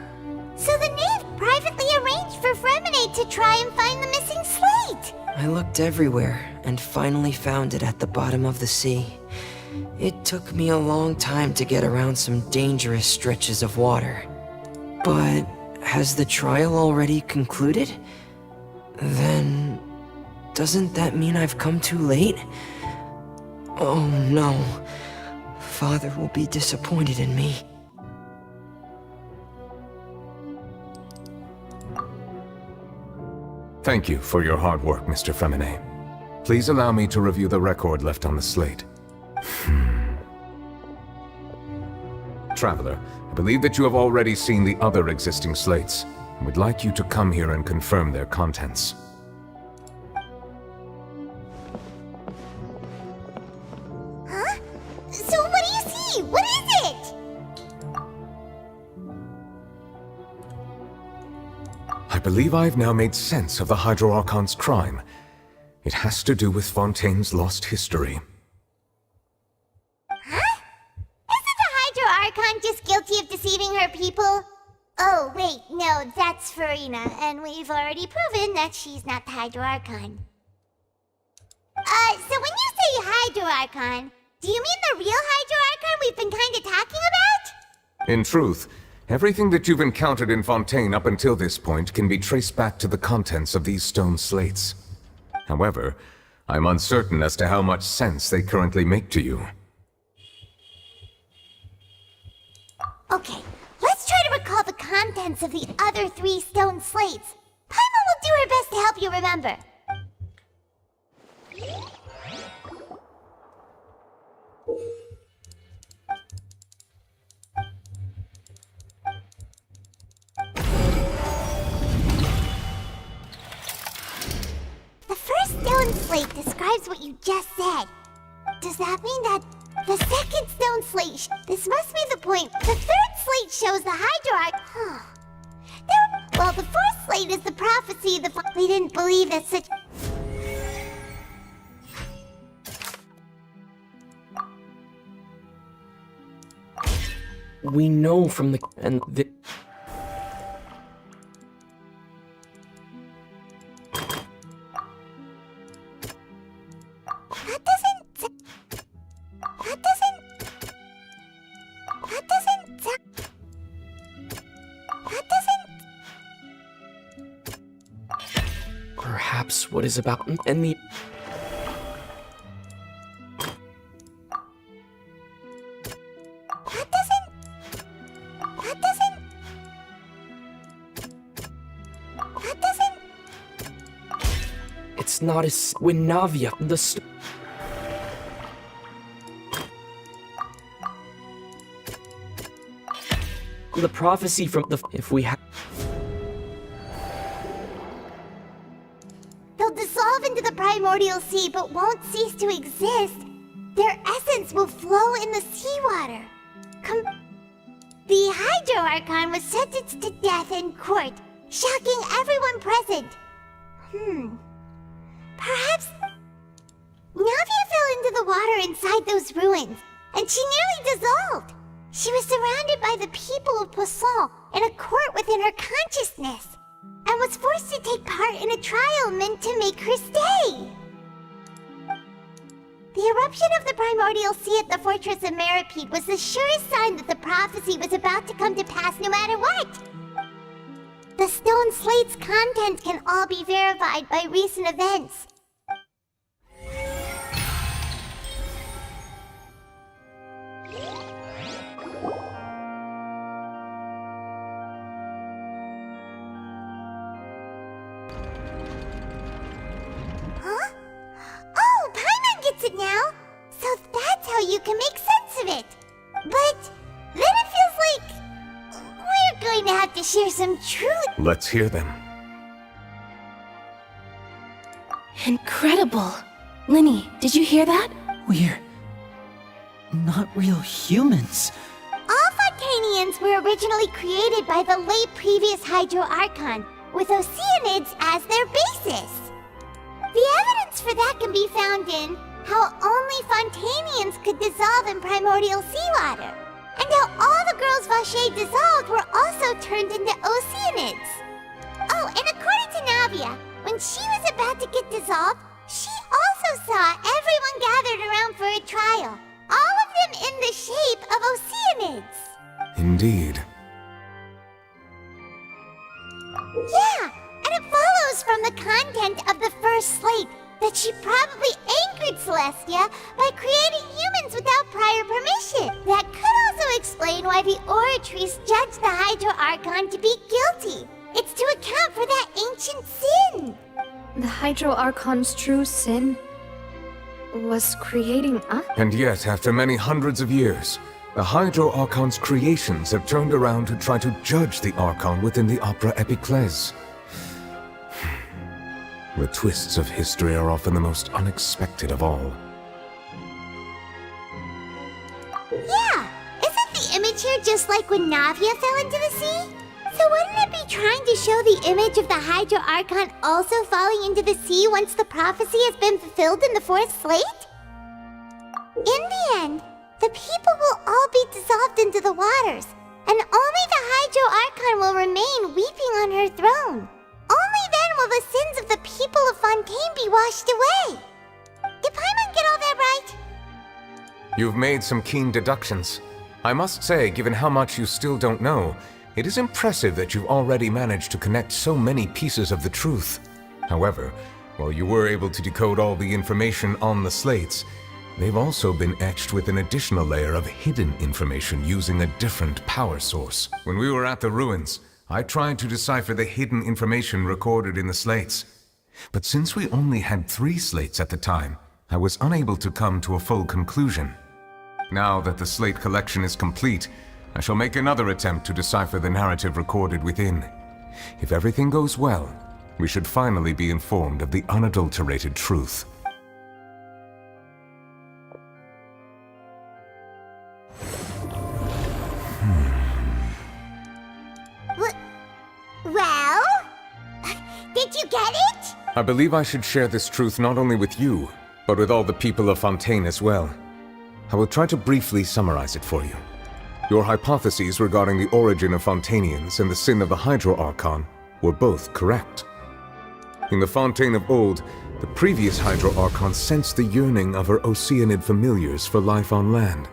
So the knave privately arranged for Fremine to try and find the missing slate. I looked everywhere and finally found it at the bottom of the sea. It took me a long time to get around some dangerous stretches of water. But has the trial already concluded? Then doesn't that mean I've come too late? Oh no. Father will be disappointed in me. Thank you for your hard work, Mr. Fremine. Please allow me to review the record left on the slate. Traveler, I believe that you have already seen the other existing slates, and would like you to come here and confirm their contents. Huh? So what do you see? What is it? I believe I have now made sense of the Hydro Archon's crime. It has to do with Fontaine's lost history. Huh? Isn't the Hydro Archon just guilty of deceiving her people? Oh, wait, no, that's Furina, and we've already proven that she's not the Hydro Archon. So when you say Hydro Archon, do you mean the real Hydro Archon we've been kinda talking about? In truth, everything that you've encountered in Fontaine up until this point can be traced back to the contents of these stone slates. However, I'm uncertain as to how much sense they currently make to you. Okay, let's try to recall the contents of the other 3 stone slates. Paimon will do her best to help you remember. The first stone slate describes what you just said. Does that mean that the second stone slate this must be the point. The third slate shows the Hydro Archon. Well, the fourth slate is the prophecy they didn't believe that such... We know from the... Perhaps what is about and the... It's not as when Navia, the prophecy from the if we have. They'll dissolve into the primordial sea but won't cease to exist. Their essence will flow in the seawater. The Hydro Archon was sentenced to death in court, shocking everyone present. Perhaps Navia fell into the water inside those ruins, and she nearly dissolved. She was surrounded by the people of Poisson in a court within her consciousness, and was forced to take part in a trial meant to make her stay. The eruption of the primordial sea at the fortress of R.I.P was the surest sign that the prophecy was about to come to pass no matter what. The stone slate's contents can all be verified by recent events. Huh? Oh, Paimon gets it now! So that's how you can make sense of it. But then it feels like we're going to have to share some truth. Let's hear them. Incredible. Linny, did you hear that? We're not real humans. All Fontanians were originally created by the late previous Hydro Archon, with Oceanids as their basis. The evidence for that can be found in how only Fontanians could dissolve in primordial seawater, and how all the girls Vacher dissolved were also turned into Oceanids. Oh, and according to Navia, when she was about to get dissolved, she also saw everyone gathered around for a trial, all of them in the shape of Oceanids. Indeed. Yeah, and it follows from the content of the first slate that she probably anchored Celestia by creating humans without prior permission. That could also explain why the Oratrice judged the Hydro Archon to be guilty. It's to account for that ancient sin. The Hydro Archon's true sin was creating us? And yet, after many hundreds of years, the Hydro Archon's creations have turned around to try to judge the Archon within the Opera Epiclese. The twists of history are often the most unexpected of all. Yeah, isn't the image here just like when Navia fell into the sea? So wouldn't it be trying to show the image of the Hydro Archon also falling into the sea once the prophecy has been fulfilled in the fourth slate? In the end, the people will all be dissolved into the waters, and only the Hydro Archon will remain weeping on her throne. Only then will the sins of the people of Fontaine be washed away. Did Paimon get all that right? You've made some keen deductions. I must say, given how much you still don't know, it is impressive that you've already managed to connect so many pieces of the truth. However, while you were able to decode all the information on the slates, they've also been etched with an additional layer of hidden information using a different power source. When we were at the ruins, I tried to decipher the hidden information recorded in the slates. But since we only had 3 slates at the time, I was unable to come to a full conclusion. Now that the slate collection is complete, I shall make another attempt to decipher the narrative recorded within. If everything goes well, we should finally be informed of the unadulterated truth. Well? Did you get it? I believe I should share this truth not only with you, but with all the people of Fontaine as well. I will try to briefly summarize it for you. Your hypotheses regarding the origin of Fontanians and the sin of the Hydro Archon were both correct. In the Fontaine of old, the previous Hydro Archon sensed the yearning of her Oceanid familiars for life on land.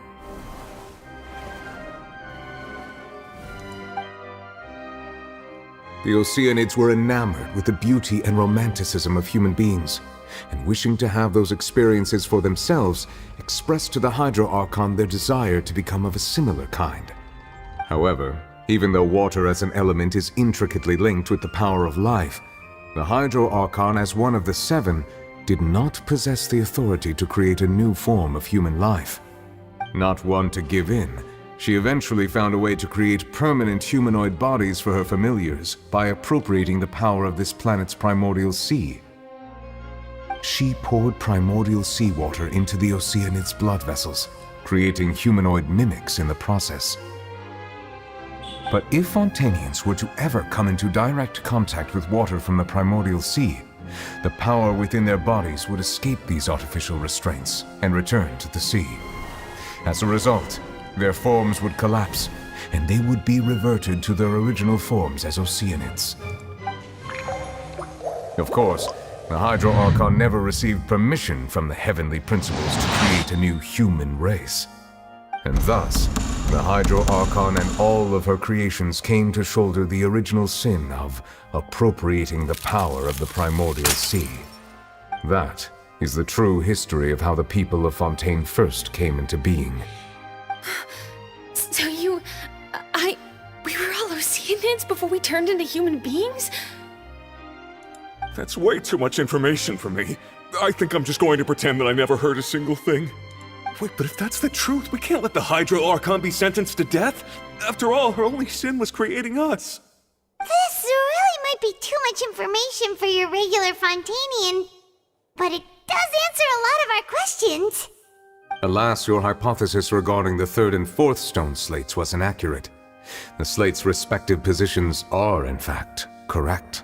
The Oceanids were enamored with the beauty and romanticism of human beings, and wishing to have those experiences for themselves, expressed to the Hydro Archon their desire to become of a similar kind. However, even though water as an element is intricately linked with the power of life, The Hydro Archon, as one of the seven, did not possess the authority to create a new form of human life. Not one to give in, she eventually found a way to create permanent humanoid bodies for her familiars by appropriating the power of this planet's primordial sea. She poured primordial seawater into the Oceanid's blood vessels, creating humanoid mimics in the process. But if Fontanians were to ever come into direct contact with water from the primordial sea, the power within their bodies would escape these artificial restraints and return to the sea. As a result, their forms would collapse, and they would be reverted to their original forms as Oceanids. Of course, the Hydro Archon never received permission from the heavenly principles to create a new human race. And thus, the Hydro Archon and all of her creations came to shoulder the original sin of appropriating the power of the primordial sea. That is the true history of how the people of Fontaine first came into being. So we were all Oceanids before we turned into human beings? That's way too much information for me. I think I'm just going to pretend that I never heard a single thing. Wait, but if that's the truth, we can't let the Hydro Archon be sentenced to death. After all, her only sin was creating us. This really might be too much information for your regular Fontanian, but it does answer a lot of our questions. Alas, your hypothesis regarding the third and fourth stone slates was inaccurate. The slates' respective positions are, in fact, correct.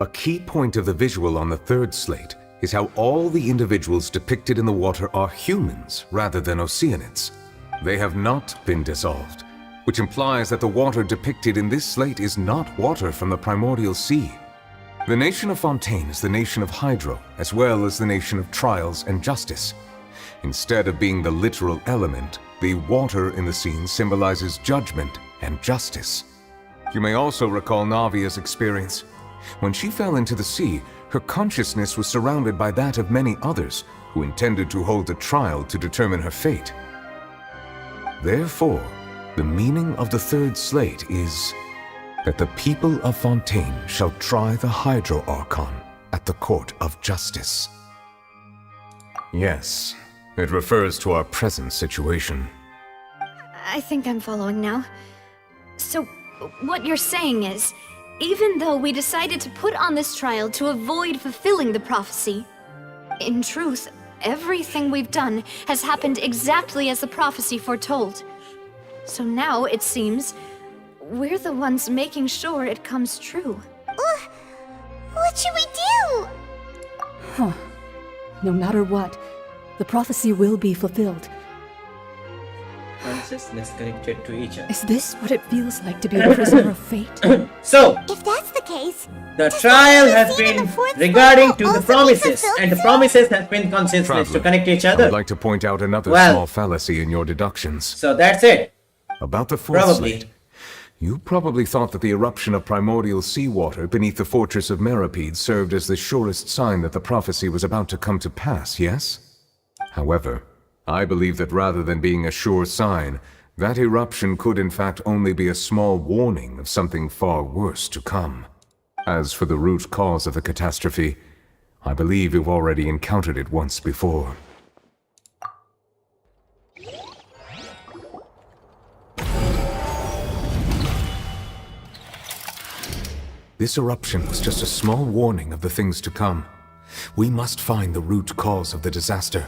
A key point of the visual on the third slate is how all the individuals depicted in the water are humans rather than Oceanids. They have not been dissolved, which implies that the water depicted in this slate is not water from the primordial sea. The nation of Fontaine is the nation of Hydro, as well as the nation of trials and justice. Instead of being the literal element, the water in the scene symbolizes judgment and justice. You may also recall Navia's experience. When she fell into the sea, her consciousness was surrounded by that of many others who intended to hold a trial to determine her fate. Therefore, the meaning of the third slate is that the people of Fontaine shall try the Hydro Archon at the court of justice. Yes, it refers to our present situation. I think I'm following now. So, what you're saying is, even though we decided to put on this trial to avoid fulfilling the prophecy, in truth, everything we've done has happened exactly as the prophecy foretold. So now, it seems, we're the ones making sure it comes true. What should we do? Huh. No matter what, the prophecy will be fulfilled. Consciousness connected to each other. Is this what it feels like to be a prisoner of fate? So, if that's the case, the trial has been regarding to the promises, and the promises has been consciousness to connect each other. I'd like to point out another small fallacy in your deductions. So that's it. About the fourth slate. You probably thought that the eruption of primordial seawater beneath the fortress of Meripede served as the surest sign that the prophecy was about to come to pass, yes? However, I believe that rather than being a sure sign, that eruption could in fact only be a small warning of something far worse to come. As for the root cause of the catastrophe, I believe you've already encountered it once before. This eruption was just a small warning of the things to come. We must find the root cause of the disaster.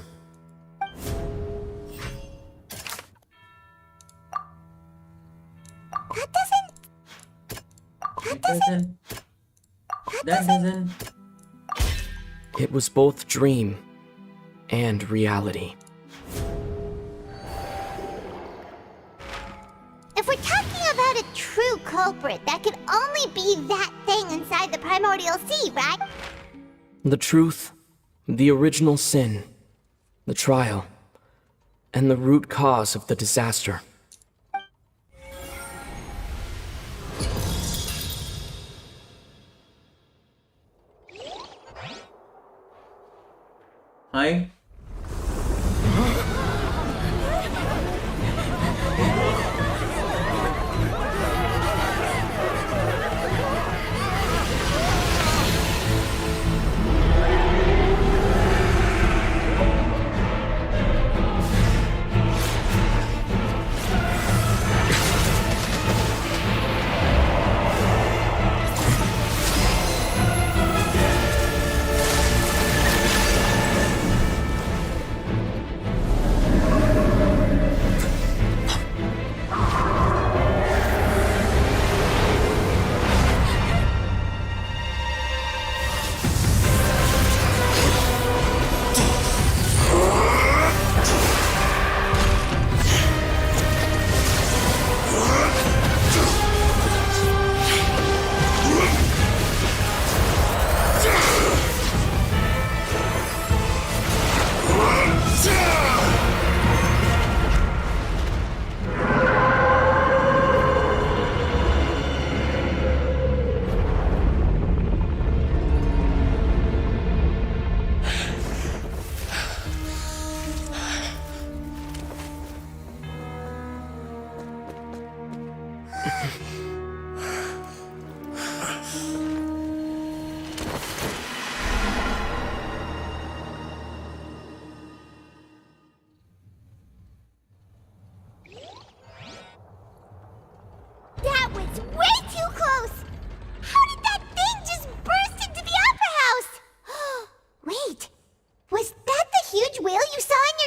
That doesn't. It was both dream and reality. If we're talking about a true culprit, that could only be that thing inside the primordial sea, right? The truth, the original sin, the trial, and the root cause of the disaster. Hi.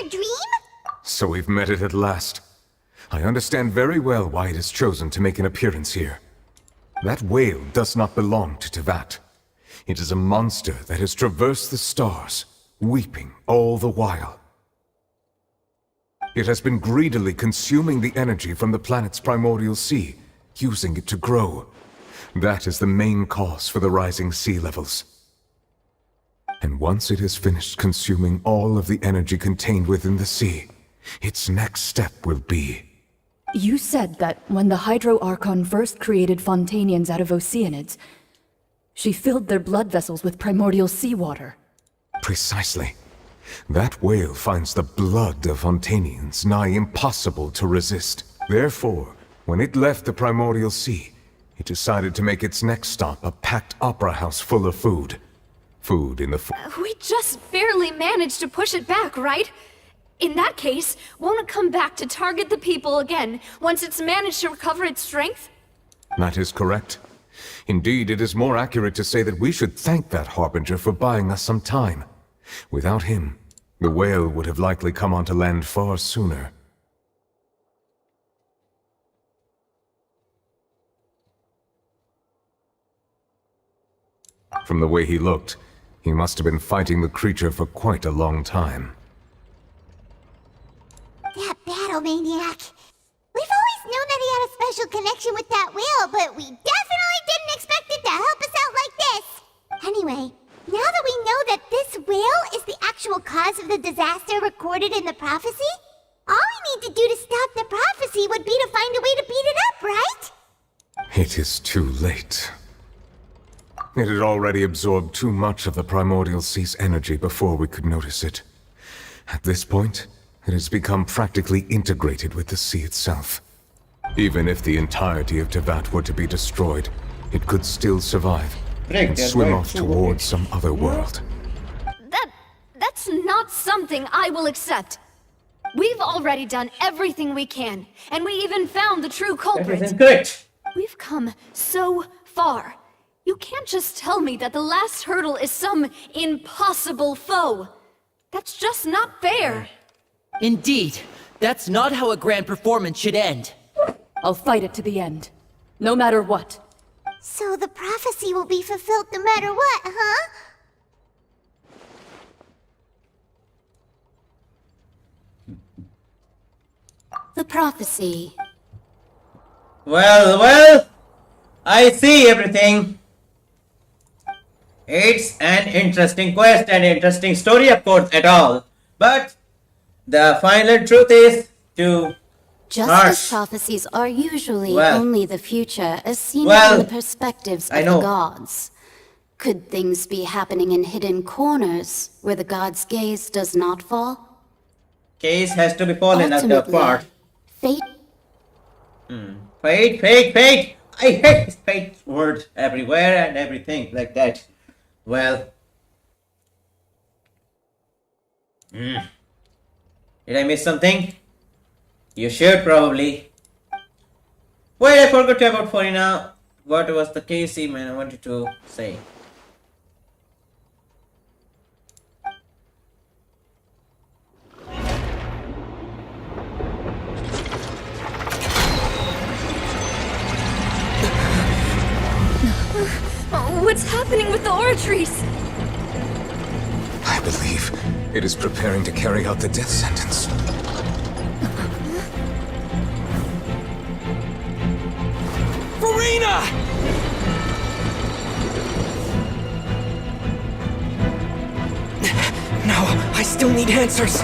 a dream? So we've met it at last. I understand very well why it has chosen to make an appearance here. That whale does not belong to Tevat. It is a monster that has traversed the stars, weeping all the while. It has been greedily consuming the energy from the planet's primordial sea, using it to grow. That is the main cause for the rising sea levels. And once it has finished consuming all of the energy contained within the sea, its next step will be... You said that when the Hydro Archon first created Fontanians out of Oceanids, she filled their blood vessels with primordial seawater. Precisely. That whale finds the blood of Fontanians nigh impossible to resist. Therefore, when it left the primordial sea, it decided to make its next stop a packed opera house full of food. Food in the... We just barely managed to push it back, right? In that case, won't it come back to target the people again, once it's managed to recover its strength? That is correct. Indeed, it is more accurate to say that we should thank that Harbinger for buying us some time. Without him, the whale would have likely come onto land far sooner. From the way he looked, he must have been fighting the creature for quite a long time. That battle maniac. We've always known that he had a special connection with that whale, but we definitely didn't expect it to help us out like this. Anyway, now that we know that this whale is the actual cause of the disaster recorded in the prophecy, all we need to do to stop the prophecy would be to find a way to beat it up, right? It is too late. It had already absorbed too much of the primordial sea's energy before we could notice it. At this point, it has become practically integrated with the sea itself. Even if the entirety of Tevat were to be destroyed, it could still survive and swim off towards some other world. That's not something I will accept. We've already done everything we can, and we even found the true culprit. That is incorrect. We've come so far. You can't just tell me that the last hurdle is some impossible foe. That's just not fair. Indeed. That's not how a grand performance should end. I'll fight it to the end. No matter what. So the prophecy will be fulfilled no matter what, huh? The prophecy. Well, I see everything. It's an interesting quest and interesting story, of course, at all. But the final truth is to Just as prophecies are usually only the future as seen from the perspectives of the gods. Could things be happening in hidden corners where the god's gaze does not fall? Gaze has to be fallen at the part. Fate. Fate. I hate this fate word everywhere and everything like that. Well. Did I miss something? You should probably. Wait, I forgot about Farina. What was the case, man? I wanted to say. What's happening with the oratories? I believe it is preparing to carry out the death sentence. Farina! No, I still need answers.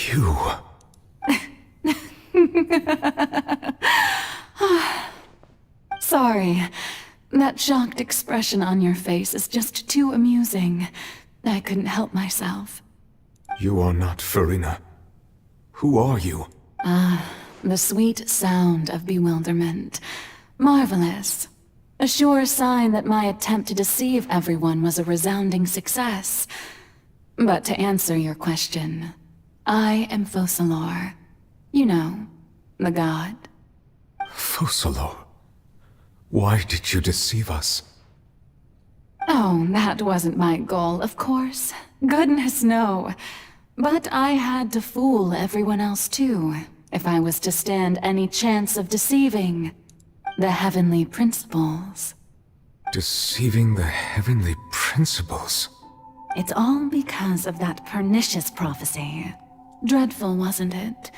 You... Sorry. That shocked expression on your face is just too amusing. I couldn't help myself. You are not Farina. Who are you? The sweet sound of bewilderment. Marvelous. A sure sign that my attempt to deceive everyone was a resounding success. But to answer your question, I am Focalor. You know, the god. Focalor? Why did you deceive us? Oh, that wasn't my goal, of course. Goodness, no. But I had to fool everyone else too, if I was to stand any chance of deceiving the heavenly principles. Deceiving the heavenly principles? It's all because of that pernicious prophecy. Dreadful, wasn't it?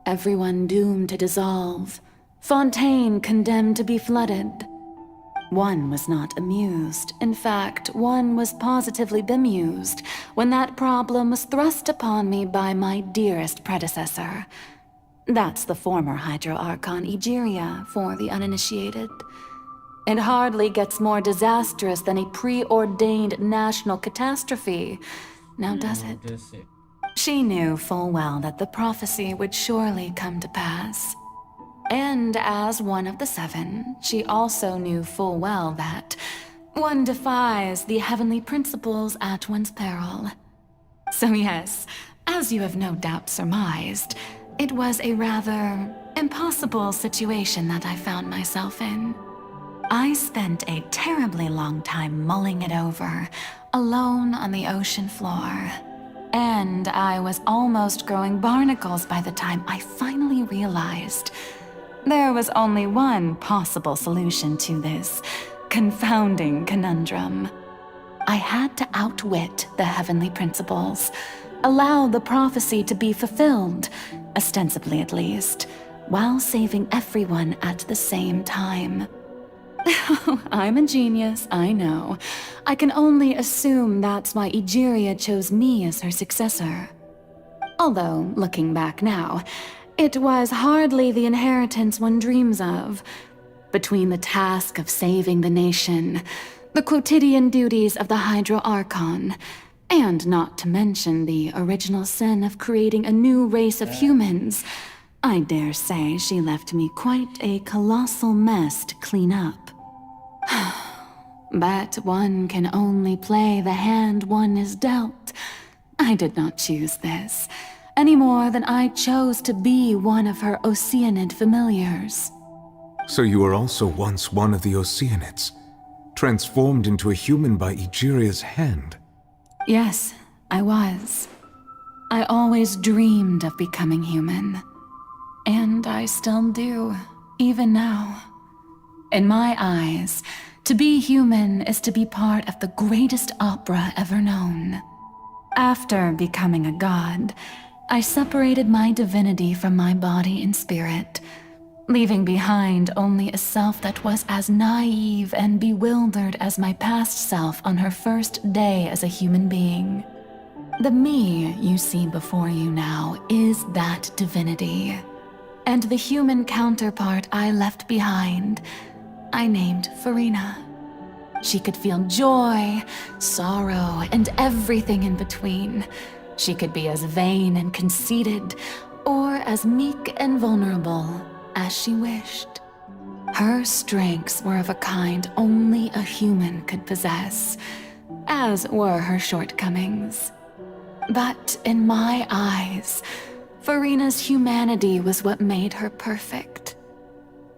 Everyone doomed to dissolve. Fontaine condemned to be flooded. One was not amused. In fact, one was positively bemused when that problem was thrust upon me by my dearest predecessor. That's the former Hydro Archon Egeria, for the uninitiated. It hardly gets more disastrous than a preordained national catastrophe, now does it? She knew full well that the prophecy would surely come to pass. And as one of the seven, she also knew full well that one defies the heavenly principles at one's peril. So yes, as you have no doubt surmised, it was a rather impossible situation that I found myself in. I spent a terribly long time mulling it over, alone on the ocean floor. And I was almost growing barnacles by the time I finally realized there was only one possible solution to this confounding conundrum. I had to outwit the heavenly principles, allow the prophecy to be fulfilled, ostensibly at least, while saving everyone at the same time. I'm a genius, I know. I can only assume that's why Egeria chose me as her successor. Although, looking back now, it was hardly the inheritance one dreams of. Between the task of saving the nation, the quotidian duties of the Hydro Archon, and not to mention the original sin of creating a new race of humans, I dare say she left me quite a colossal mess to clean up. But one can only play the hand one is dealt. I did not choose this, any more than I chose to be one of her Oceanid familiars. So you were also once one of the Oceanids, transformed into a human by Egeria's hand? Yes, I was. I always dreamed of becoming human. And I still do, even now. In my eyes, to be human is to be part of the greatest opera ever known. After becoming a god, I separated my divinity from my body and spirit, leaving behind only a self that was as naive and bewildered as my past self on her first day as a human being. The me you see before you now is that divinity. And the human counterpart I left behind, I named Farina. She could feel joy, sorrow, and everything in between. She could be as vain and conceited, or as meek and vulnerable as she wished. Her strengths were of a kind only a human could possess, as were her shortcomings. But in my eyes, Farina's humanity was what made her perfect.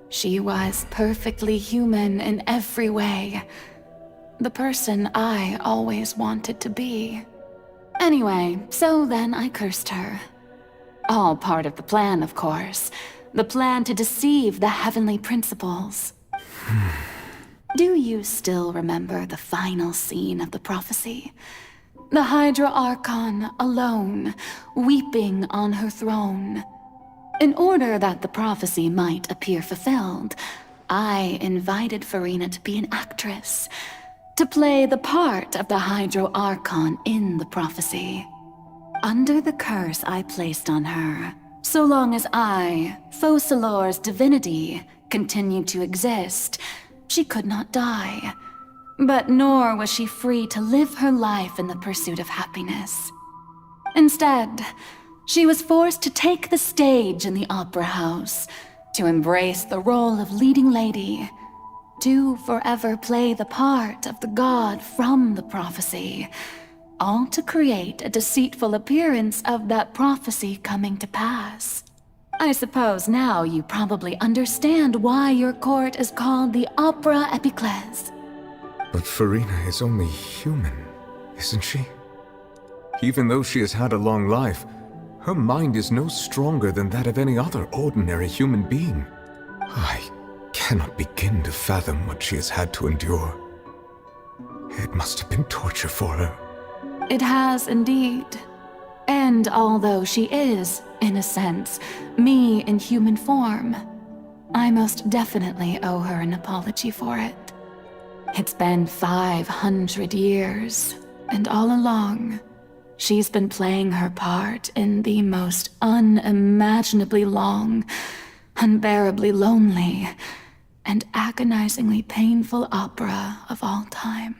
She was perfectly human in every way. The person I always wanted to be. Anyway, so then I cursed her. All part of the plan, of course. The plan to deceive the heavenly principles. Do you still remember the final scene of the prophecy? The Hydra Archon alone, weeping on her throne. In order that the prophecy might appear fulfilled, I invited Farina to be an actress, to play the part of the Hydro Archon in the prophecy. Under the curse I placed on her, so long as I, Focalor's divinity, continued to exist, she could not die. But nor was she free to live her life in the pursuit of happiness. Instead, she was forced to take the stage in the opera house, to embrace the role of leading lady, to forever play the part of the god from the prophecy, all to create a deceitful appearance of that prophecy coming to pass. I suppose now you probably understand why your court is called the Opera Epiclese. But Farina is only human, isn't she? Even though she has had a long life, her mind is no stronger than that of any other ordinary human being. I cannot begin to fathom what she has had to endure. It must have been torture for her. It has indeed. And although she is, in a sense, me in human form, I most definitely owe her an apology for it. It's been 500 years, and all along, she's been playing her part in the most unimaginably long, unbearably lonely, and agonizingly painful opera of all time.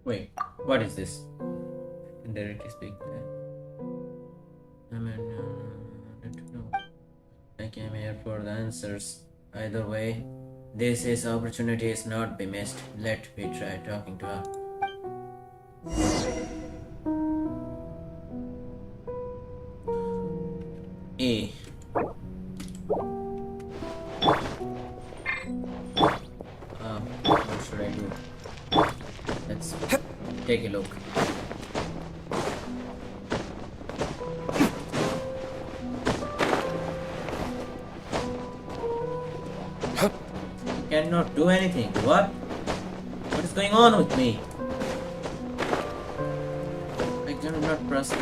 Wait, what is this? Indirectly speak. I mean, I don't know. I came here for the answers. Either way, this opportunity is not be missed. Let me try talking to her. A. What should I do? Let's take a look. Cannot do anything. What? What is going on with me? I cannot press it.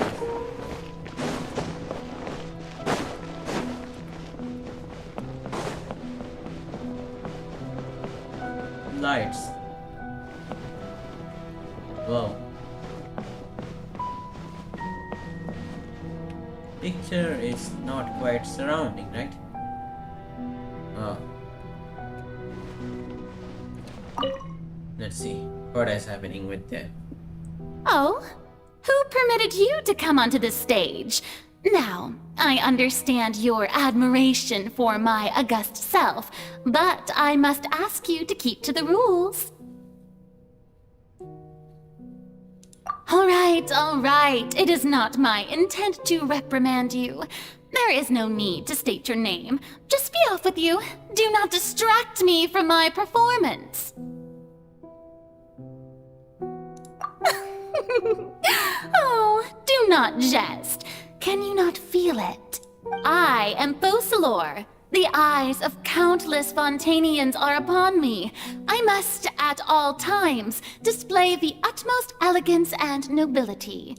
Lights. Wow. Picture is not quite surrounding, right? Oh. Let's see what is happening with that. Oh? Who permitted you to come onto the stage? Now, I understand your admiration for my august self, but I must ask you to keep to the rules. All right. It is not my intent to reprimand you. There is no need to state your name. Just be off with you. Do not distract me from my performance. Oh, do not jest. Can you not feel it? I am Focalor. The eyes of countless Fontanians are upon me. I must, at all times, display the utmost elegance and nobility.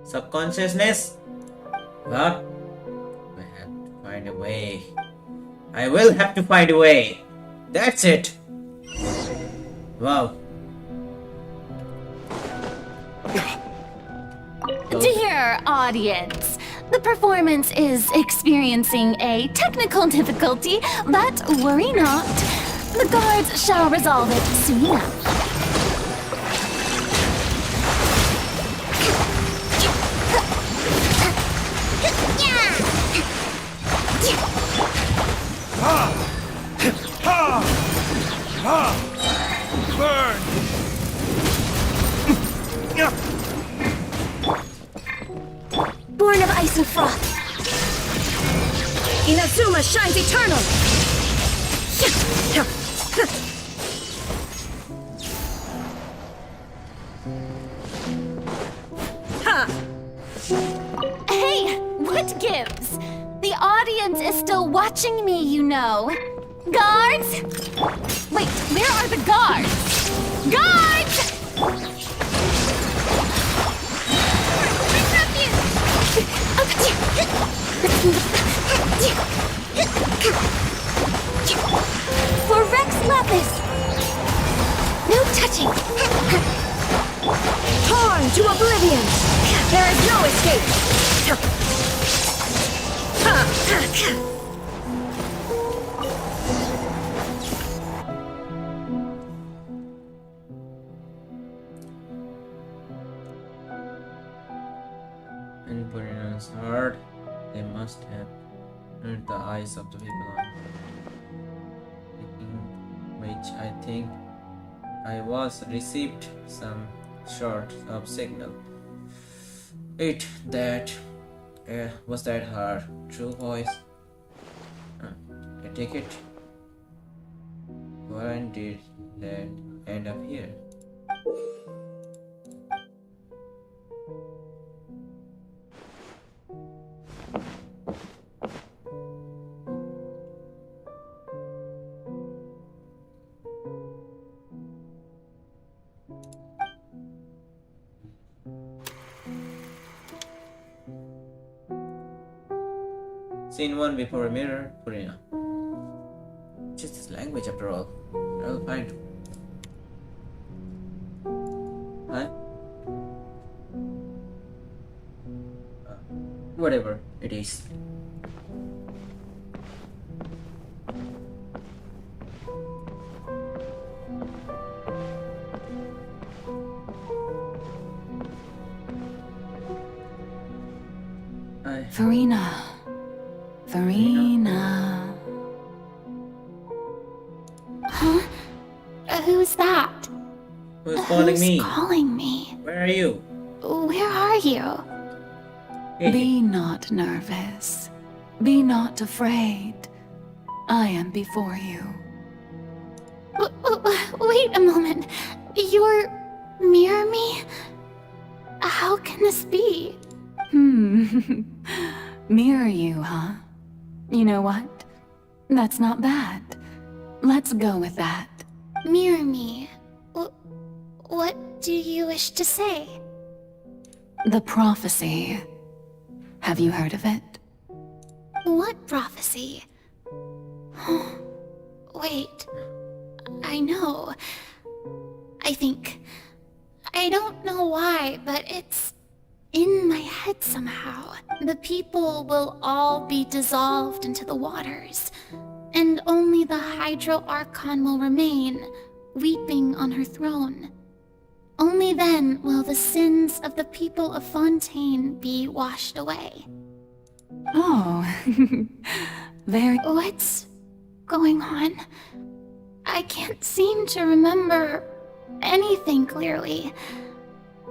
Subconsciousness? What? I have to find a way. I will have to find a way. That's it. Wow. Dear audience, the performance is experiencing a technical difficulty, but worry not. The guards shall resolve it soon enough. Burn! Born of ice and froth. Inazuma shines eternal! Hey, what gives? The audience is still watching me, you know. Guards? Wait, where are the guards? Guards! For Rex Lapis! No touching! Torn to oblivion! There is no escape! In Purina's heart, they must have hurt the eyes of the people on which I think I was received some sort of signal. Was that her true voice? I take it. When did that end up here? Scene 1 before a mirror, Purina. Just this language after all. I'll find. Huh? Whatever it is. Farina. Huh? Who's that? Who's calling me? Who's calling me? Where are you? Where are you? Be not nervous. Be not afraid. I am before you. Wait a moment. You're near me? How can this be? Mirror you, huh? You know what? That's not bad. Let's go with that. Mirror me? What do you wish to say? The prophecy. Have you heard of it? What prophecy? Wait. I know. I don't know why, but it's in my head somehow. The people will all be dissolved into the waters, and only the Hydro Archon will remain, weeping on her throne. Only then will the sins of the people of Fontaine be washed away. Oh, very... What's going on? I can't seem to remember anything clearly.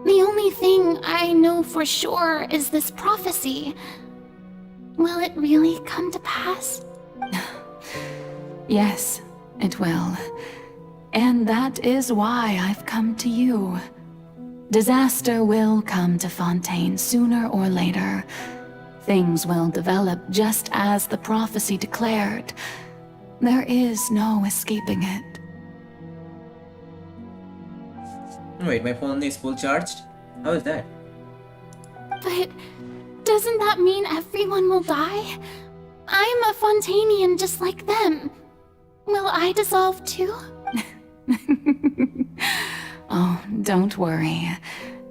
The only thing I know for sure is this prophecy. Will it really come to pass? Yes, it will. And that is why I've come to you. Disaster will come to Fontaine sooner or later. Things will develop just as the prophecy declared. There is no escaping it. Wait, my phone is full charged? How is that? But doesn't that mean everyone will die? I'm a Fontainian just like them. Will I dissolve too? Oh, don't worry.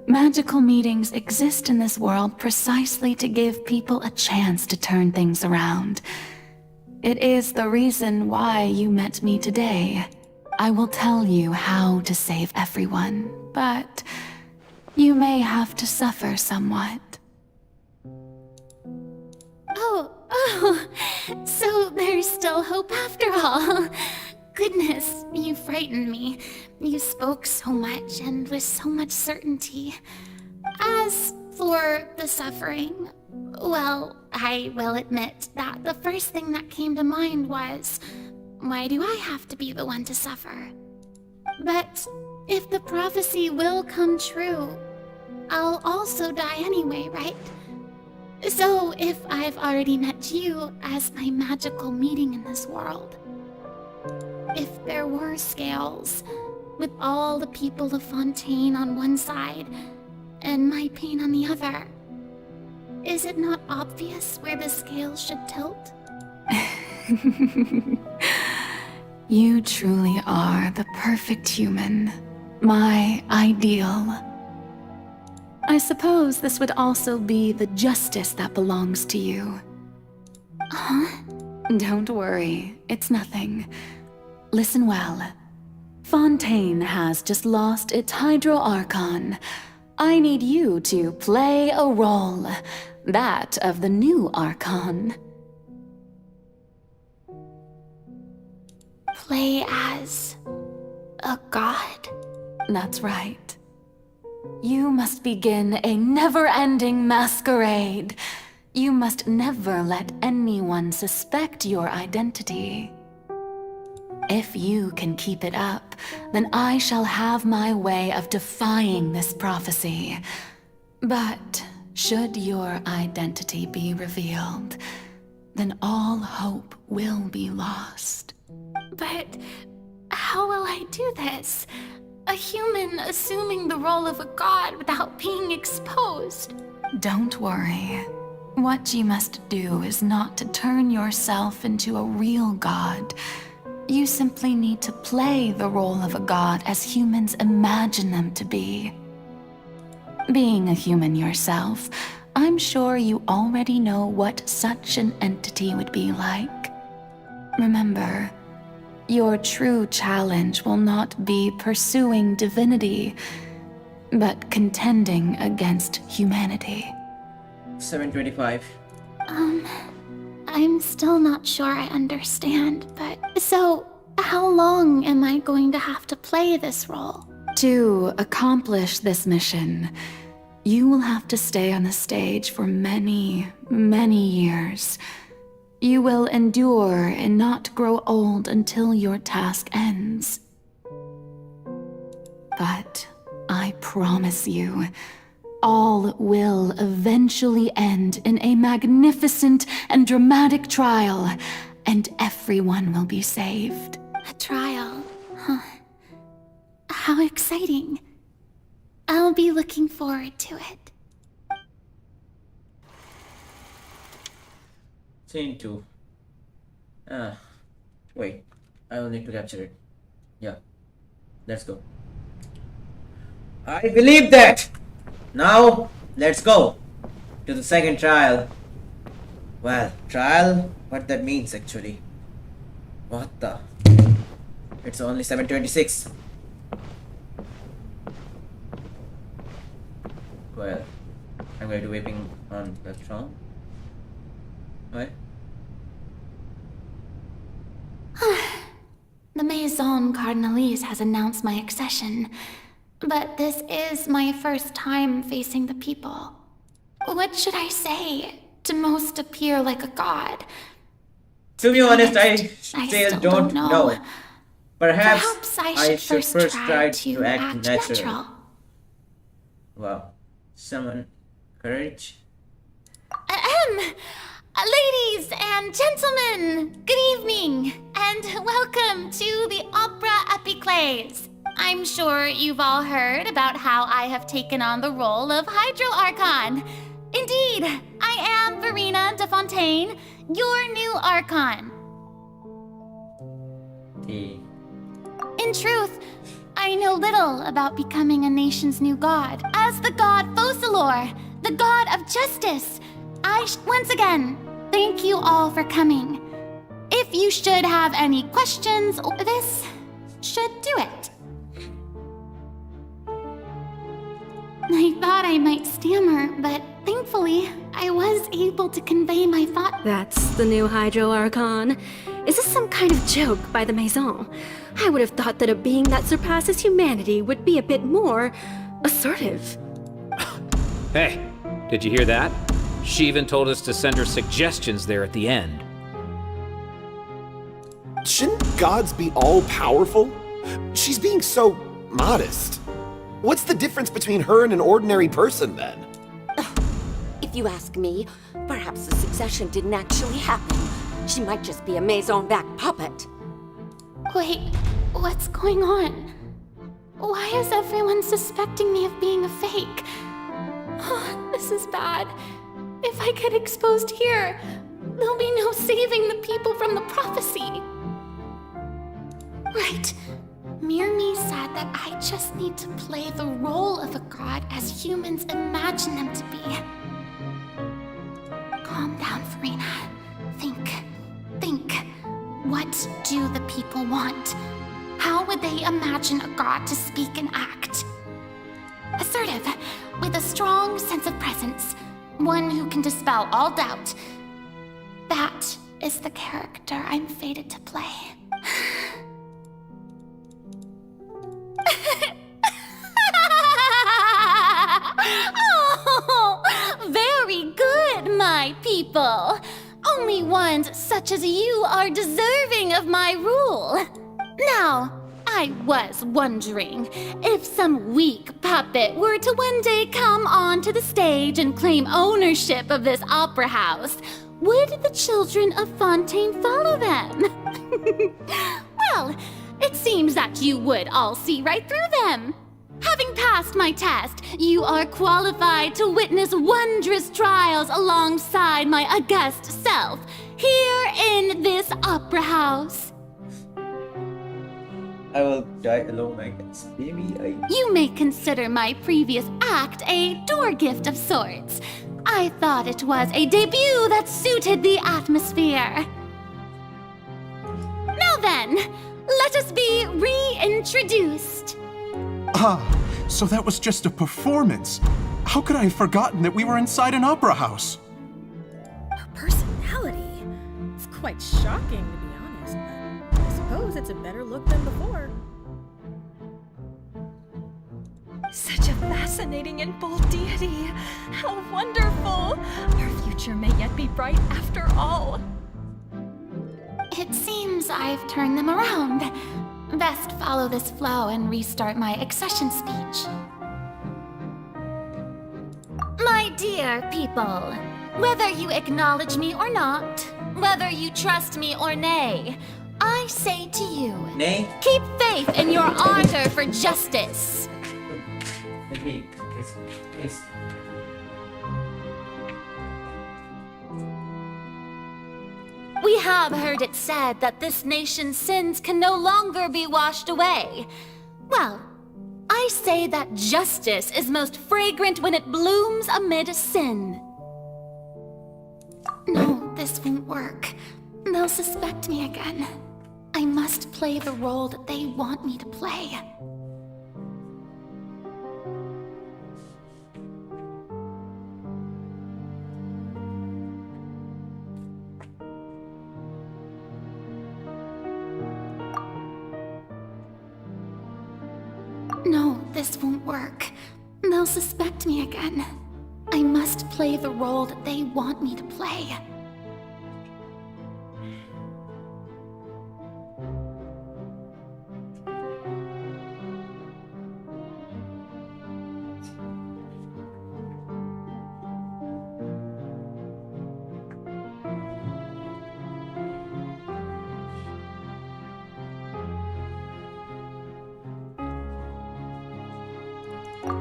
Magical meetings exist in this world precisely to give people a chance to turn things around. It is the reason why you met me today. I will tell you how to save everyone, but you may have to suffer somewhat. Oh, so there's still hope after all. Goodness, you frightened me. You spoke so much and with so much certainty. As for the suffering, Well, I will admit that the first thing that came to mind was, why do I have to be the one to suffer? But if the prophecy will come true, I'll also die anyway, right? So if I've already met you as my magical meeting in this world, if there were scales, with all the people of Fontaine on one side and my pain on the other, is it not obvious where the scales should tilt? You truly are the perfect human, my ideal. I suppose this would also be the justice that belongs to you. Huh? Don't worry, it's nothing. Listen well. Fontaine has just lost its Hydro Archon. I need you to play a role, that of the new Archon. Play as a god? That's right. You must begin a never-ending masquerade. You must never let anyone suspect your identity. If you can keep it up, then I shall have my way of defying this prophecy. But should your identity be revealed, then all hope will be lost. But how will I do this? A human assuming the role of a god without being exposed? Don't worry. What you must do is not to turn yourself into a real god. You simply need to play the role of a god as humans imagine them to be. Being a human yourself, I'm sure you already know what such an entity would be like. Remember, your true challenge will not be pursuing divinity, but contending against humanity. 725. I'm still not sure I understand, but so how long am I going to have to play this role? To accomplish this mission, you will have to stay on the stage for many, many years. You will endure and not grow old until your task ends. But I promise you, all will eventually end in a magnificent and dramatic trial, and everyone will be saved. A trial? Huh. How exciting. I'll be looking forward to it. Scene 2. Wait. I will need to capture it. Yeah. Let's go. I believe that! Now, let's go to the second trial. Well, trial? What that means actually? What the? It's only 7:26. Well, I'm going to be waiting on the throne. What? The Maison Cardinalise has announced my accession, but this is my first time facing the people. What should I say to most appear like a god? To be honest, I still don't know. Perhaps I should first try to act natural. Wow. Summon courage. Ladies and gentlemen, good evening, and welcome to the Opera Epiclese. I'm sure you've all heard about how I have taken on the role of Hydro Archon. Indeed, I am Verena de Fontaine, your new Archon. In truth, I know little about becoming a nation's new god. As the god Focalor, the god of justice, once again, thank you all for coming. If you should have any questions, this should do it. I thought I might stammer, but thankfully, I was able to convey my thought. That's the new Hydro Archon. Is this some kind of joke by the Maison? I would have thought that a being that surpasses humanity would be a bit more assertive. Hey, did you hear that? She even told us to send her suggestions there at the end. Shouldn't gods be all-powerful? She's being so modest. What's the difference between her and an ordinary person, then? If you ask me, perhaps the succession didn't actually happen. She might just be a maison-back puppet. Wait, what's going on? Why is everyone suspecting me of being a fake? Oh, this is bad. If I get exposed here, there'll be no saving the people from the prophecy. Right. Mirmi said that I just need to play the role of a god as humans imagine them to be. Calm down, Farina. Think. What do the people want? How would they imagine a god to speak and act? Assertive, with a strong sense of presence. One who can dispel all doubt. That is the character I'm fated to play. Oh, very good, my people. Only ones such as you are deserving of my rule. Now, I was wondering if some weak puppet were to one day come onto the stage and claim ownership of this opera house, would the children of Fontaine follow them? Well, it seems that you would all see right through them. Having passed my test, you are qualified to witness wondrous trials alongside my august self, here in this opera house. I will die alone, I guess. Maybe You may consider my previous act a door gift of sorts. I thought it was a debut that suited the atmosphere. Now then, let us be reintroduced. Ah, so that was just a performance. How could I have forgotten that we were inside an opera house? Her personality? It's quite shocking, to be honest, but I suppose it's a better look than before. Such a fascinating and bold deity. How wonderful! Our future may yet be bright after all. It seems I've turned them around. Best follow this flow and restart my accession speech. My dear people, whether you acknowledge me or not, whether you trust me or nay, I say to you, nay? Keep faith in your ardor for justice. We have heard it said that this nation's sins can no longer be washed away. Well, I say that justice is most fragrant when it blooms amid sin. No, this won't work. They'll suspect me again. I must play the role that they want me to play. No, this won't work. They'll suspect me again. I must play the role that they want me to play.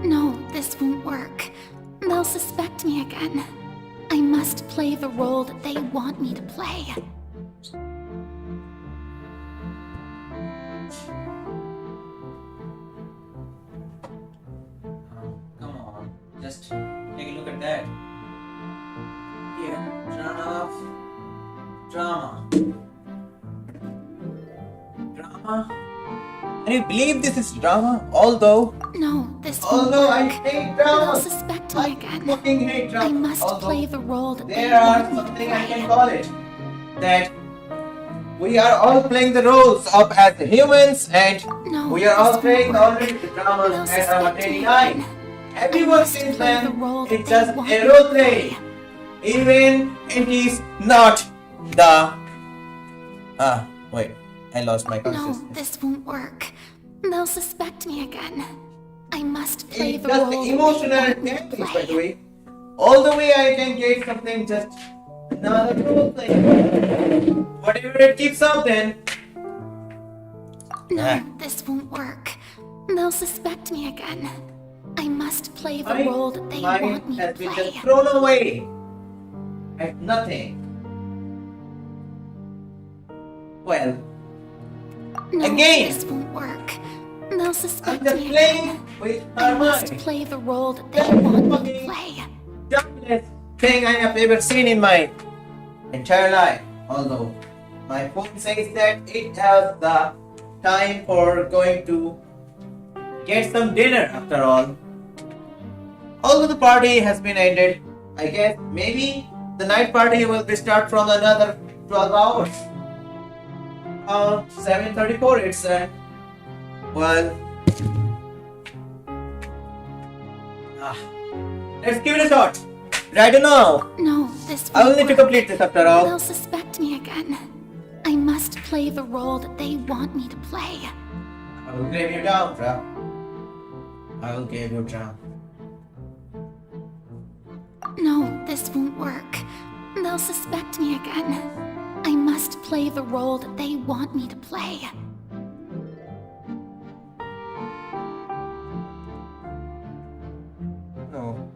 No, this won't work. They'll suspect me again. I must play the role that they want me to play. Come on, just take a look at that. Here, turn off drama. Drama? Can you believe this is drama? Although this won't work. I hate drama. They'll suspect me again. fucking hate drama. I must play the role that they There are want me to something I play. can call it. That we are all playing the roles of as humans and we are all playing already the dramas at our daily life. Everyone sees them, it's just a role play. Even it is not the... wait. I lost my consciousness. No, this won't work. They'll suspect me again. I must play It's the just role emotional they want me to damage, by play. the way. All the way I can get something just another role thing. Whatever it keeps up then. No, this won't work. They'll suspect me again. I must play the role that they want me to has been play. just thrown away. I have nothing. Well, No, again. this won't work. They'll suspect just me playing again. with I her must mind. play the role that they want me to play. Dumbest thing I have ever seen in my entire life. Although my phone says that it has the time for going to get some dinner after all. Although the party has been ended, I guess maybe the night party will be start from another 12 hours. 7:34 it's well, let's give it a shot. Right now. No, this I will won't need to work. complete this after all. They'll suspect me again. I must play the role that they want me to play. I will grave you down, bro. I will grave you down. No, this won't work. They'll suspect me again. I must play the role that they want me to play. No.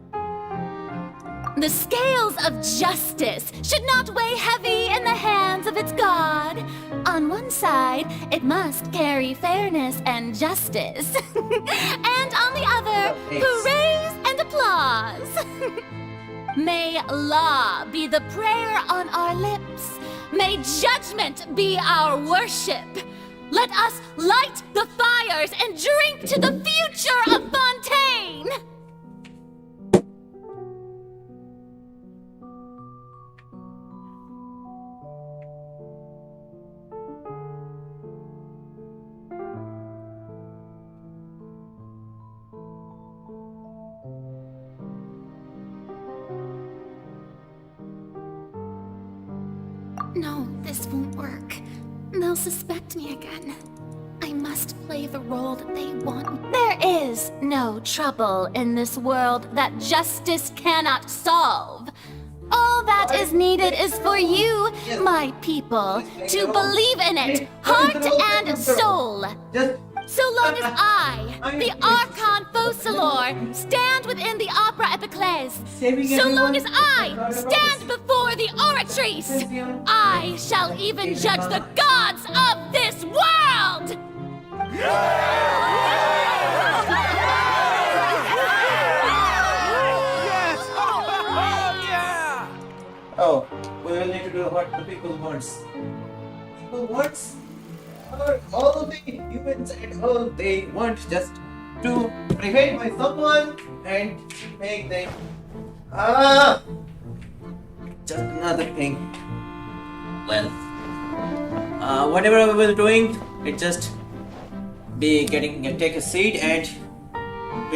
The scales of justice should not weigh heavy in the hands of its god. On one side, it must carry fairness and justice. And on the other, praise and applause. May law be the prayer on our lips. May judgment be our worship. Let us light the fires and drink to the future of Fontaine. No, this won't work. They'll suspect me again. I must play the role that they want. There is no trouble in this world that justice cannot solve. All that is needed is for you, my people, to believe in it, heart and soul. So long as I, the Archon Focalor, stand within the Opera Epiclese, so long as I stand before the Oratrice, I shall even judge the gods of this world! Oh, we will need to do what the people wants. People wants? All the humans and all they want just to prevent by someone and make them just another thing. Well, whatever we were doing, it just be take a seat and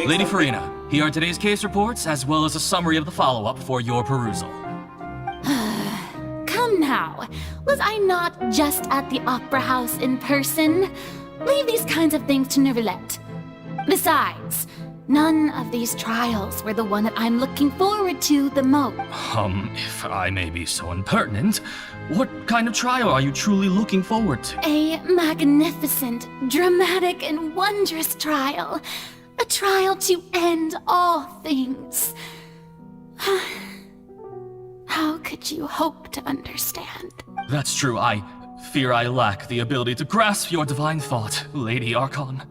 Lady Farina, here are today's case reports as well as a summary of the follow-up for your perusal. Come now, was I not just at the Opera House in person? Leave these kinds of things to Neuvillette. Besides, none of these trials were the one that I'm looking forward to the most. If I may be so impertinent, what kind of trial are you truly looking forward to? A magnificent, dramatic, and wondrous trial. A trial to end all things. How could you hope to understand? That's true, I fear I lack the ability to grasp your divine thought, Lady Archon.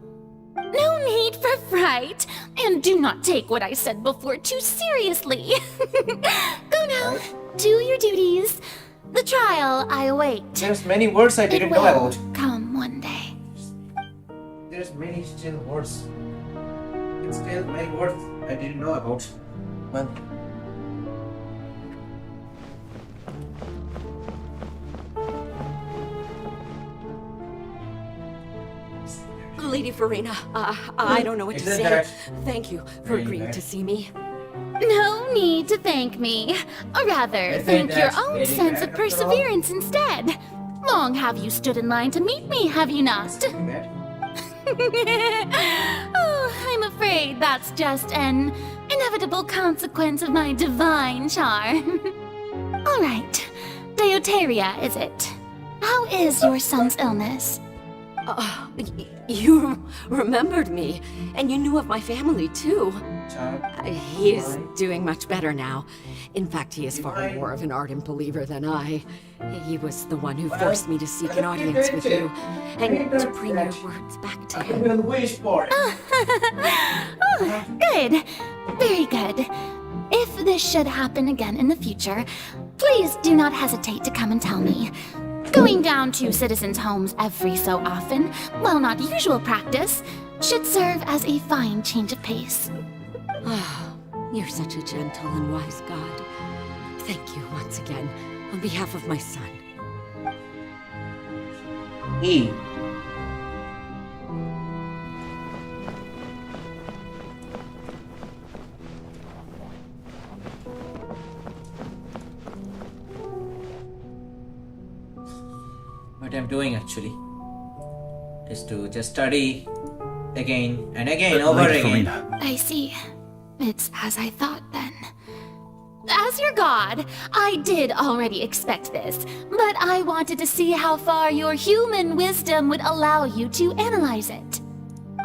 No need for fright, and do not take what I said before too seriously. Go now, do your duties. The trial I await. There's many words I didn't know about. Come one day. There's many still words. It's still many words I didn't know about. Well. Lady Farina, I don't know what to Isn't say. that Thank you for really agreeing bad? to see me. No need to thank me. Or rather, thank your own sense of perseverance instead. Long have you stood in line to meet me, have you not? Oh, I'm afraid that's just an inevitable consequence of my divine charm. All right, Deuteria, is it? How is your son's illness? You remembered me, and you knew of my family too. He is doing much better now. In fact, he is far more of an ardent believer than I. He was the one who forced me to seek an audience with you, and to bring your words back to him. Oh, good. Very good. If this should happen again in the future, please do not hesitate to come and tell me. Going down to citizens' homes every so often, while not usual practice, should serve as a fine change of pace. You're such a gentle and wise God. Thank you once again, on behalf of my son. E. What I'm doing actually is to just study again and again, over again. I see. It's as I thought then. As your god, I did already expect this, but I wanted to see how far your human wisdom would allow you to analyze it.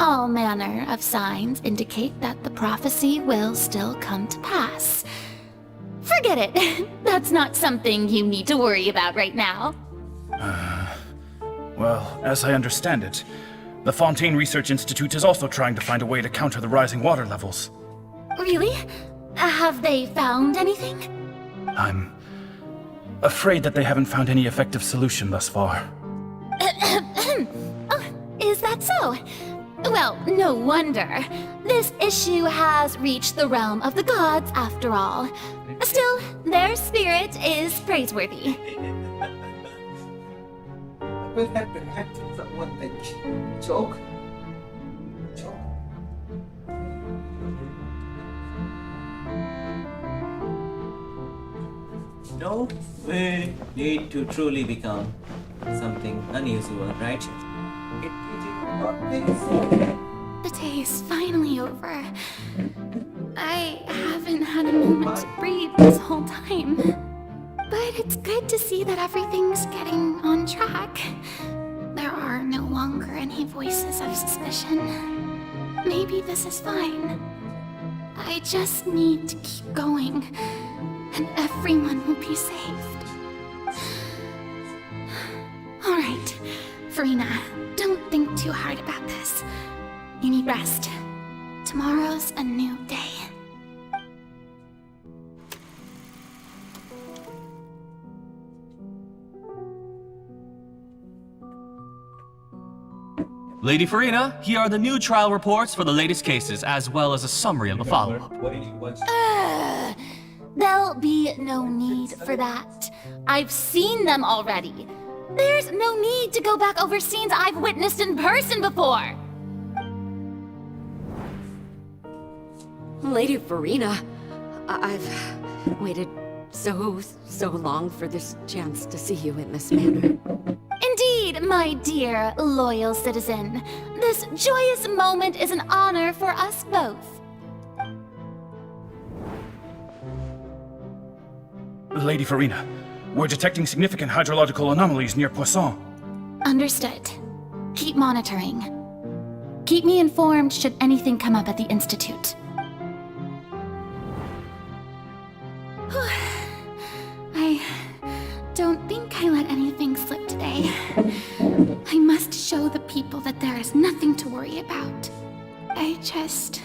All manner of signs indicate that the prophecy will still come to pass. Forget it. That's not something you need to worry about right now. Well, as I understand it, the Fontaine Research Institute is also trying to find a way to counter the rising water levels. Really? Have they found anything? I'm afraid that they haven't found any effective solution thus far. Oh, is that so? Well, no wonder. This issue has reached the realm of the gods, after all. Still, their spirit is praiseworthy. Will have to act someone like joke. No, we need to truly become something unusual, right? The day is finally over. I haven't had a moment to breathe this whole time. But it's good to see that everything's getting on track. There are no longer any voices of suspicion. Maybe this is fine. I just need to keep going, and everyone will be saved. All right, Farina, don't think too hard about this. You need rest. Tomorrow's a new day. Lady Farina, here are the new trial reports for the latest cases, as well as a summary of the follow-up. There'll be no need for that. I've seen them already. There's no need to go back over scenes I've witnessed in person before. Lady Farina, I've waited so long for this chance to see you in this manner. Indeed, my dear, loyal citizen. This joyous moment is an honor for us both. Lady Farina, we're detecting significant hydrological anomalies near Poisson. Understood. Keep monitoring. Keep me informed should anything come up at the Institute. I don't think I let anything slip today. I must show the people that there is nothing to worry about. I just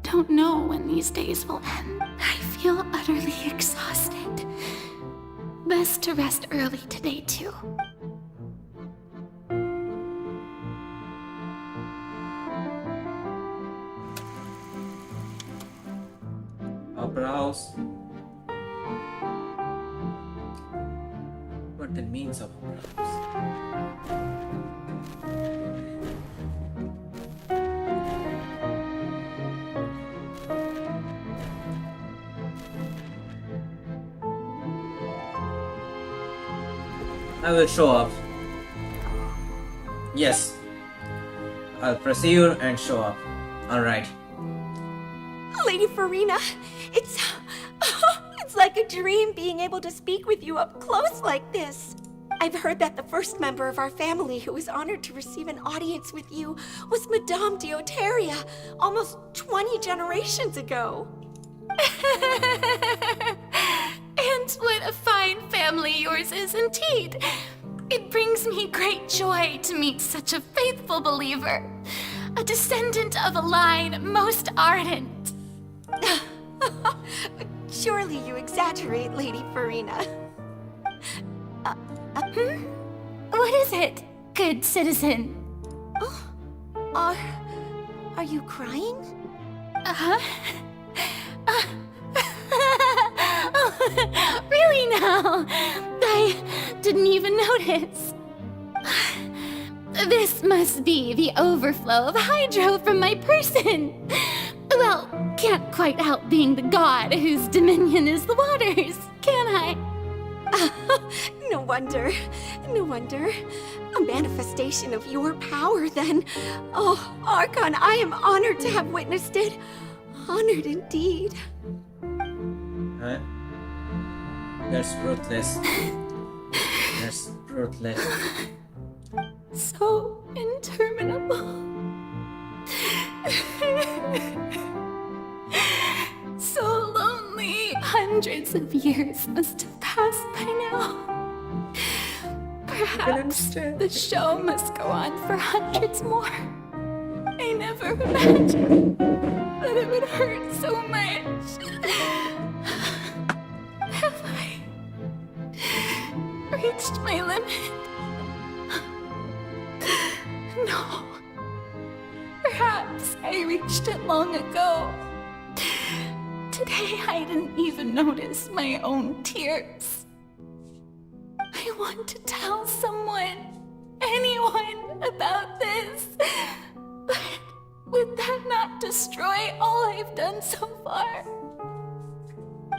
don't know when these days will end. I feel utterly exhausted. Best to rest early today, too. Opera house. What the means of opera house? I will show up. Yes. I'll pursue and show up. Alright. Lady Farina, it's like a dream being able to speak with you up close like this. I've heard that the first member of our family who was honored to receive an audience with you was Madame Deoteria, almost 20 generations ago. And what a fine family yours is indeed. It brings me great joy to meet such a faithful believer, a descendant of a line most ardent. Surely you exaggerate, Lady Farina. What is it, good citizen? Are you crying? Really now? I didn't even notice. This must be the overflow of hydro from my person. Well, can't quite help being the god whose dominion is the waters, can I? No wonder. No wonder. A manifestation of your power, then. Oh, Archon, I am honored to have witnessed it. Honored indeed. Huh? That's ruthless. That's ruthless. So interminable. So lonely. Hundreds of years must have passed by now. Perhaps the show must go on for hundreds more. I never imagined that it would hurt so much. Have I reached my limit? No. Perhaps I reached it long ago. Today I didn't even notice my own tears. I want to tell someone, anyone, about this. But would that not destroy all I've done so far?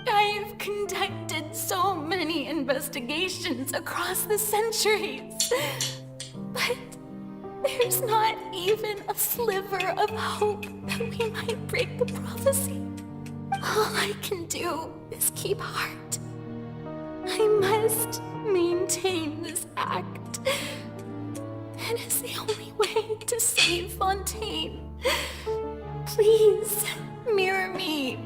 I've conducted so many investigations across the centuries. But there's not even a sliver of hope that we might break the prophecy. All I can do is keep heart. I must maintain this act. It is the only way to save Fontaine. Please, mirror me.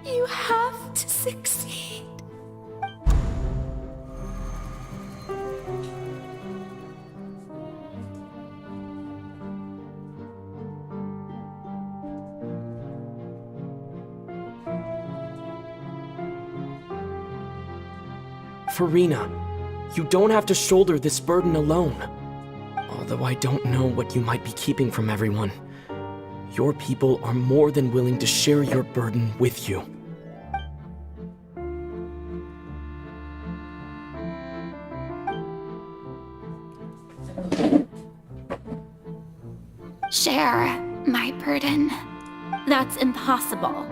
You have to succeed. Farina, you don't have to shoulder this burden alone. Although I don't know what you might be keeping from everyone, your people are more than willing to share your burden with you. Share my burden. That's impossible.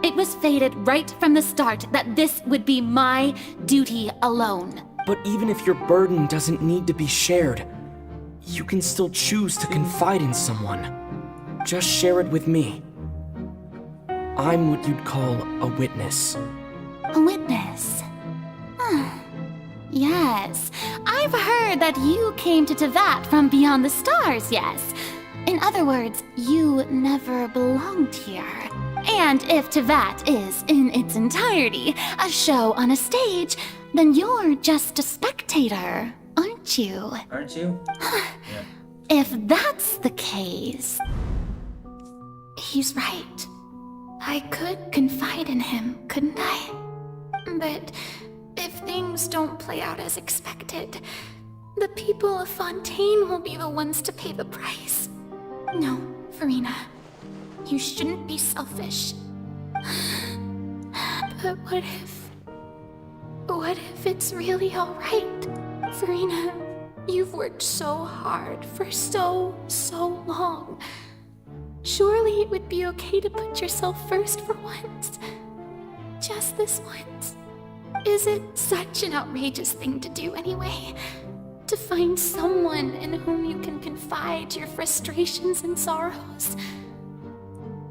It was fated right from the start that this would be my duty alone. But even if your burden doesn't need to be shared, you can still choose to confide in someone. Just share it with me. I'm what you'd call a witness. A witness? Yes, I've heard that you came to Tevat from beyond the stars, yes. In other words, you never belonged here. And if Tevat is, in its entirety, a show on a stage, then you're just a spectator, aren't you? Aren't you? Yeah. If that's the case... He's right. I could confide in him, couldn't I? But if things don't play out as expected, the people of Fontaine will be the ones to pay the price. No, Farina. You shouldn't be selfish. But what if it's really alright? Farina, you've worked so hard for so long. Surely it would be okay to put yourself first for once. Just this once. Is it such an outrageous thing to do anyway? To find someone in whom you can confide your frustrations and sorrows?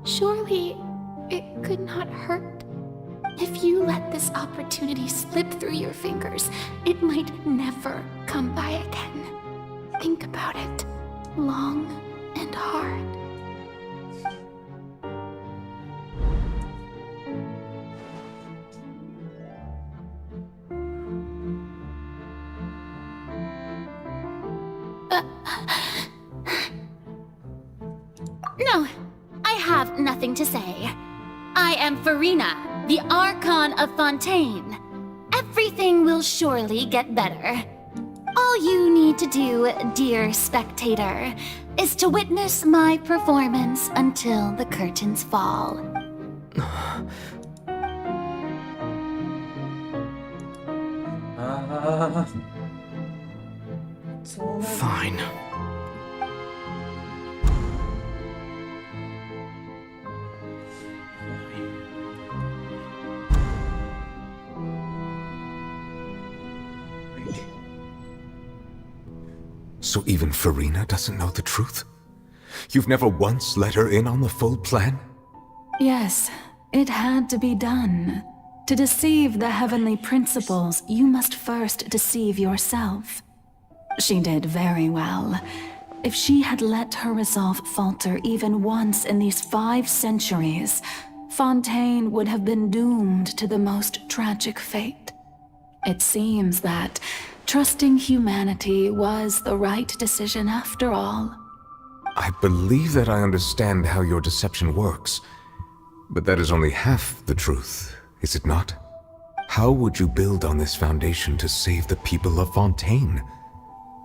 Surely it could not hurt. If you let this opportunity slip through your fingers, it might never come by again. Think about it long and hard. No, I have nothing to say. I am Farina, the Archon of Fontaine. Everything will surely get better. All you need to do, dear spectator, is to witness my performance until the curtains fall. Fine. So even Farina doesn't know the truth? You've never once let her in on the full plan? Yes, it had to be done. To deceive the heavenly principles, you must first deceive yourself. She did very well. If she had let her resolve falter even once in these 5 centuries, Fontaine would have been doomed to the most tragic fate. It seems that trusting humanity was the right decision after all. I believe that I understand how your deception works, but that is only half the truth, is it not? How would you build on this foundation to save the people of Fontaine?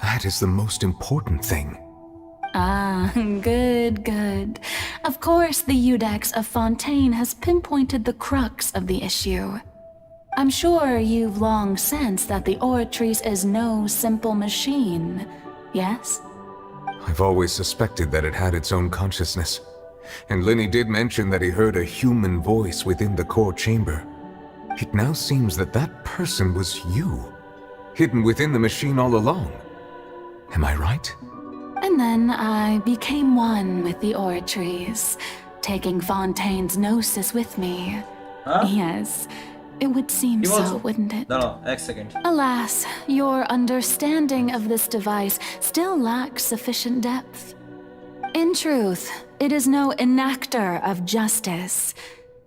That is the most important thing. Ah, good. Of course, the Iudex of Fontaine has pinpointed the crux of the issue. I'm sure you've long sensed that the Oratrice is no simple machine, yes? I've always suspected that it had its own consciousness. And Lenny did mention that he heard a human voice within the core chamber. It now seems that that person was you, hidden within the machine all along. Am I right? And then I became one with the Oratrice, taking Fontaine's gnosis with me. Huh? Yes, it would seem so, wouldn't it? No, X second. Alas, your understanding of this device still lacks sufficient depth. In truth, it is no enactor of justice.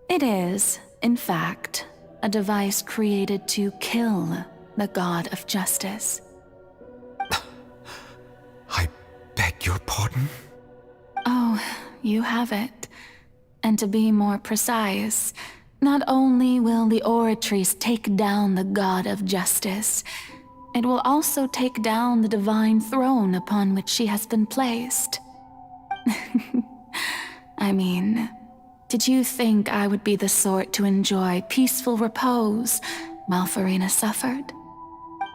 It is, in fact, a device created to kill the god of justice. I beg your pardon? Oh, you have it. And to be more precise, not only will the Oratrice take down the god of justice, it will also take down the divine throne upon which she has been placed. I mean, did you think I would be the sort to enjoy peaceful repose while Farina suffered?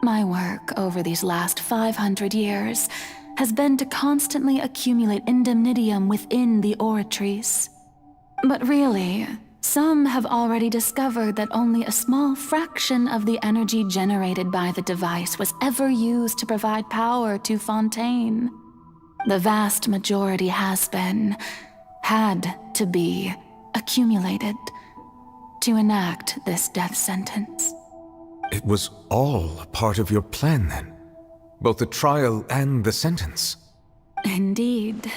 My work over these last 500 years has been to constantly accumulate indemnitium within the Oratrice. But really, some have already discovered that only a small fraction of the energy generated by the device was ever used to provide power to Fontaine. The vast majority had to be, accumulated to enact this death sentence. It was all a part of your plan then? Both the trial and the sentence? Indeed.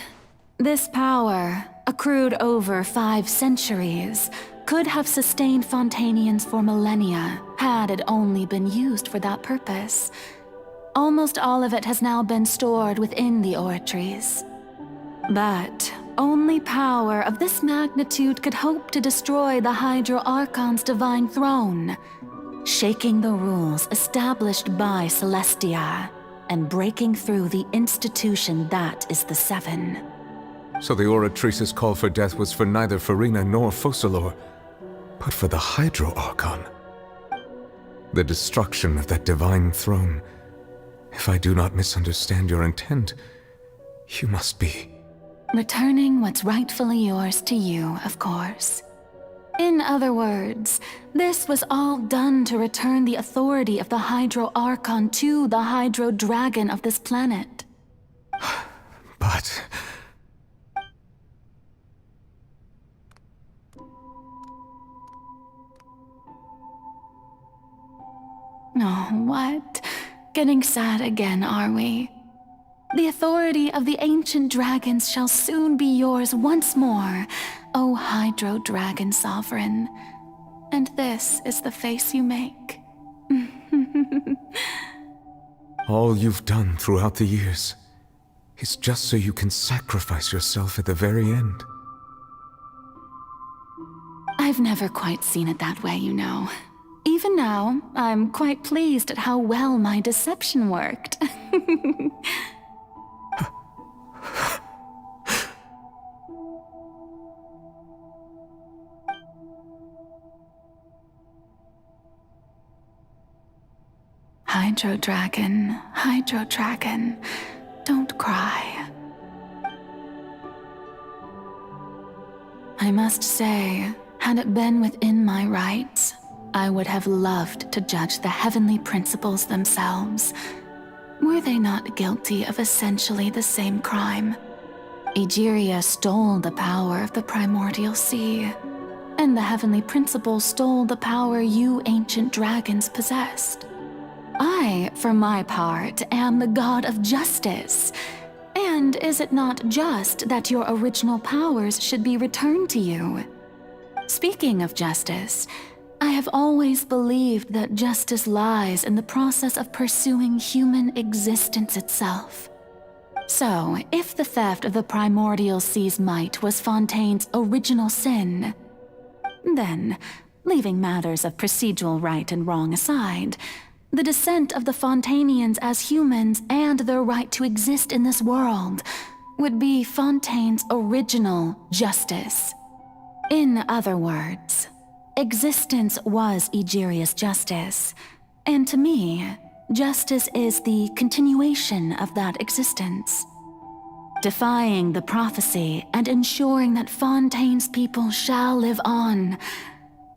This power, accrued over 5 centuries, could have sustained Fontainians for millennia had it only been used for that purpose. Almost all of it has now been stored within the Oratrice. But only power of this magnitude could hope to destroy the Hydro Archon's divine throne, shaking the rules established by Celestia and breaking through the institution that is the Seven. So the Oratrice's call for death was for neither Farina nor Focalor, but for the Hydro Archon. The destruction of that divine throne. If I do not misunderstand your intent, you must be... Returning what's rightfully yours to you, of course. In other words, this was all done to return the authority of the Hydro Archon to the Hydro Dragon of this planet. But... Oh, what? Getting sad again, are we? The authority of the ancient dragons shall soon be yours once more, O Hydro Dragon Sovereign. And this is the face you make. all you've done throughout the years is just so you can sacrifice yourself at the very end. I've never quite seen it that way, you know. Even now, I'm quite pleased at how well my deception worked. Hydro Dragon, don't cry. I must say, had it been within my rights, I would have loved to judge the heavenly principles themselves. Were they not guilty of essentially the same crime? Egeria stole the power of the primordial sea, and the heavenly principles stole the power you ancient dragons possessed. I, for my part, am the god of justice. And is it not just that your original powers should be returned to you? Speaking of justice, I have always believed that justice lies in the process of pursuing human existence itself. So, if the theft of the primordial sea's might was Fontaine's original sin, then, leaving matters of procedural right and wrong aside, the descent of the Fontainians as humans and their right to exist in this world would be Fontaine's original justice. In other words, existence was Egeria's justice, and to me, justice is the continuation of that existence. Defying the prophecy and ensuring that Fontaine's people shall live on,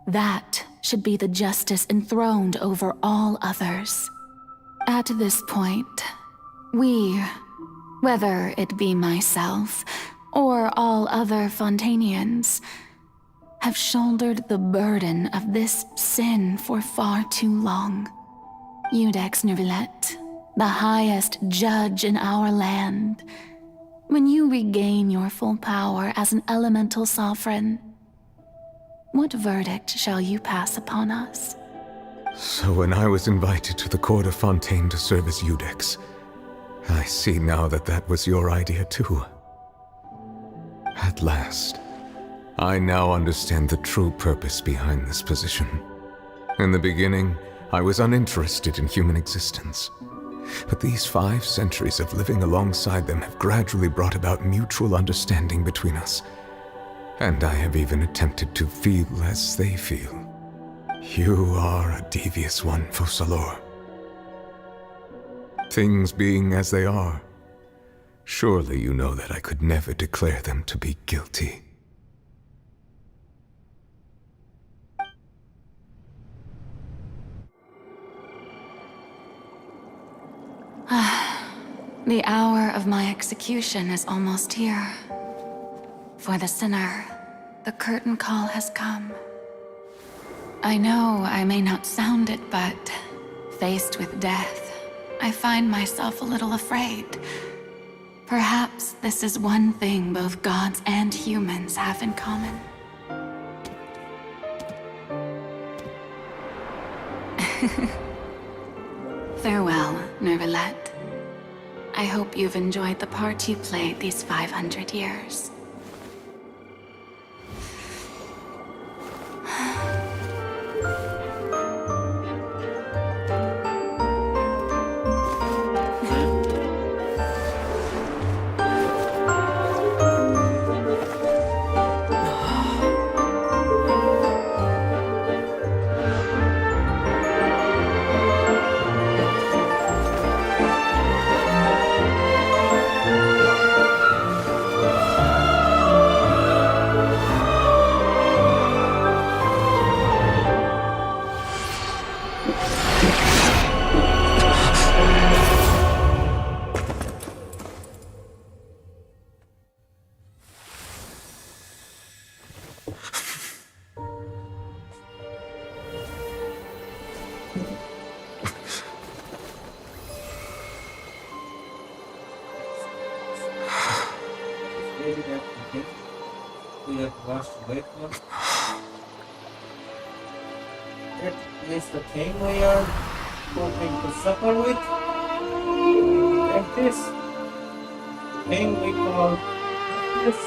that should be the justice enthroned over all others. At this point, we, whether it be myself or all other Fontainians, have shouldered the burden of this sin for far too long. Iudex Neuvillette, the highest judge in our land, when you regain your full power as an elemental sovereign, what verdict shall you pass upon us? So when I was invited to the court of Fontaine to serve as Iudex, I see now that that was your idea too. At last, I now understand the true purpose behind this position. In the beginning, I was uninterested in human existence. But these 5 centuries of living alongside them have gradually brought about mutual understanding between us. And I have even attempted to feel as they feel. You are a devious one, Focalors. Things being as they are, surely you know that I could never declare them to be guilty. The hour of my execution is almost here. For the sinner, the curtain call has come. I know I may not sound it, but faced with death, I find myself a little afraid. Perhaps this is one thing both gods and humans have in common. Farewell, Neuvillette. I hope you've enjoyed the part you played these 500 years. you have watched the wake up. That is the thing we are hoping to suffer with. Like this thing we call this.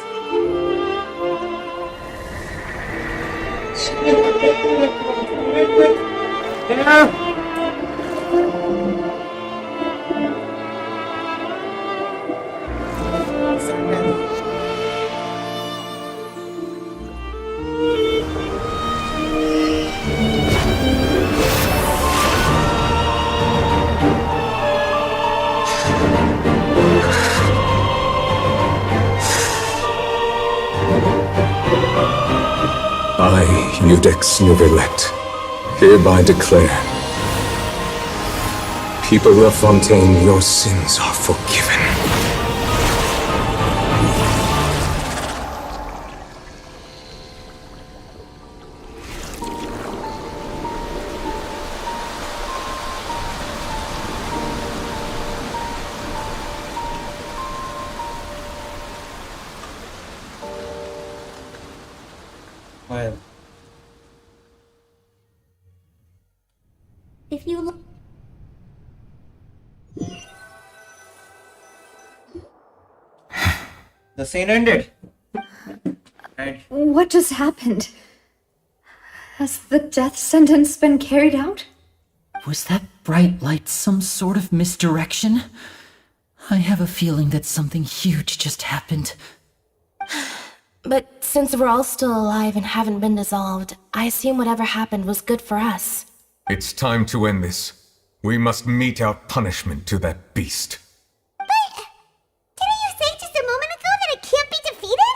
Yeah. I, Iudex Novelet, hereby declare, people of Fontaine, your sins are forgiven. Well, If you look. the scene ended. Right. What just happened? Has the death sentence been carried out? Was that bright light some sort of misdirection? I have a feeling that something huge just happened. But since we're all still alive and haven't been dissolved, I assume whatever happened was good for us. It's time to end this. We must mete out punishment to that beast. Didn't you say just a moment ago that it can't be defeated?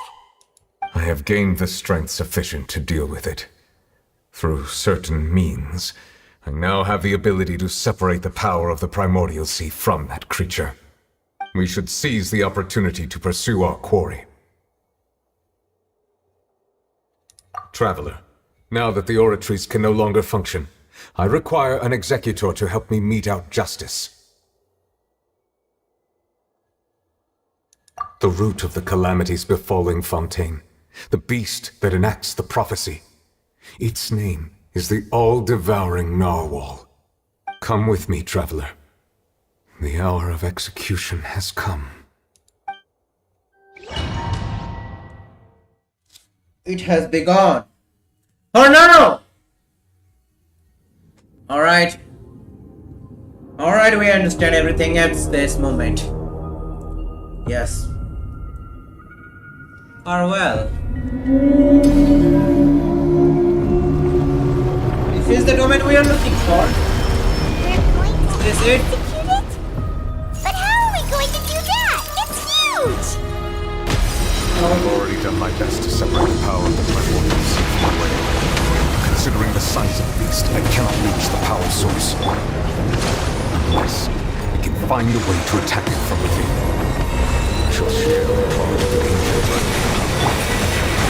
I have gained the strength sufficient to deal with it. Through certain means, I now have the ability to separate the power of the Primordial Sea from that creature. We should seize the opportunity to pursue our quarry. Traveler, now that the oratories can no longer function, I require an executor to help me mete out justice. The root of the calamities befalling Fontaine, the beast that enacts the prophecy. Its name is the all-devouring narwhal. Come with me, traveler. The hour of execution has come. It has begun. Oh no! Alright. Alright, we understand everything at this moment. Yes. Farewell. This is the domain we are looking for. Is this it? Execute it? But how are we going to do that? It's huge! I've already done my best to separate the power of the Primordial Sea from the way. Considering the size of the beast, I cannot reach the power source. Unless we can find a way to attack it from within. I shall share the part of the danger.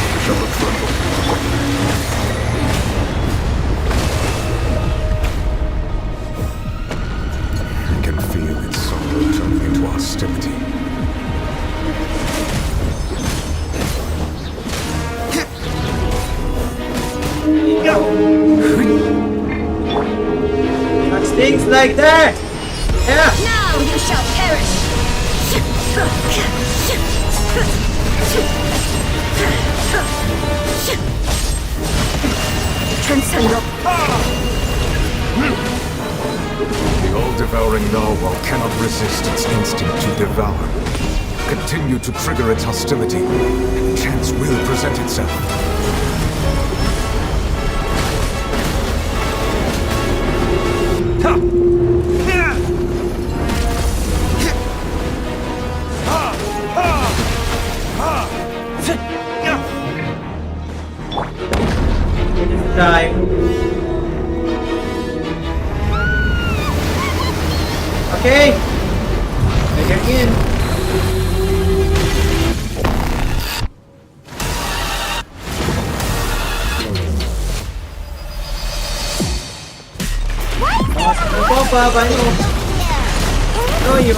I shall look for a book. I can feel its sorrow turning into hostility. Such things like that! Yeah! Now you shall perish! Transcendal! The all-devouring narwhal cannot resist its instinct to devour. Continue to trigger its hostility, and chance will present itself. Time. Okay. Get in. Pop up, I know. No, you.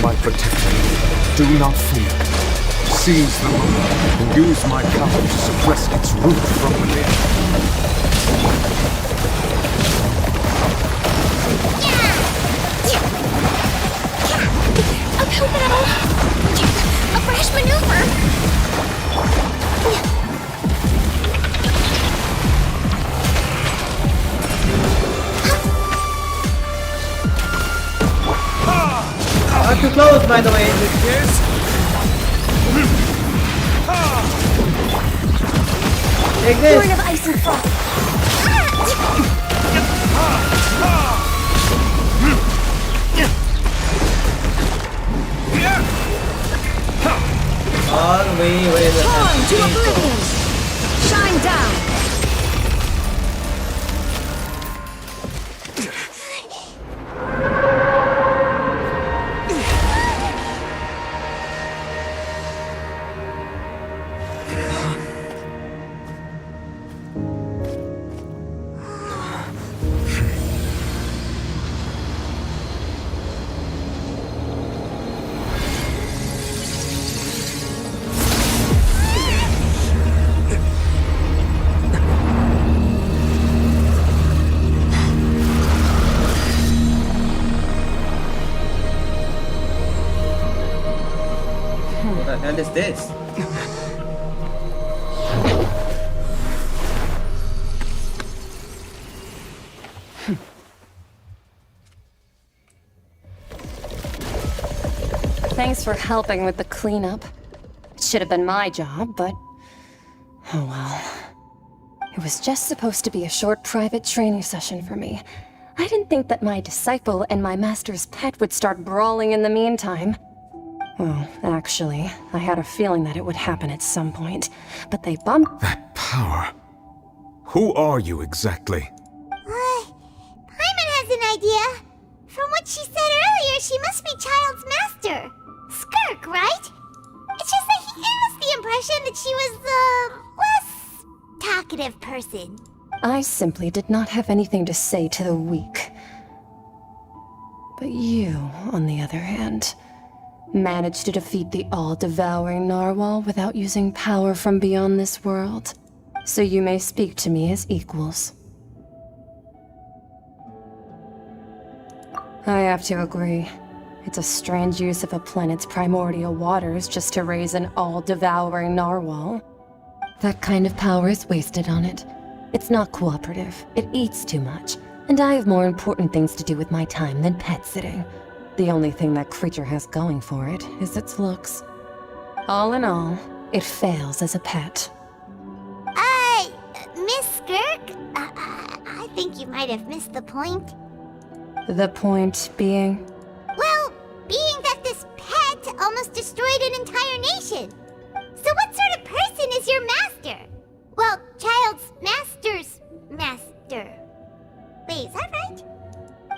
my protection. Do not fear. Seize the moment and use my power to suppress its root from within. A fresh maneuver! Not too close, by the way. Yes. Take this. Lord of Ice and Frost. All the way, where is it? Torn to oblivion! Shine down! What the hell is this? Thanks for helping with the cleanup. It should have been my job, but... oh well. It was just supposed to be a short private training session for me. I didn't think that my disciple and my master's pet would start brawling in the meantime. Well, actually, I had a feeling that it would happen at some point, but they bumped... That power. Who are you exactly? Paimon has an idea. From what she said earlier, she must be Child's master. Skirk, right? It's just that he gave us the impression that she was the less talkative person. I simply did not have anything to say to the weak. But you, on the other hand, managed to defeat the all-devouring narwhal without using power from beyond this world. So you may speak to me as equals. I have to agree. It's a strange use of a planet's primordial waters just to raise an all-devouring narwhal. That kind of power is wasted on it. It's not cooperative, it eats too much, and I have more important things to do with my time than pet sitting. The only thing that creature has going for it is its looks. All in all, it fails as a pet. Miss Skirk? I think you might have missed the point. The point being? Well, being that this pet almost destroyed an entire nation. So what sort of person is your master? Well, Child's master's master. Wait, is that right?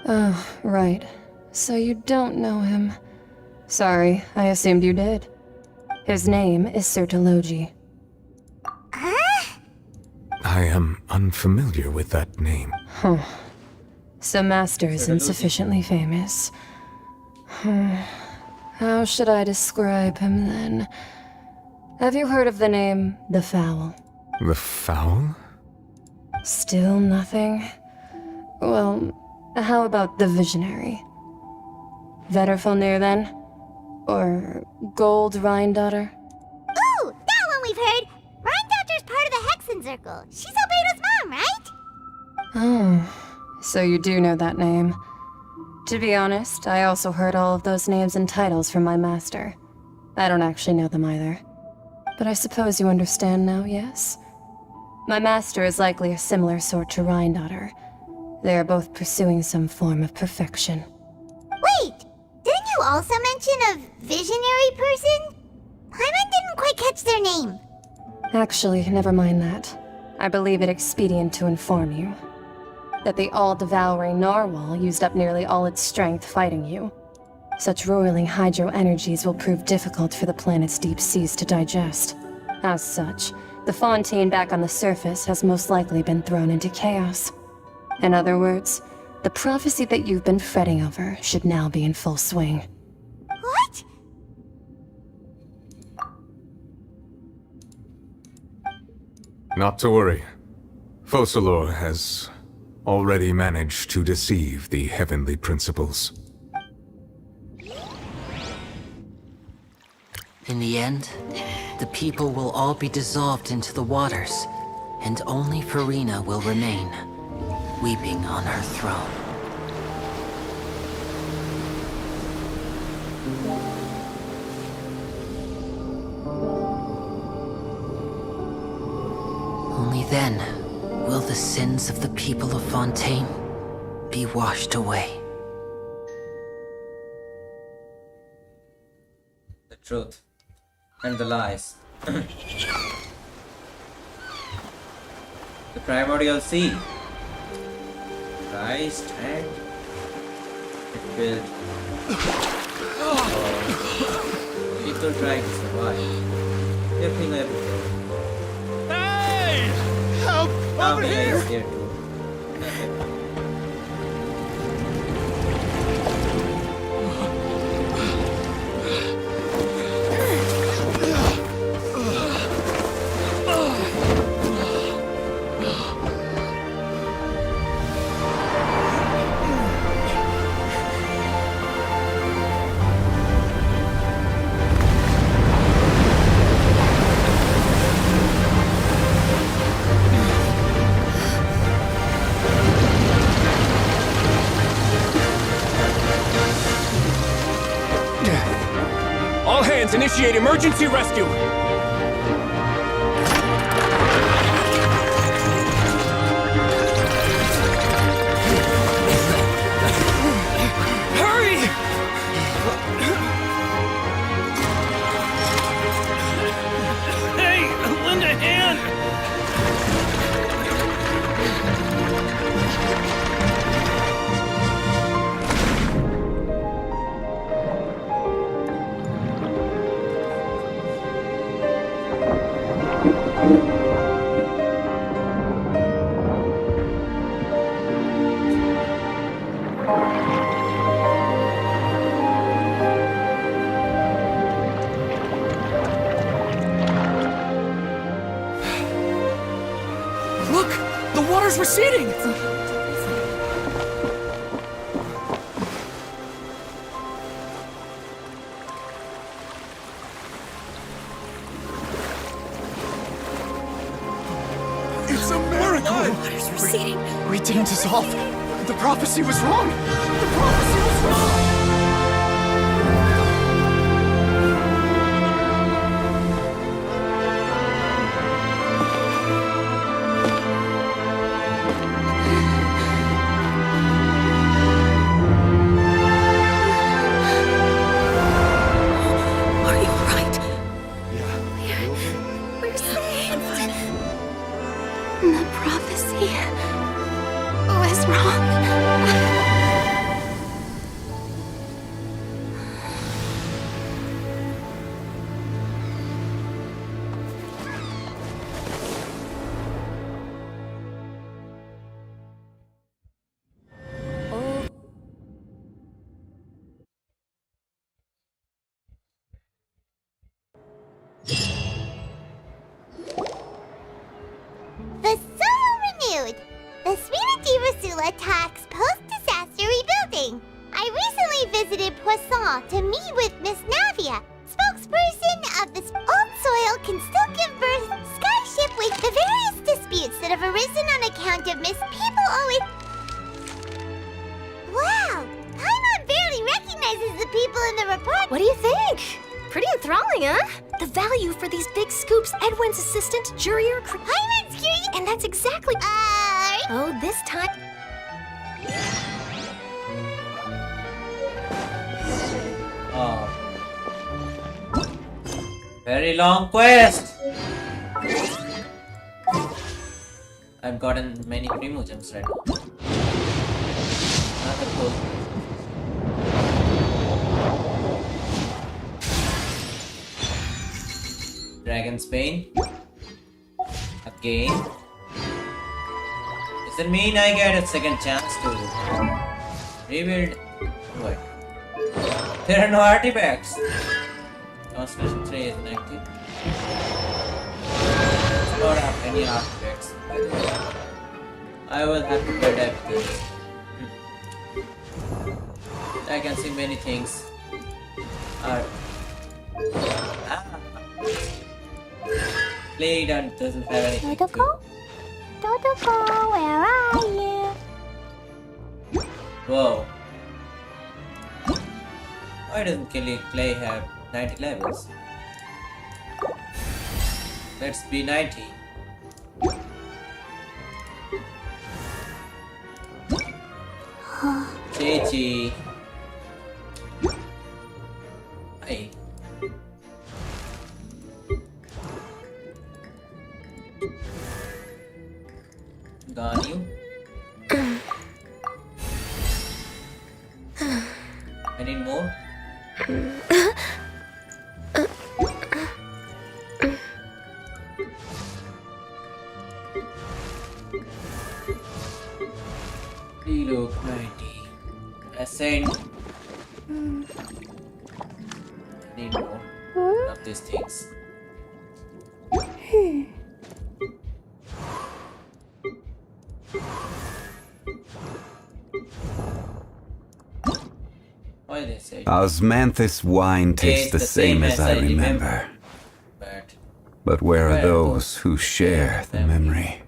Oh, right. So you don't know him. Sorry, I assumed you did. His name is Sir Telogi. I am unfamiliar with that name. Huh. So Master isn't sufficiently famous. How should I describe him then? Have you heard of the name The Fowl? The Fowl? Still nothing? Well, how about the Visionary? Vetterfulnir then? Or Gold Rhindaughter? Ooh, that one we've heard! Rhindaughter's part of the Hexen Circle. She's Albedo's mom, right? Oh, so you do know that name. To be honest, I also heard all of those names and titles from my master. I don't actually know them either. But I suppose you understand now, yes? My master is likely a similar sort to Rhindaughter. They are both pursuing some form of perfection. Wait! Didn't you also mention a visionary person? Paimon didn't quite catch their name. Actually, never mind that. I believe it expedient to inform you that the all-devouring narwhal used up nearly all its strength fighting you. Such roiling hydro energies will prove difficult for the planet's deep seas to digest. As such, the Fontaine back on the surface has most likely been thrown into chaos. In other words, the prophecy that you've been fretting over should now be in full swing. What? Not to worry. Focalor has already managed to deceive the heavenly principles. In the end, the people will all be dissolved into the waters, and only Farina will remain, weeping on her throne. Only then will the sins of the people of Fontaine be washed away. The truth and the lies. The primordial sea. Christ and it built. People trying to survive. They're killing everything. Hey! Help! Over here! Is here too. All hands, initiate emergency rescue! Hurry! Hey, lend a hand! Look! The water's receding! It's a miracle! Water's receding. We didn't dissolve. The prophecy was wrong. The prophecy was wrong. Are you alright? Yeah. We're saved. The prophecy was wrong. The Soul Renewed! The Suite Rasula talks post-disaster rebuilding. I recently visited Poisson to meet with Miss Navia, spokesperson of this old soil can still give birth skyship with the various disputes that have arisen on account of Miss People always... Wow! Paimon barely recognizes the people in the report. What do you think? Pretty enthralling, huh? The value for these big scoops, Edwin's assistant, Jurier... Paimon's curious... And that's exactly... Oh, this time... Oh. Very long quest! I've gotten many Primo gems right now. Another goal. Dragon's Bane. Again. Does it mean I get a second chance to rebuild? What? There are no artifacts. Constellation 3 is inactive. don't have any artifacts, by the way. I will have to adapt this. I can see many things. Playground doesn't have anything. Dodoko? Dodoko, where are you? Whoa. Why doesn't Clay have 90 levels? Let's be 90. Chichi. Hey. Got you. I need more. Reload 90. Ascend. I need more of these things. Why they say Osmanthus wine tastes the same as I remember. But where are those who share the memory?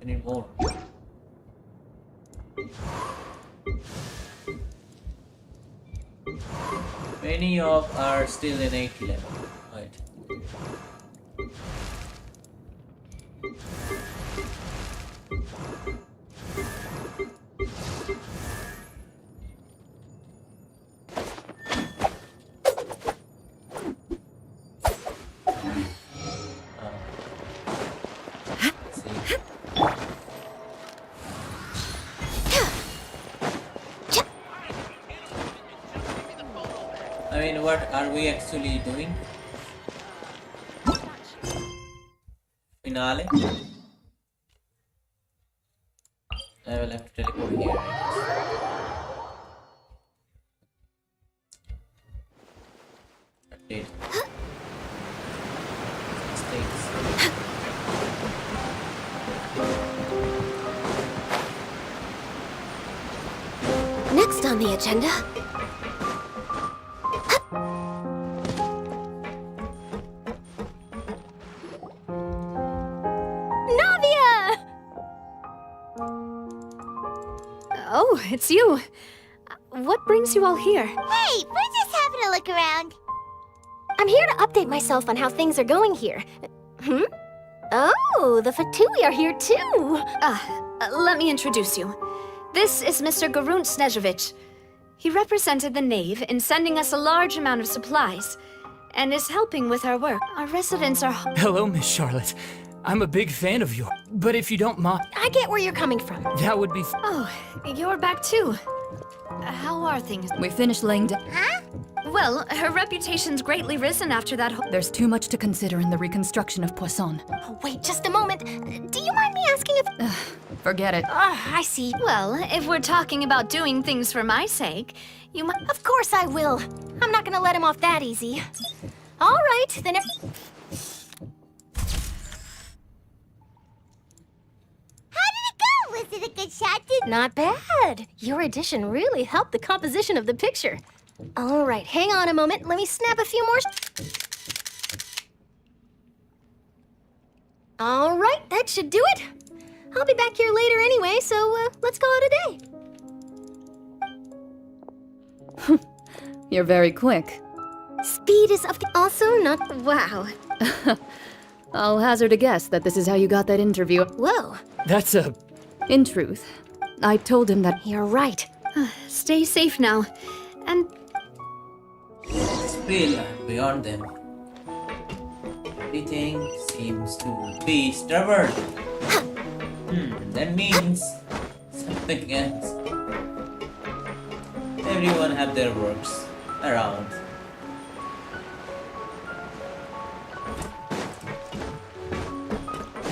I need more. Many of are still in 80 level. Right. I mean, what are we actually doing? Finale? I will have to teleport here, I guess. Update. States. Next on the agenda. Oh, it's you. What brings you all here? Hey, we're just having a look around. I'm here to update myself on how things are going here. Oh, the Fatui are here too. Let me introduce you. This is Mr. Garunt Snezhevich. He represented the Knave in sending us a large amount of supplies, and is helping with our work. Our residents are... Hello, Miss Charlotte. I'm a big fan of yours, but if you don't mind... I get where you're coming from. That would be... Oh, you're back too. How are things? We finished laying down. Huh? Well, her reputation's greatly risen after that There's too much to consider in the reconstruction of Poisson. Oh, wait just a moment. Do you mind me asking if... Forget it. I see. Well, if we're talking about doing things for my sake, you might... Of course I will. I'm not gonna let him off that easy. All right, then if... Was it a good shot? Not bad. Your addition really helped the composition of the picture. All right, hang on a moment. Let me snap a few more. All right, that should do it. I'll be back here later anyway, so let's call it a day. You're very quick. Speed is of the... Also not... Wow. I'll hazard a guess that this is how you got that interview. Whoa. That's a... In truth, I told him that... You're right. Stay safe now, and... Spill beyond them. Everything seems to be stubborn. That means something else. Everyone have their works around.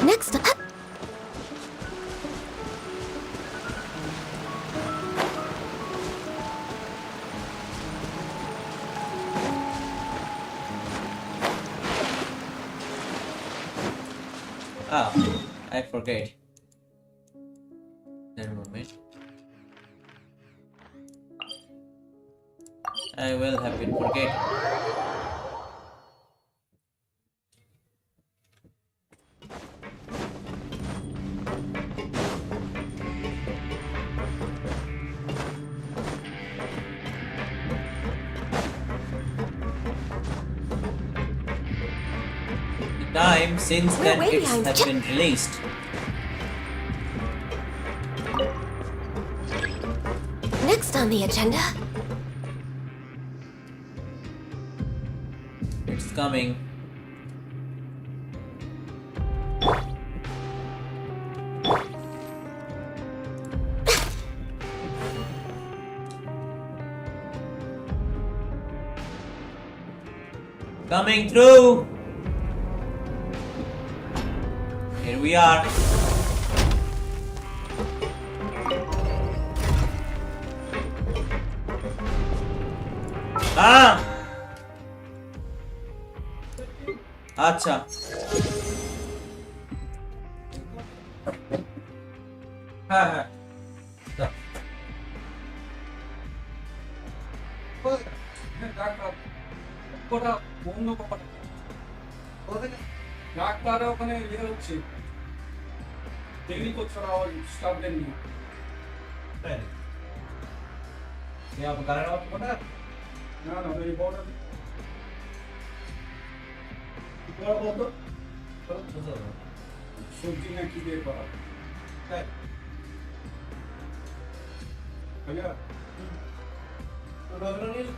Next up... Ah, I forget. Never mind. I will have been forgetting. Time since We're then way it behind. has been released. Next on the agenda. It's coming. Coming through. Here we are. Ah! अच्छा हाँ हाँ doctor ওখানে ইয়ে হচ্ছে দেরি করছে ওরা স্টাফদের নিয়ে না না এই বড় বড় সবজি না কি দিয়ে করা ভাইয়া খেয়েছো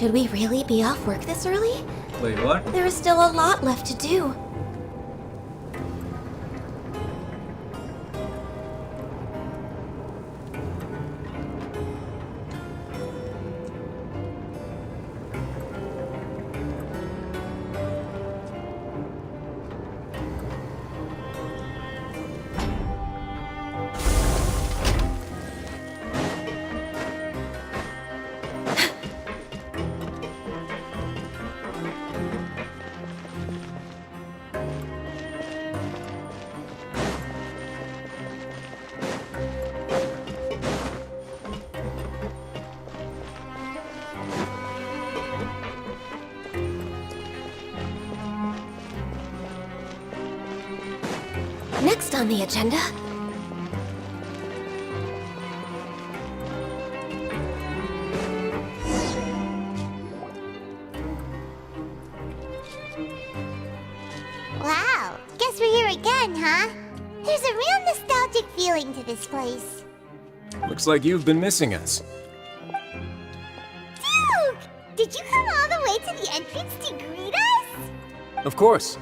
Should we really be off work this early? Wait, what? There is still a lot left to do. Next on the agenda. Wow, guess we're here again, huh? There's a real nostalgic feeling to this place. Looks like you've been missing us. Duke! Did you come all the way to the entrance to greet us? Of course.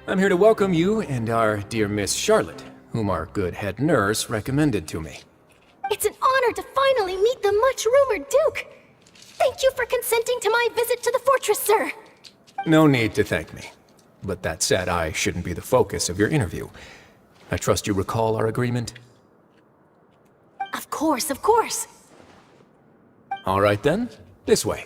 I'm here to welcome you and our dear Miss Charlotte, whom our good head nurse recommended to me. It's an honor to finally meet the much-rumored Duke. Thank you for consenting to my visit to the fortress, sir. No need to thank me. But that said, I shouldn't be the focus of your interview. I trust you recall our agreement? Of course, of course. All right then, this way.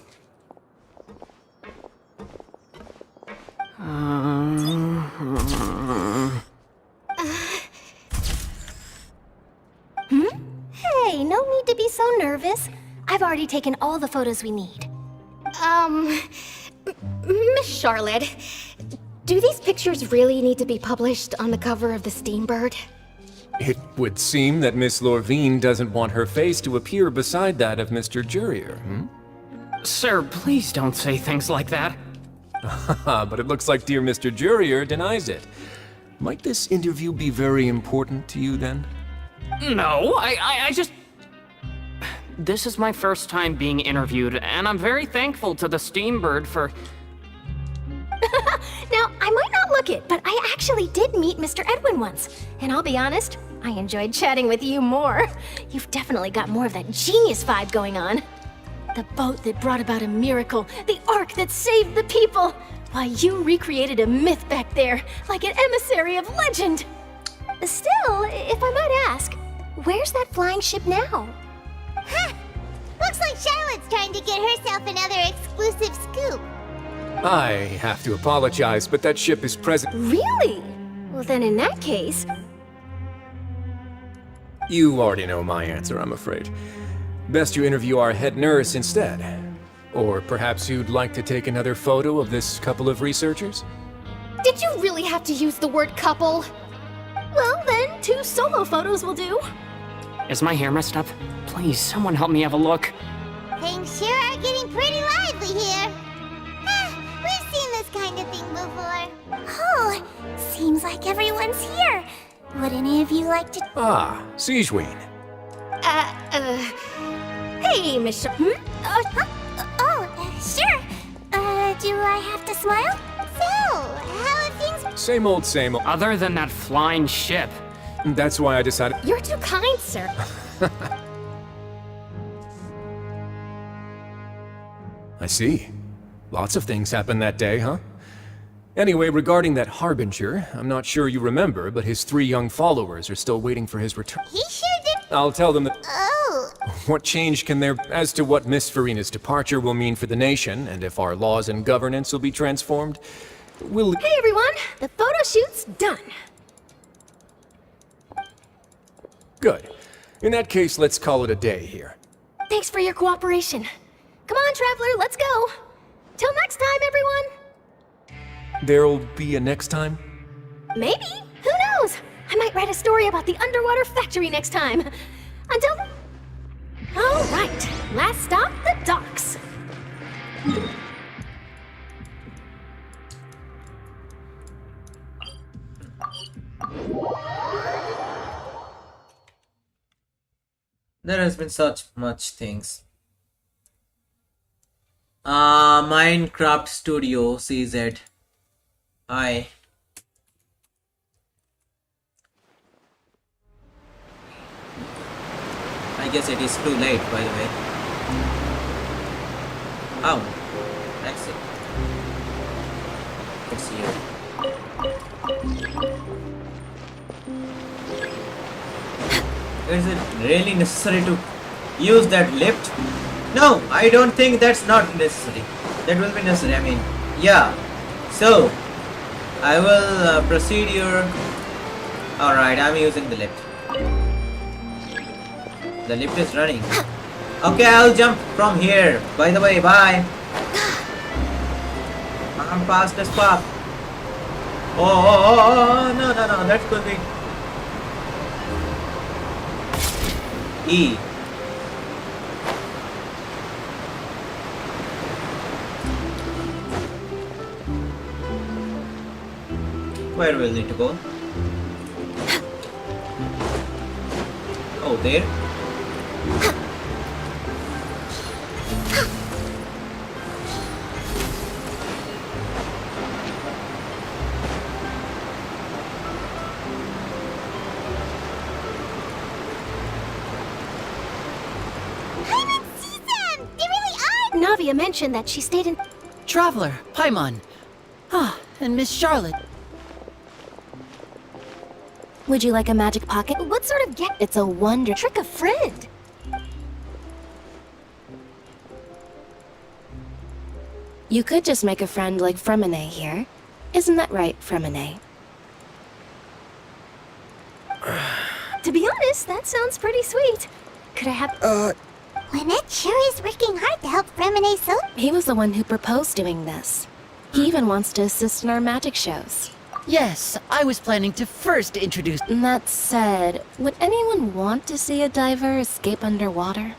Hey, no need to be so nervous. I've already taken all the photos we need. Miss Charlotte, do these pictures really need to be published on the cover of the Steambird? It would seem that Miss Lorvine doesn't want her face to appear beside that of Mr. Jurier, Sir, please don't say things like that. But it looks like dear Mr. Jurier denies it. Might this interview be very important to you then? No, I just... This is my first time being interviewed, and I'm very thankful to the Steambird for... Now, I might not look it, but I actually did meet Mr. Edwin once. And I'll be honest, I enjoyed chatting with you more. You've definitely got more of that genius vibe going on. The boat that brought about a miracle, the ark that saved the people. Why, you recreated a myth back there, like an emissary of legend. Still, if I might ask, where's that flying ship now? Huh! Looks like Charlotte's trying to get herself another exclusive scoop. I have to apologize, but that ship is present. Really? Well, then in that case... You already know my answer, I'm afraid. Best you interview our head nurse instead. Or perhaps you'd like to take another photo of this couple of researchers? Did you really have to use the word couple? Well, then 2 solo photos will do. Is my hair messed up? Please, someone help me have a look. Things sure are getting pretty lively here. We've seen this kind of thing before. Oh, seems like everyone's here. Would any of you like to... Ah, Siegeween. Hey, Miss... Sure. Do I have to smile? So, how are things... Same old, same old. Other than that flying ship. That's why I decided... You're too kind, sir. I see. Lots of things happened that day, huh? Anyway, regarding that Harbinger, I'm not sure you remember, but his 3 young followers are still waiting for his return. He sure did... I'll tell them that... Oh! What change can there... As to what Miss Farina's departure will mean for the nation, and if our laws and governance will be transformed, we'll... Hey, everyone! The photo shoot's done. Good. In that case, let's call it a day here. Thanks for your cooperation. Come on, Traveler, let's go. Till next time, everyone. There'll be a next time? Maybe. Who knows? I might write a story about the underwater factory next time. Until... All right. Last stop, the docks. There has been such much things. Minecraft Studio CZ. Hi. I guess it is too late, by the way. Oh, exit. It's here. Is it really necessary to use that lift? No, I don't think that's not necessary. That will be necessary, I mean, yeah. So, I will proceed here. Alright, I'm using the lift. The lift is running. Okay, I'll jump from here. By the way, bye. I'm fast as fuck. Oh, no, that could be... E. Where will it go? Oh, there. Navia mentioned that she stayed in... Traveler, Paimon. Ah, and Miss Charlotte. Would you like a magic pocket? What sort of get? It's a wonder. Trick a friend. You could just make a friend like Fremine here. Isn't that right, Fremine? To be honest, that sounds pretty sweet. Could I have... Lynette sure is working hard to help Fremine so... He was the one who proposed doing this. He even wants to assist in our magic shows. Yes, I was planning to first introduce... That said, would anyone want to see a diver escape underwater?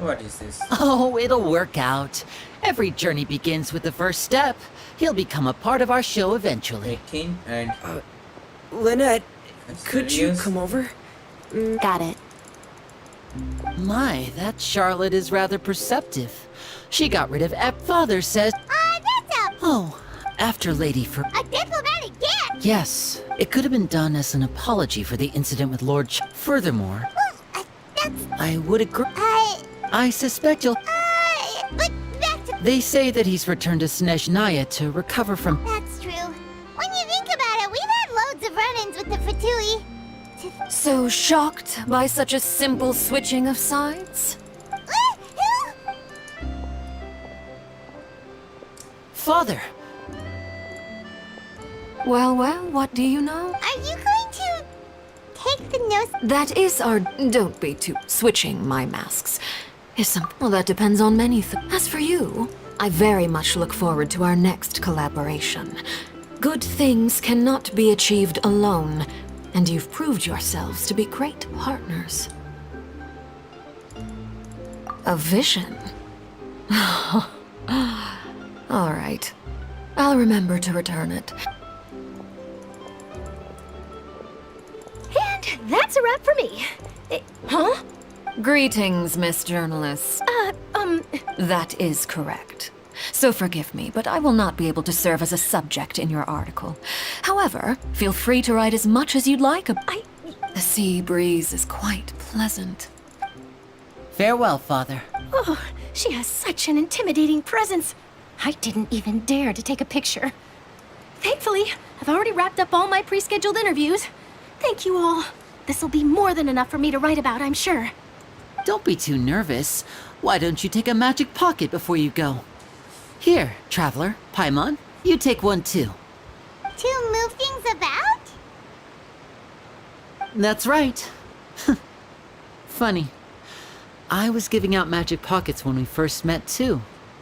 What is this? Oh, it'll work out. Every journey begins with the first step. He'll become a part of our show eventually. 18 and... Lynette, could you serious? come over? Got it. My, that Charlotte is rather perceptive. She got rid of Father says... That's a... Oh, after Lady for... a diplomatic gift! Yes, it could have been done as an apology for the incident with Lord Furthermore, That's... I would agree. I suspect you'll... but back to... They say that he's returned to Snezhnaya to recover from... That's true. When you think about it, we've had loads of run-ins with the Fatui. So shocked by such a simple switching of sides? Father! Well, what do you know? Are you going to take the nose? That is our... Don't be too... Switching my masks is something... Well, that depends on many things. As for you, I very much look forward to our next collaboration. Good things cannot be achieved alone, and you've proved yourselves to be great partners. A vision? All right. I'll remember to return it. And that's a wrap for me. Huh? Greetings, Miss Journalist. That is correct. So forgive me, but I will not be able to serve as a subject in your article. However, feel free to write as much as you'd like. The sea breeze is quite pleasant. Farewell, Father. Oh, she has such an intimidating presence. I didn't even dare to take a picture. Thankfully, I've already wrapped up all my pre-scheduled interviews. Thank you all. This'll be more than enough for me to write about, I'm sure. Don't be too nervous. Why don't you take a magic pocket before you go? Here, Traveler, Paimon, you take one too. To move things about? That's right. Funny. I was giving out magic pockets when we first met too.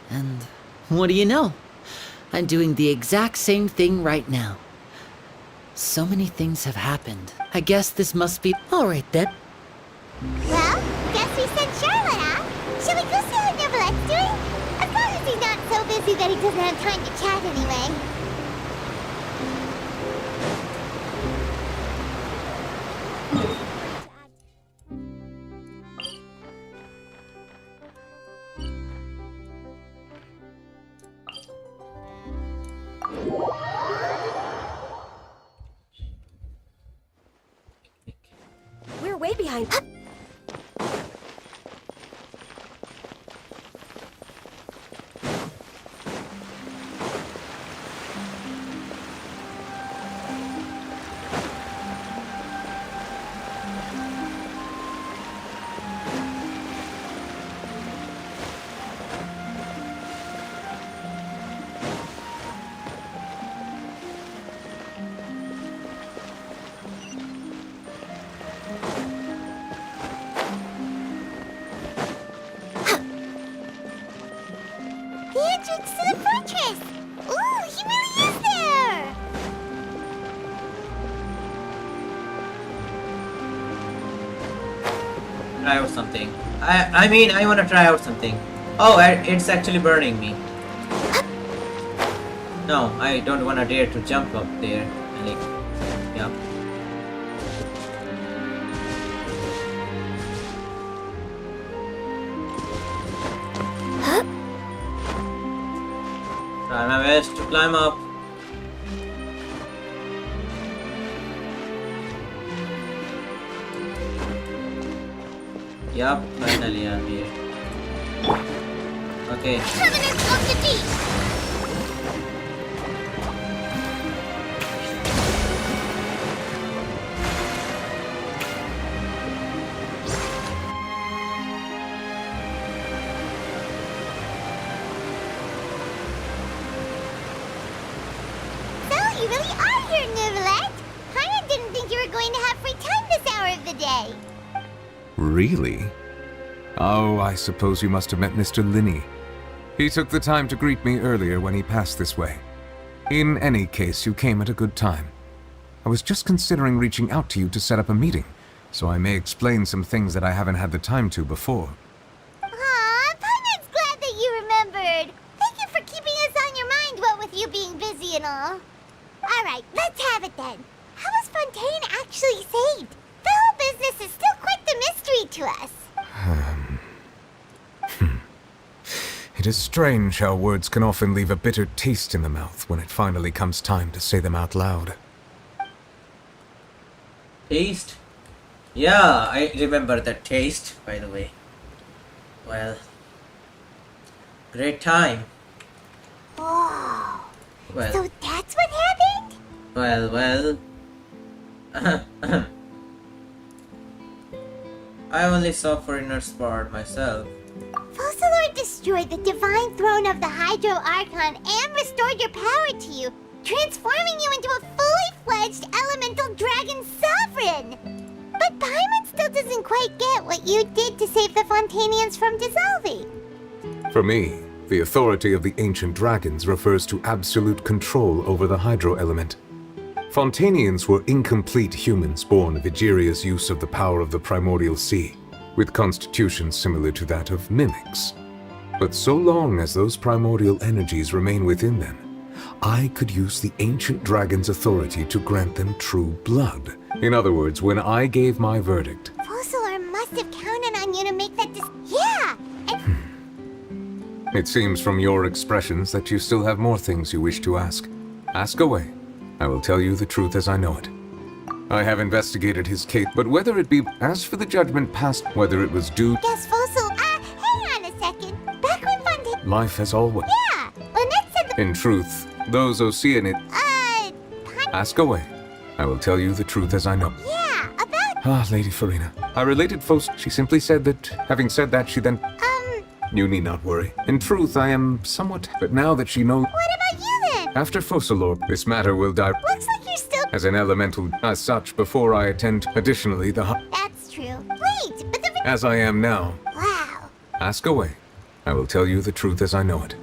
And what do you know? I'm doing the exact same thing right now. So many things have happened. I guess this must be... Alright then. Well, guess we sent Charlotte off. Shall we go see how Novelette's doing? As long as he's not so busy that he doesn't have time to chat anyway. We're way behind. The entrance to the fortress! Ooh, he really is there! Try out something. I mean, I want to try out something. Oh, it's actually burning me. No, I don't want to dare to jump up there. Yeah. Try my best to climb up. Yup, finally I'm here. Okay. Covenant of the Deep! So, you really are here, Novelette! Paimon didn't think you were going to have free time this hour of the day. Really? Oh, I suppose you must have met Mr. Linney. He took the time to greet me earlier when he passed this way. In any case, you came at a good time. I was just considering reaching out to you to set up a meeting, so I may explain some things that I haven't had the time to before. Alright, let's have it then. How was Fontaine actually saved? The whole business is still quite the mystery to us. It is strange how words can often leave a bitter taste in the mouth when it finally comes time to say them out loud. Taste? Yeah, I remember that taste, by the way. Well, great time. Whoa. Well. So that's what happened? Well. I only saw Foreigner's part myself. Focalor destroyed the divine throne of the Hydro Archon and restored your power to you, transforming you into a fully fledged elemental dragon sovereign! But Paimon still doesn't quite get what you did to save the Fontanians from dissolving. For me, the authority of the ancient dragons refers to absolute control over the hydro element. Fontanians were incomplete humans born of Egeria's use of the power of the primordial sea, with constitutions similar to that of mimics. But so long as those primordial energies remain within them, I could use the ancient dragon's authority to grant them true blood. In other words, when I gave my verdict... Focalor must have counted on you to make that Yeah! And It seems from your expressions that you still have more things you wish to ask. Ask away. I will tell you the truth as I know it. I have investigated his case, but whether it be... As for the judgment passed, whether it was due... Guess Focalor... hang on a second. Back when Fontaine... Life has always... Yeah! Lynette said the... In truth, those Oceanid... Ask away. I will tell you the truth as I know. Yeah, about... Ah, Lady Farina. I related She simply said that... Having said that, she then... You need not worry. In truth, I am somewhat... But now that she knows... What about you then? After Focalor, this matter will die... Looks like you're still... As an elemental, as such, before I attend... Additionally, That's true. Wait, but the... As I am now. Wow. Ask away. I will tell you the truth as I know it.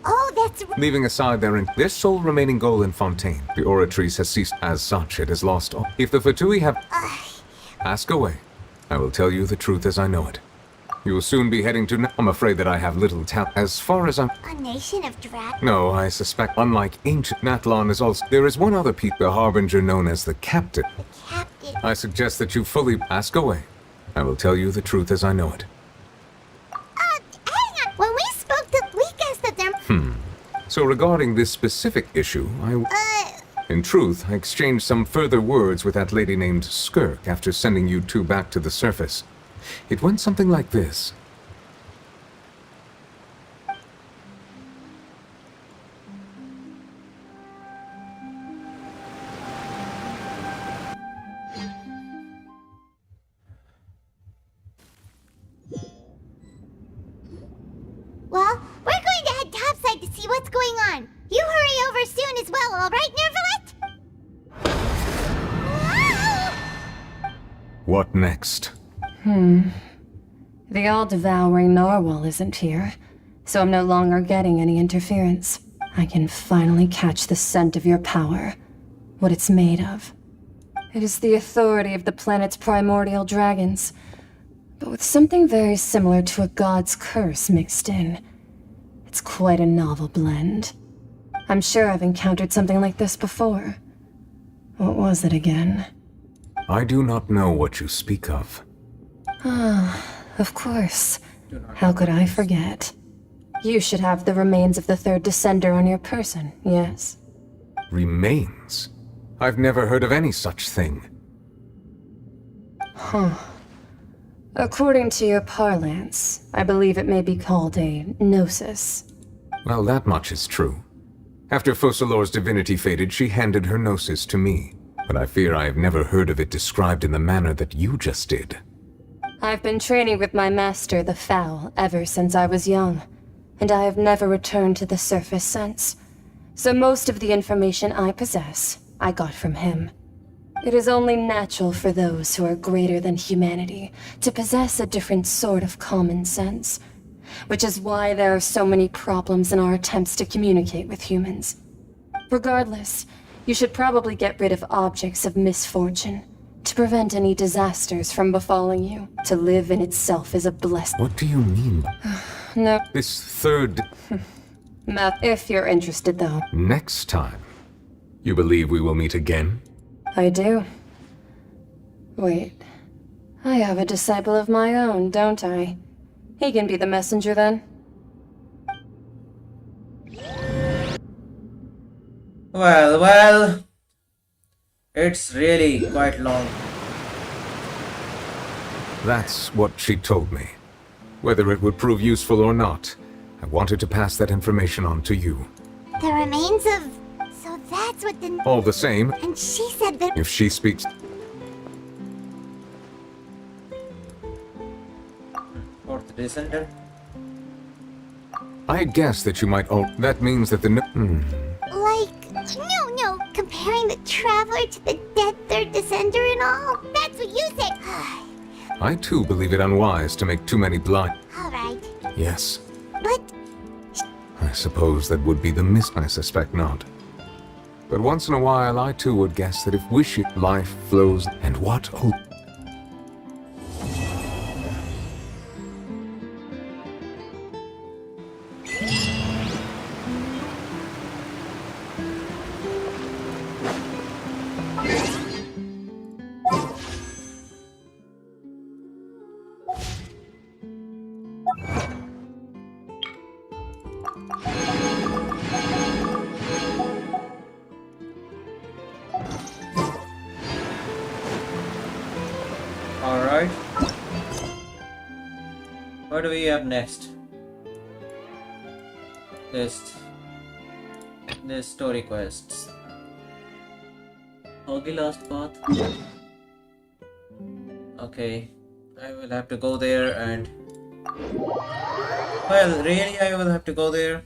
Oh, that's... Leaving aside their sole remaining goal in Fontaine, the Oratrice has ceased. As such, it has lost all. If the Fatui have... Ask away. I will tell you the truth as I know it. You will soon be heading to... I'm afraid that I have little tap. As far as I'm... A nation of dragons? No, I suspect, unlike ancient Natlan is also... There is one other the Harbinger known as the Captain. The Captain? I suggest that you fully... Ask away. I will tell you the truth as I know it. Hang on. When we spoke to... We guessed that there... So regarding this specific issue, In truth, I exchanged some further words with that lady named Skirk after sending you two back to the surface. It went something like this. Well, we're going to head topside to see what's going on. You hurry over soon as well, alright, Nervalet? What next? The all-devouring narwhal isn't here, so I'm no longer getting any interference. I can finally catch the scent of your power, what it's made of. It is the authority of the planet's primordial dragons, but with something very similar to a god's curse mixed in. It's quite a novel blend. I'm sure I've encountered something like this before. What was it again? I do not know what you speak of. Of course. How could I forget? You should have the remains of the third descender on your person, yes? Remains? I've never heard of any such thing. According to your parlance, I believe it may be called a gnosis. Well, that much is true. After Focalor's divinity faded, she handed her gnosis to me. But I fear I have never heard of it described in the manner that you just did. I've been training with my master, the Foul, ever since I was young, and I have never returned to the surface since. So most of the information I possess, I got from him. It is only natural for those who are greater than humanity to possess a different sort of common sense, which is why there are so many problems in our attempts to communicate with humans. Regardless, you should probably get rid of objects of misfortune to prevent any disasters from befalling you. To live in itself is a blessing. What do you mean? No. This third... If you're interested, though. Next time. You believe we will meet again? I do. Wait. I have a disciple of my own, don't I? He can be the messenger then. Well, it's really quite long. That's what she told me. Whether it would prove useful or not, I wanted to pass that information on to you. The remains of... So that's what the... All the same, And she said that... if she speaks... Fourth descender. I guess that you might... Oh, that means that the... Like... No. Comparing the Traveler to the dead third descender and all. That's what you said. I too believe it unwise to make too many blind... Alright. Yes. But... I suppose that would be the I suspect not. But once in a while, I too would guess that if wish it, life flows, and what... Oh... Alright. What do we have next? This story quests. Oggy Last Path. Okay. I will have to go there and... Well, really I will have to go there?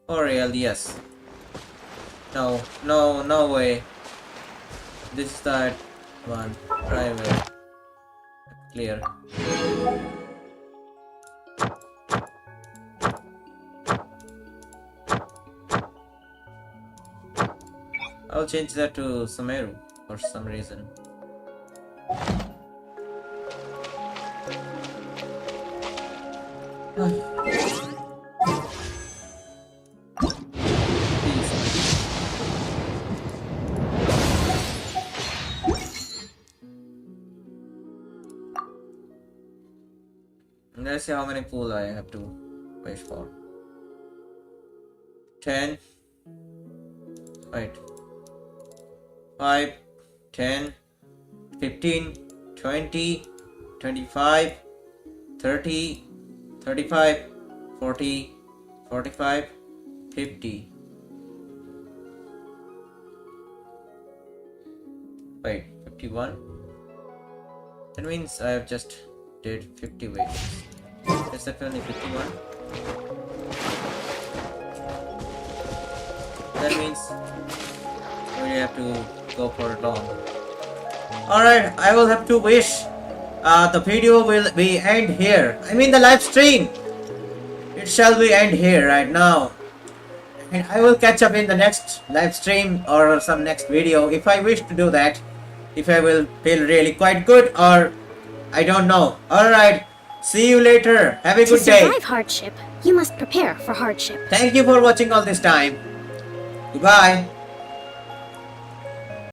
For real, yes. No way. This is that one. Private. Clear. I'll change that to Sumeru for some reason. Let's see how many pool I have to wish for. 10. Wait. 5, 10, 15, 20, 25, 30, 35, 40, 45, 50. Wait, 51? That means I have just did 50 wishes. Is that only 51? That means we have to go for it long. Alright, I will have to wish. The video will be end here. I mean the live stream. It shall be end here right now. And I will catch up in the next live stream or some next video if I wish to do that. If I will feel really quite good or I don't know. Alright, see you later. Have a good day. To survive hardship, you must prepare for hardship. Thank you for watching all this time. Goodbye.